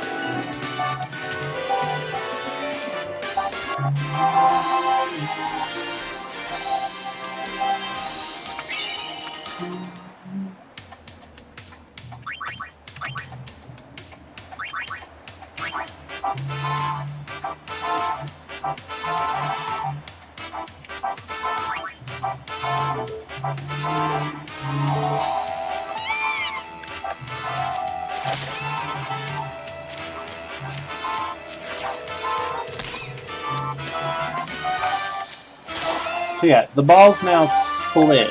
So yeah, the ball's now split.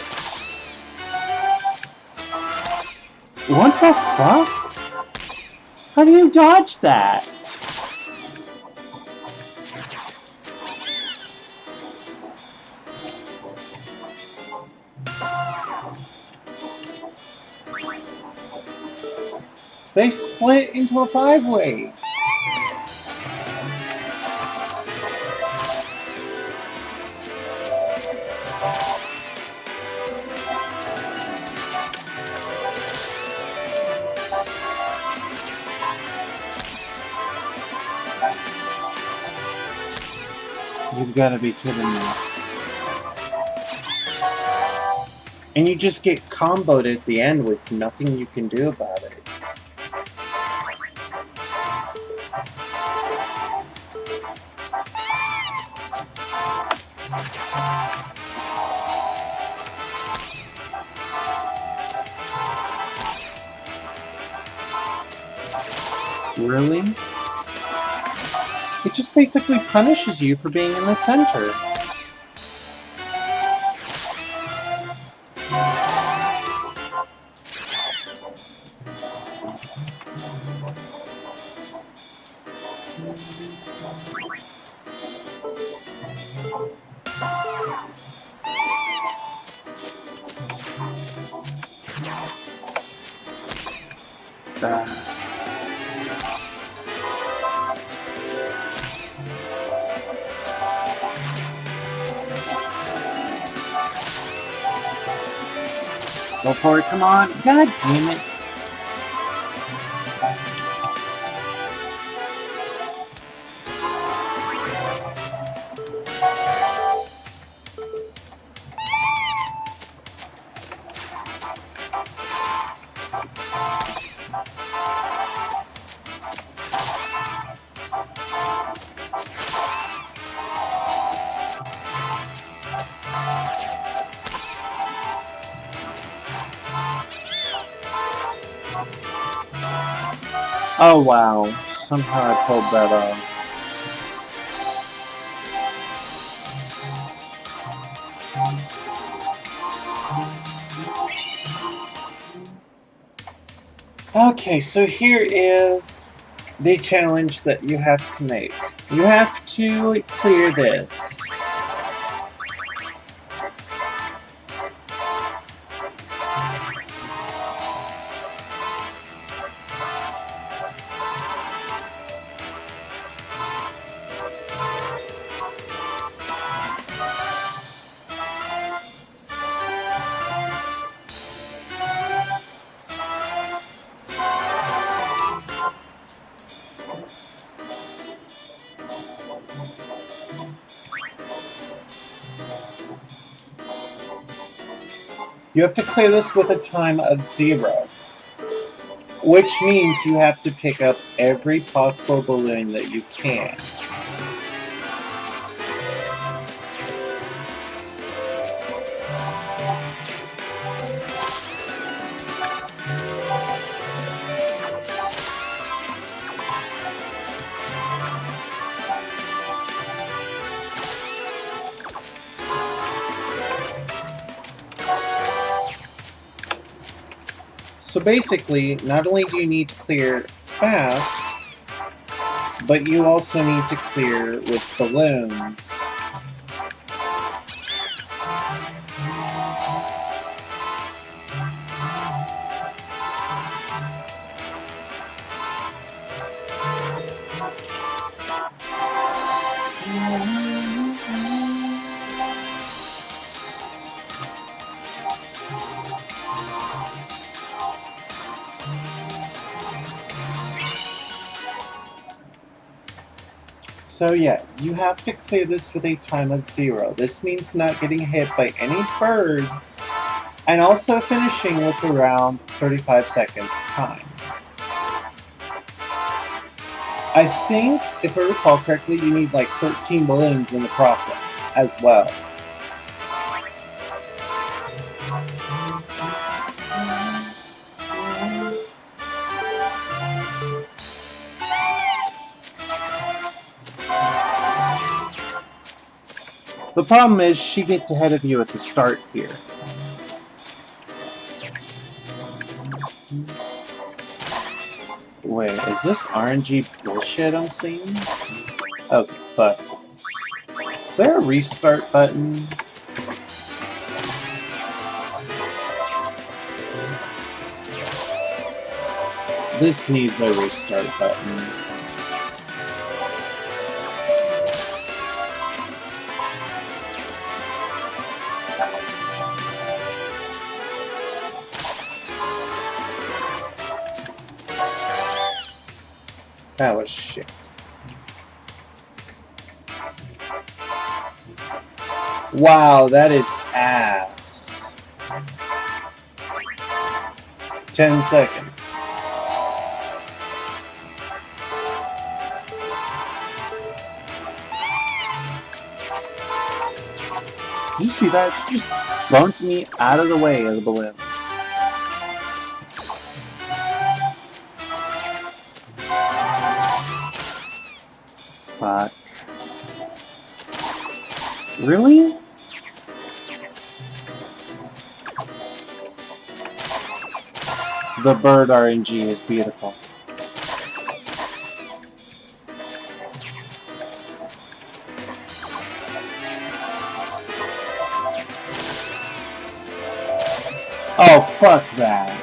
What the fuck? How do you dodge that? They split into a five-way. You've got to be kidding me. And you just get comboed at the end with nothing you can do about it. Really? It just basically punishes you for being in the center. Go for it, come on. God damn it. Oh wow, somehow I pulled that off. Okay, so here is the challenge that you have to make. You have to clear this. You have to clear this with a time of 0, which means you have to pick up every possible balloon that you can. So basically, not only do you need to clear fast, but you also need to clear with balloons. So yeah, you have to clear this with a time of 0. This means not getting hit by any birds, and also finishing with around 35 seconds time. I think, if I recall correctly, you need like 13 balloons in the process as well. The problem is, she gets ahead of you at the start here. Wait, is this RNG bullshit I'm seeing? Okay, but... is there a restart button? This needs a restart button. That was shit. Wow, that is ass. 10 seconds. Did you see that? She just bumped me out of the way of the balloon. Fuck. Really? The bird RNG is beautiful. Oh, fuck that.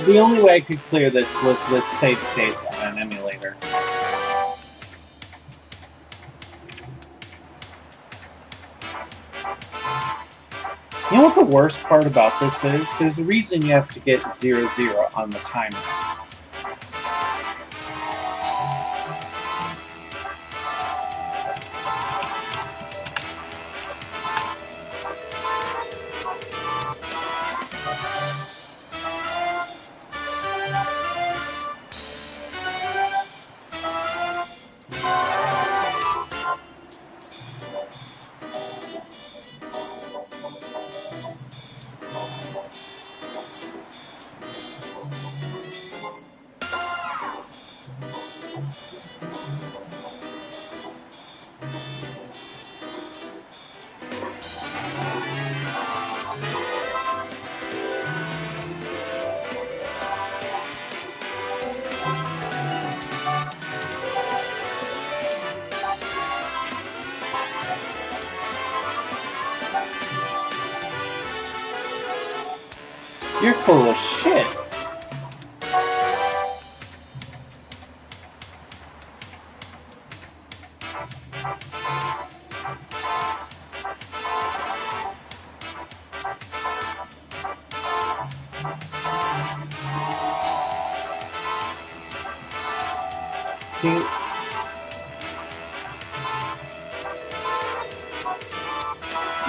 The only way I could clear this was with save states on an emulator. You know what the worst part about this is? There's a reason you have to get 0-0 on the timer. You're full of shit. See?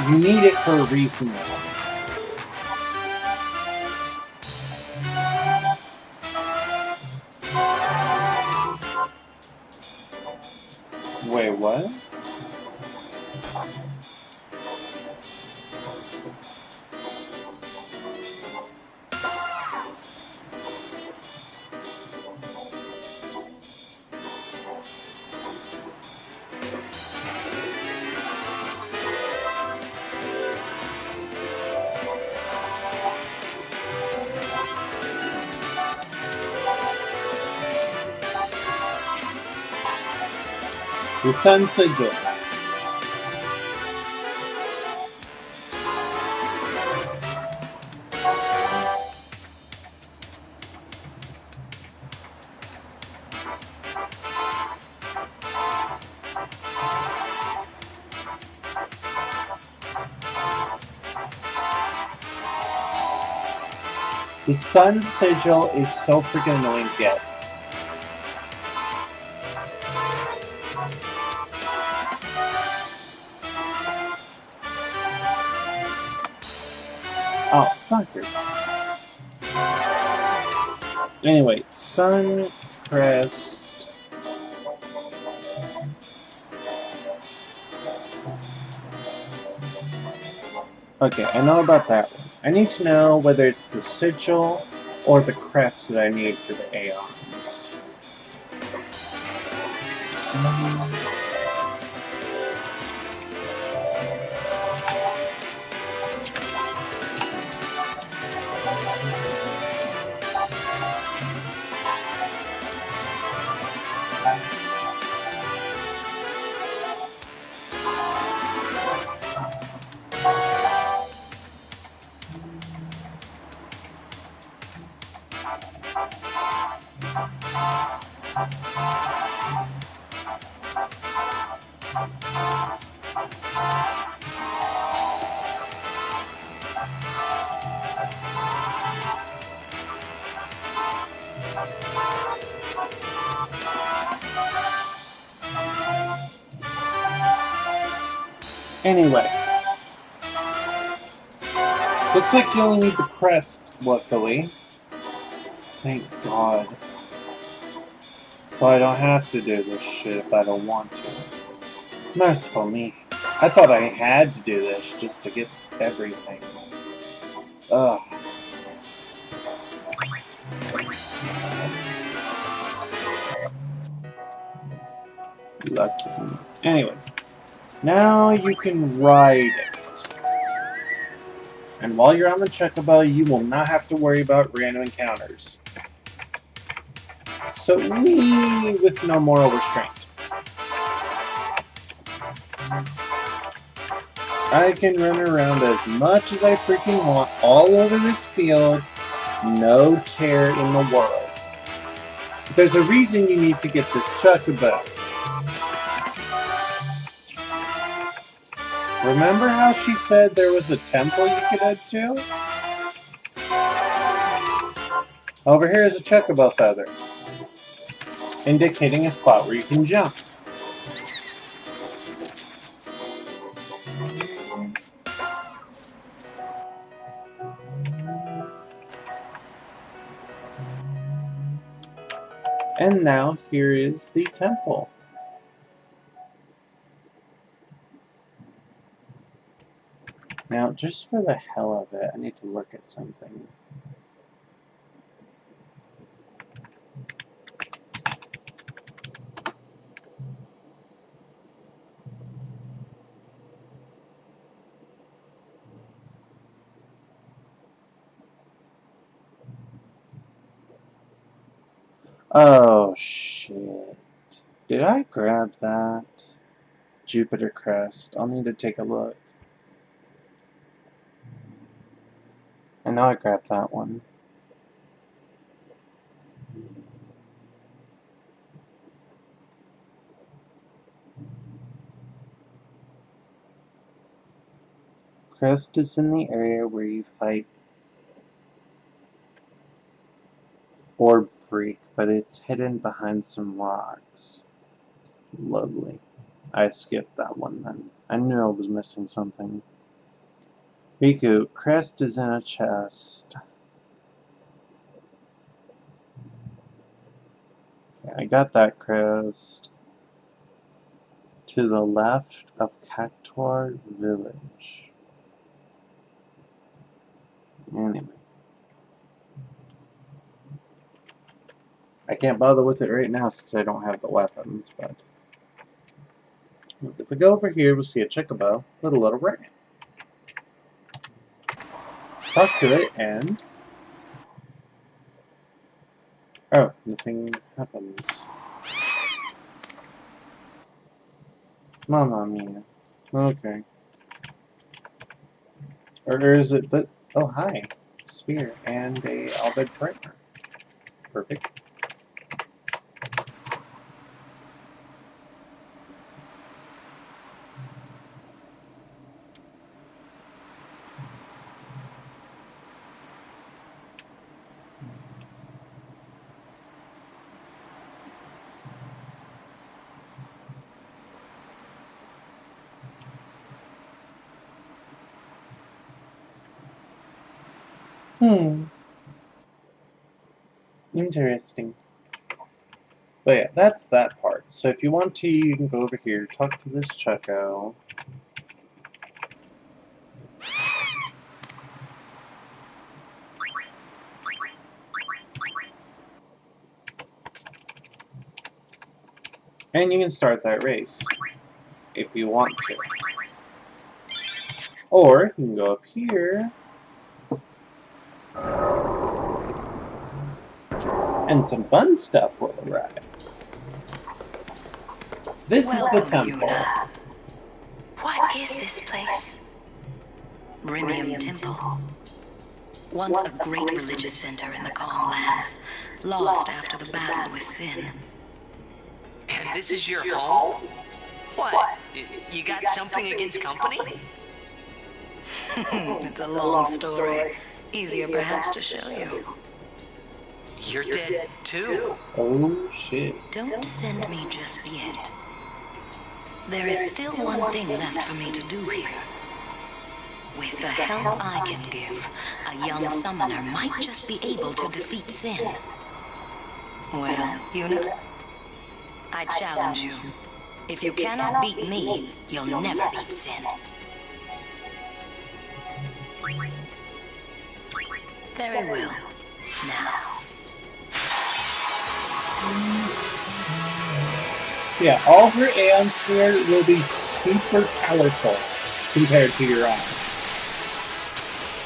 You need it for a reason. Wait, what? The Sun Sigil. The Sun Sigil is so freaking annoying to get. Oh, fucker. Anyway, Sun Crest. Okay, I know about that one. I need to know whether it's the sigil or the crest that I need for the Aeons. Sun... Anyway, looks like you only need the crest, luckily. Thank God. So I don't have to do this shit if I don't want to. Merciful me. I thought I had to do this just to get everything. Ugh. Lucky me. Anyway. Now you can ride it. And while you're on the Chocobo, you will not have to worry about random encounters. So me with no moral restraint. I can run around as much as I freaking want all over this field, no care in the world. There's a reason you need to get this Chocobo. Remember how she said there was a temple you could head to? Over here is a Chocobo feather, indicating a spot where you can jump. And now here is the temple. Now, just for the hell of it, I need to look at something. Oh, shit. Did I grab that? Jupiter Crest. I'll need to take a look. I know I grabbed that one. Crest is in the area where you fight Orb Freak, but it's hidden behind some rocks. Lovely. I skipped that one then. I knew I was missing something. Riku, Crest is in a chest. Okay, I got that Crest. To the left of Cactuar Village. Anyway. I can't bother with it right now since I don't have the weapons, but... if we go over here, we'll see a Chocobo with a little rat. Talk to it, and... oh, nothing happens. Mamma mia. Okay. Or is it the... oh, hi. Spear and a Albed Prayer. Perfect. Interesting. But yeah, that's that part. So if you want to, you can go over here, talk to this Choco. And you can start that race, if you want to. Or, you can go up here, and some fun stuff will arrive. This is the temple. Yuna. What is this place? Rimium Temple. Once a great religious center in the Calm Lands, lost after the battle with Sin. And this is your home? What? You got something against company? It's a long story. Easier perhaps to show you. You're dead too. Oh shit. Don't send me just yet. There is still one thing left for me to do here. With the help I can give, a young summoner might just be able to defeat Sin. Well, Yuna, I challenge you. If you cannot beat me, you'll never beat Sin. Very well. Now. Yeah, all her Aeon Sphere will be super powerful compared to your own.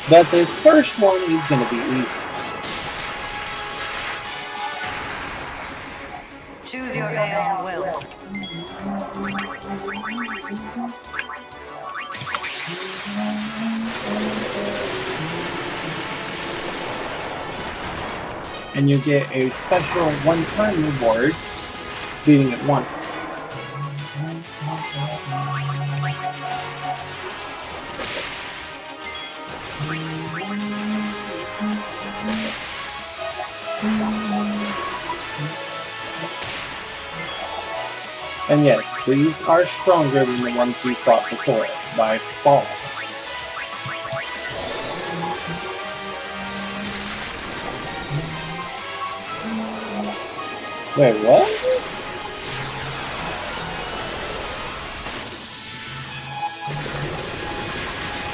But this first one is going to be easy. Choose your Aeon wills. And you get a special one-time reward, beating it once. And yes, these are stronger than the ones you fought before, by far. Wait, what?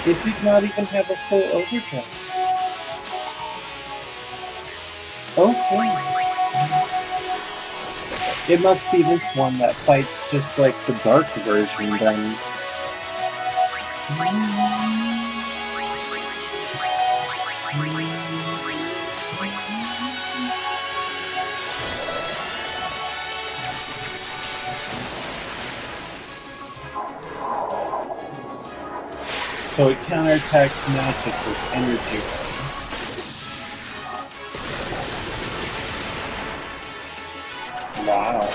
It did not even have a full overdrive. Okay. It must be this one that fights just like the dark version then. So it counterattacks magic with energy. Wow.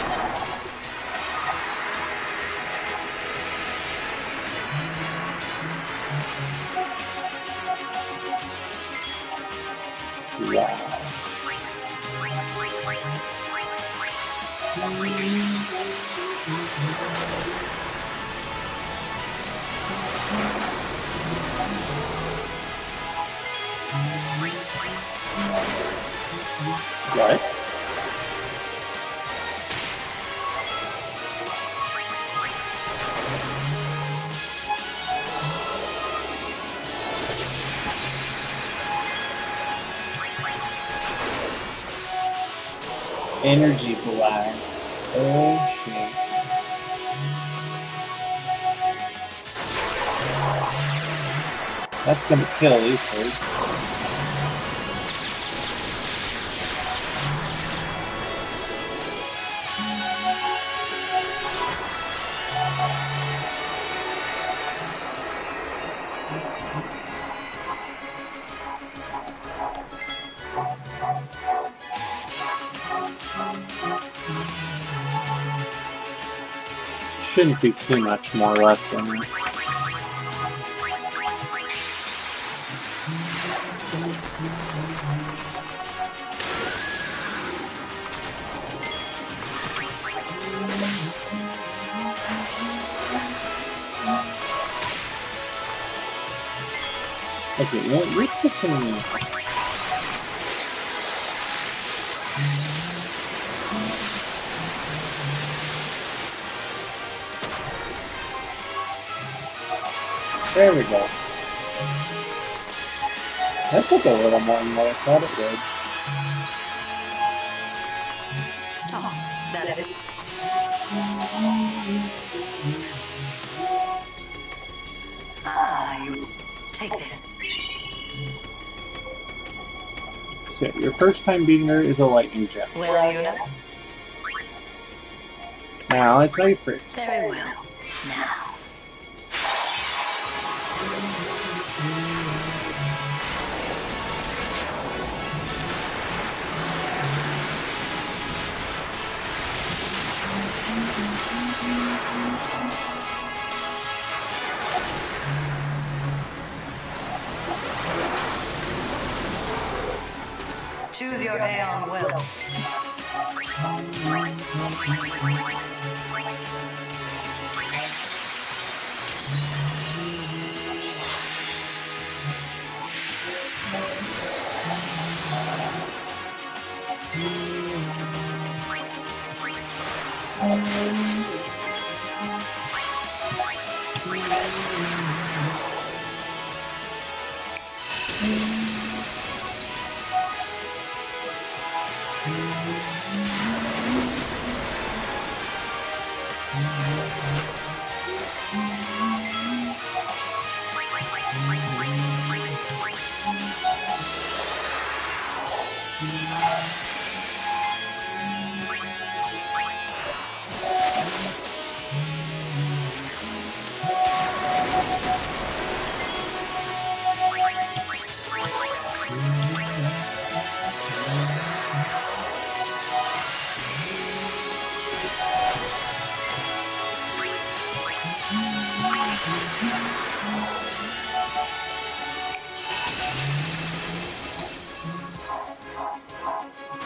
Wow. What? Energy blast. Oh shit. That's gonna kill Luthor. Shouldn't be too much more left in it. Okay, you're pissing me off. There we go. That took a little more than what I thought it would. Stop. That is it. Ah, you take this. So your first time beating her is a lightning gem. Well, you know. Now it's April. Very well. Now. Choose your Aeon will.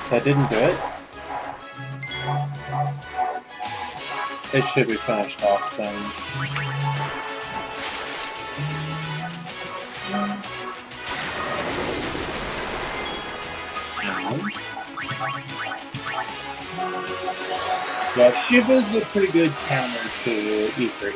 That didn't do it. It should be finished off soon. Yeah, Shiva's a pretty good counter to E3.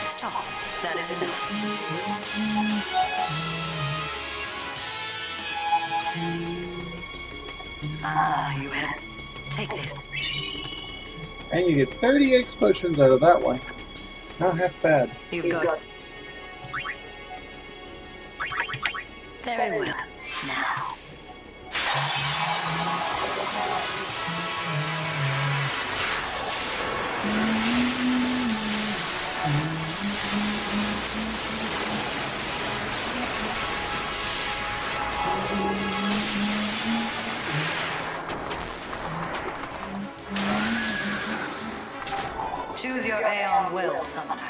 Stop. That is enough. Ah, you have. Take this. And you get 30 X potions out of that one. Not half bad. You've got. Very well. Now. Choose your Aeon will, Summoner.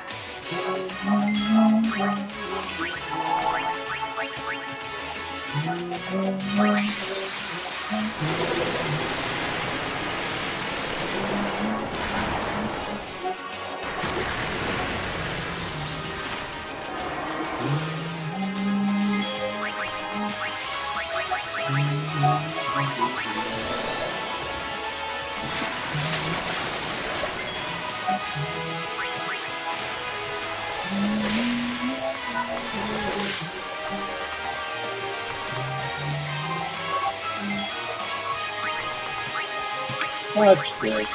Watch this.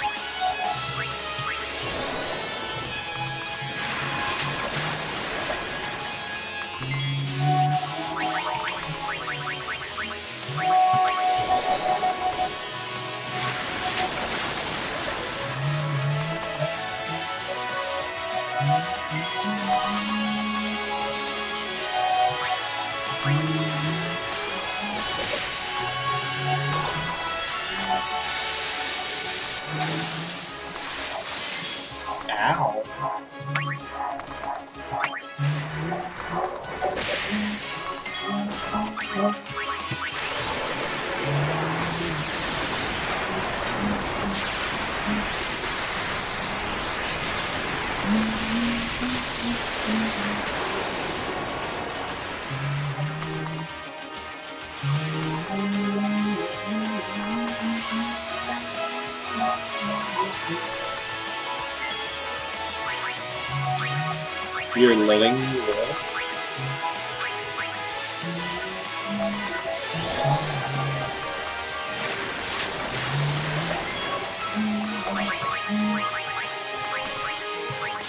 Ow. You're letting me live?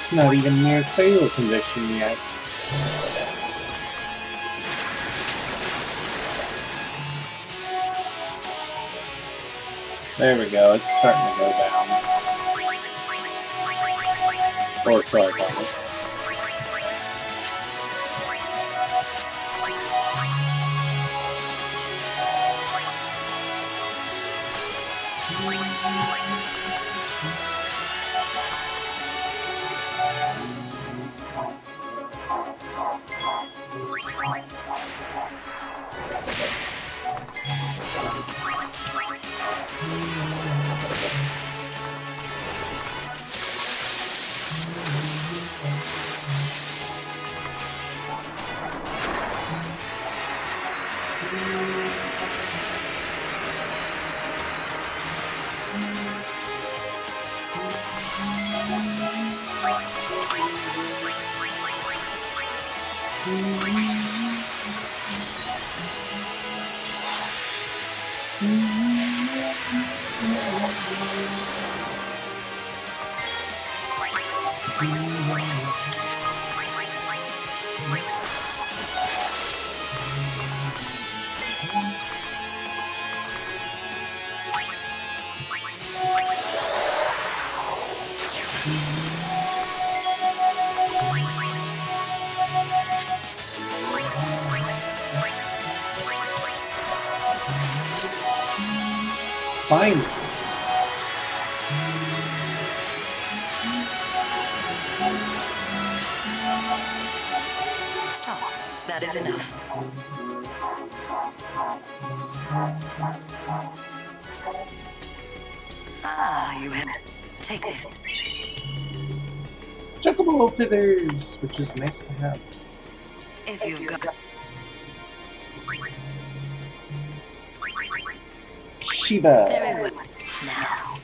It's not even near fatal condition yet. There we go, it's starting to go down. Oh, sorry about this. Finally. Stop. That is enough. Ah, you have. Take this. Chocobo feathers, which is nice to have. If you've got. Shiba. Very well. Now.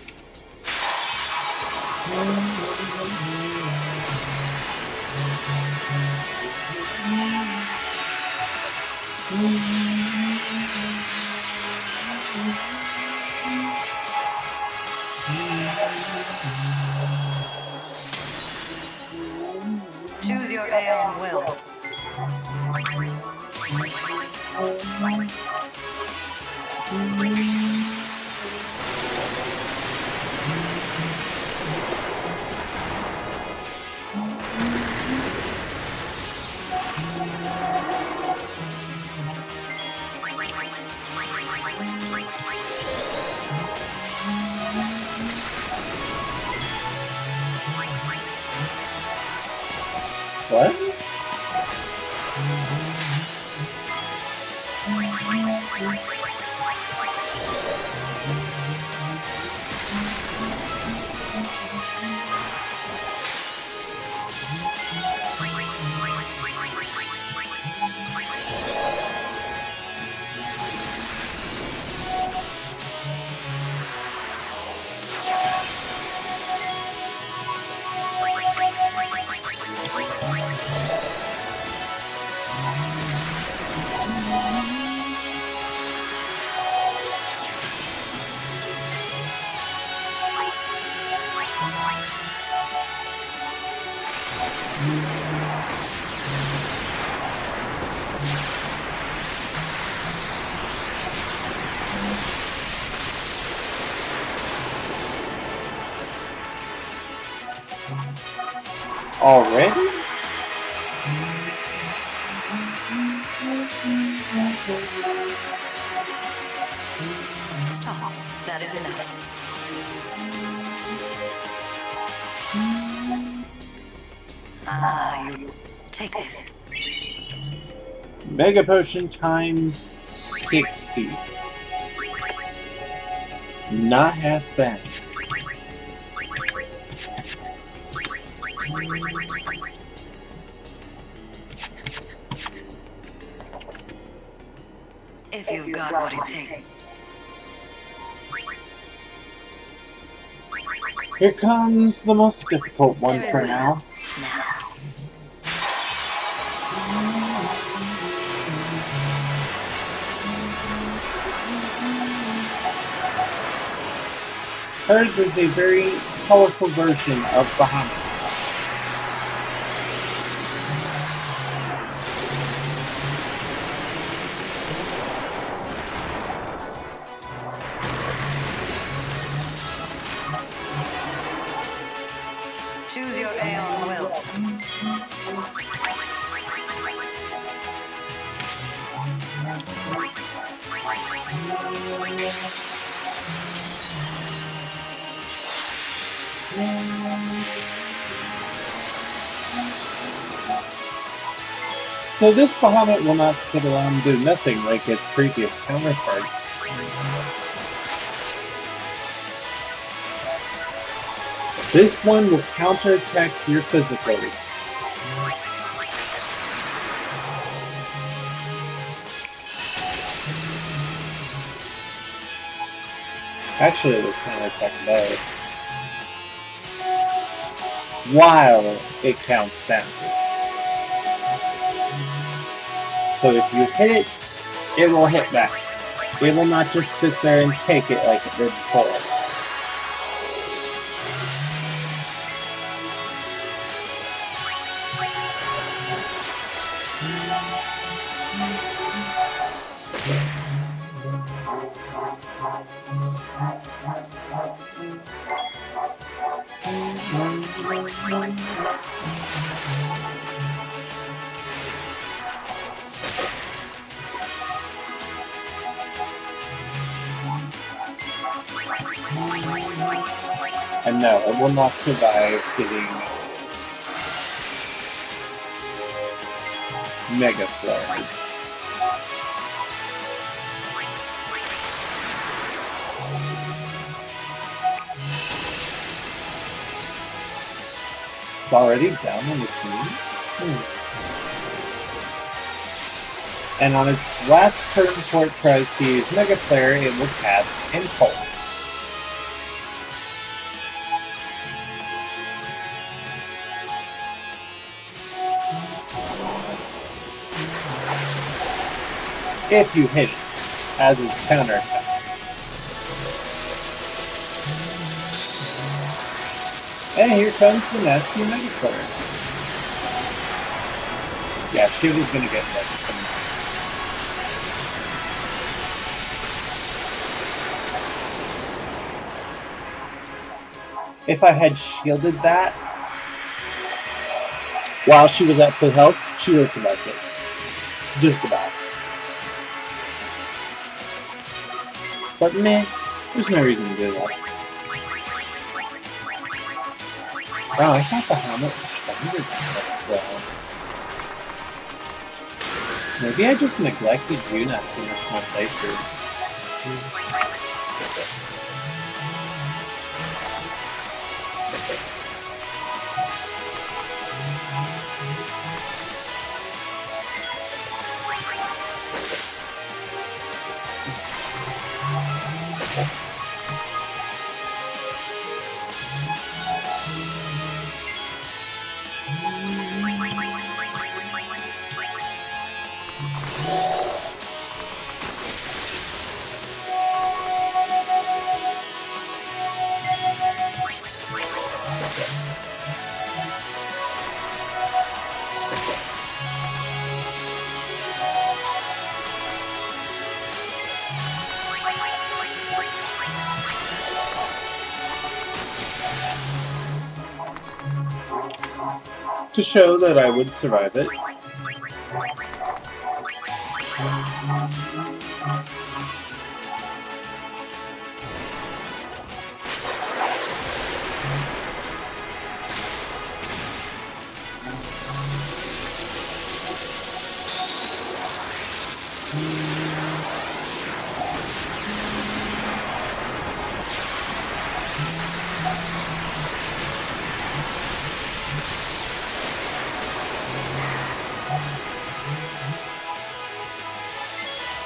Choose your Aeon wills. What? Already? Stop. That is enough. Ah, you. Take this. Mega Potion times 60. Not half bad. If you've got what it takes. Here comes the most difficult one for now. Hers is a very colorful version of Bahamut. Choose your Aeon wills. So this Bahamut will not sit around and do nothing like its previous counterpart. This one will counterattack your physicals. Actually, it will counterattack both. While it counts down. So if you hit it, it will hit back. It will not just sit there and take it like it did before. And no, it will not survive getting Mega Flare. It's already down on its knees? And on its last turn before it tries to use Mega Flare, it will cast Impulse. If you hit it as its counterattack. And here comes the nasty Mega Flare. Yeah, she was gonna get that. If I had shielded that while she was at full health, she would have survived it. Just about. But meh, there's no reason to do that. Wow, I thought the helmet was stronger than this, though. Maybe I just neglected Yuna too much my playthrough. To show that I would survive it.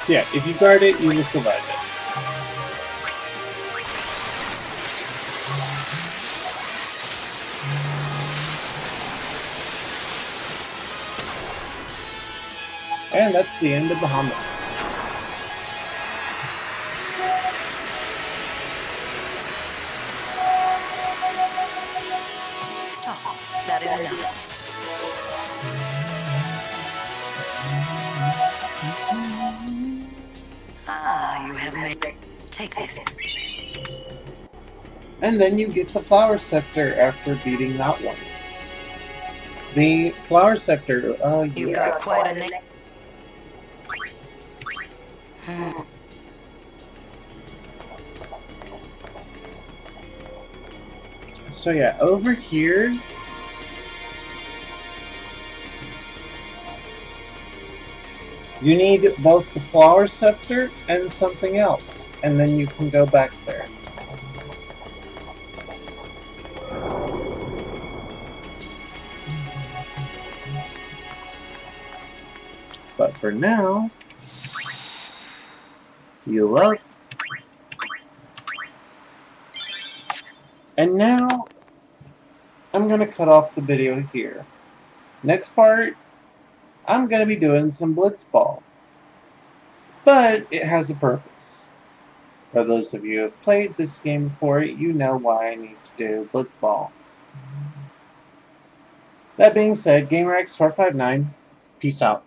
So yeah, if you guard it, you will survive it. And that's the end of Bahamut. Stop. That is enough. You have made... Take this. And then you get the Flower Scepter after beating that one. The Flower Scepter, You've got quite a name. So yeah, over here... You need both the Flower Scepter and something else, and then you can go back there. But for now, heal up. And now, I'm going to cut off the video here. Next part, I'm going to be doing some Blitzball. But it has a purpose. For those of you who have played this game before, you know why I need to do Blitzball. That being said, GamerX459, peace out.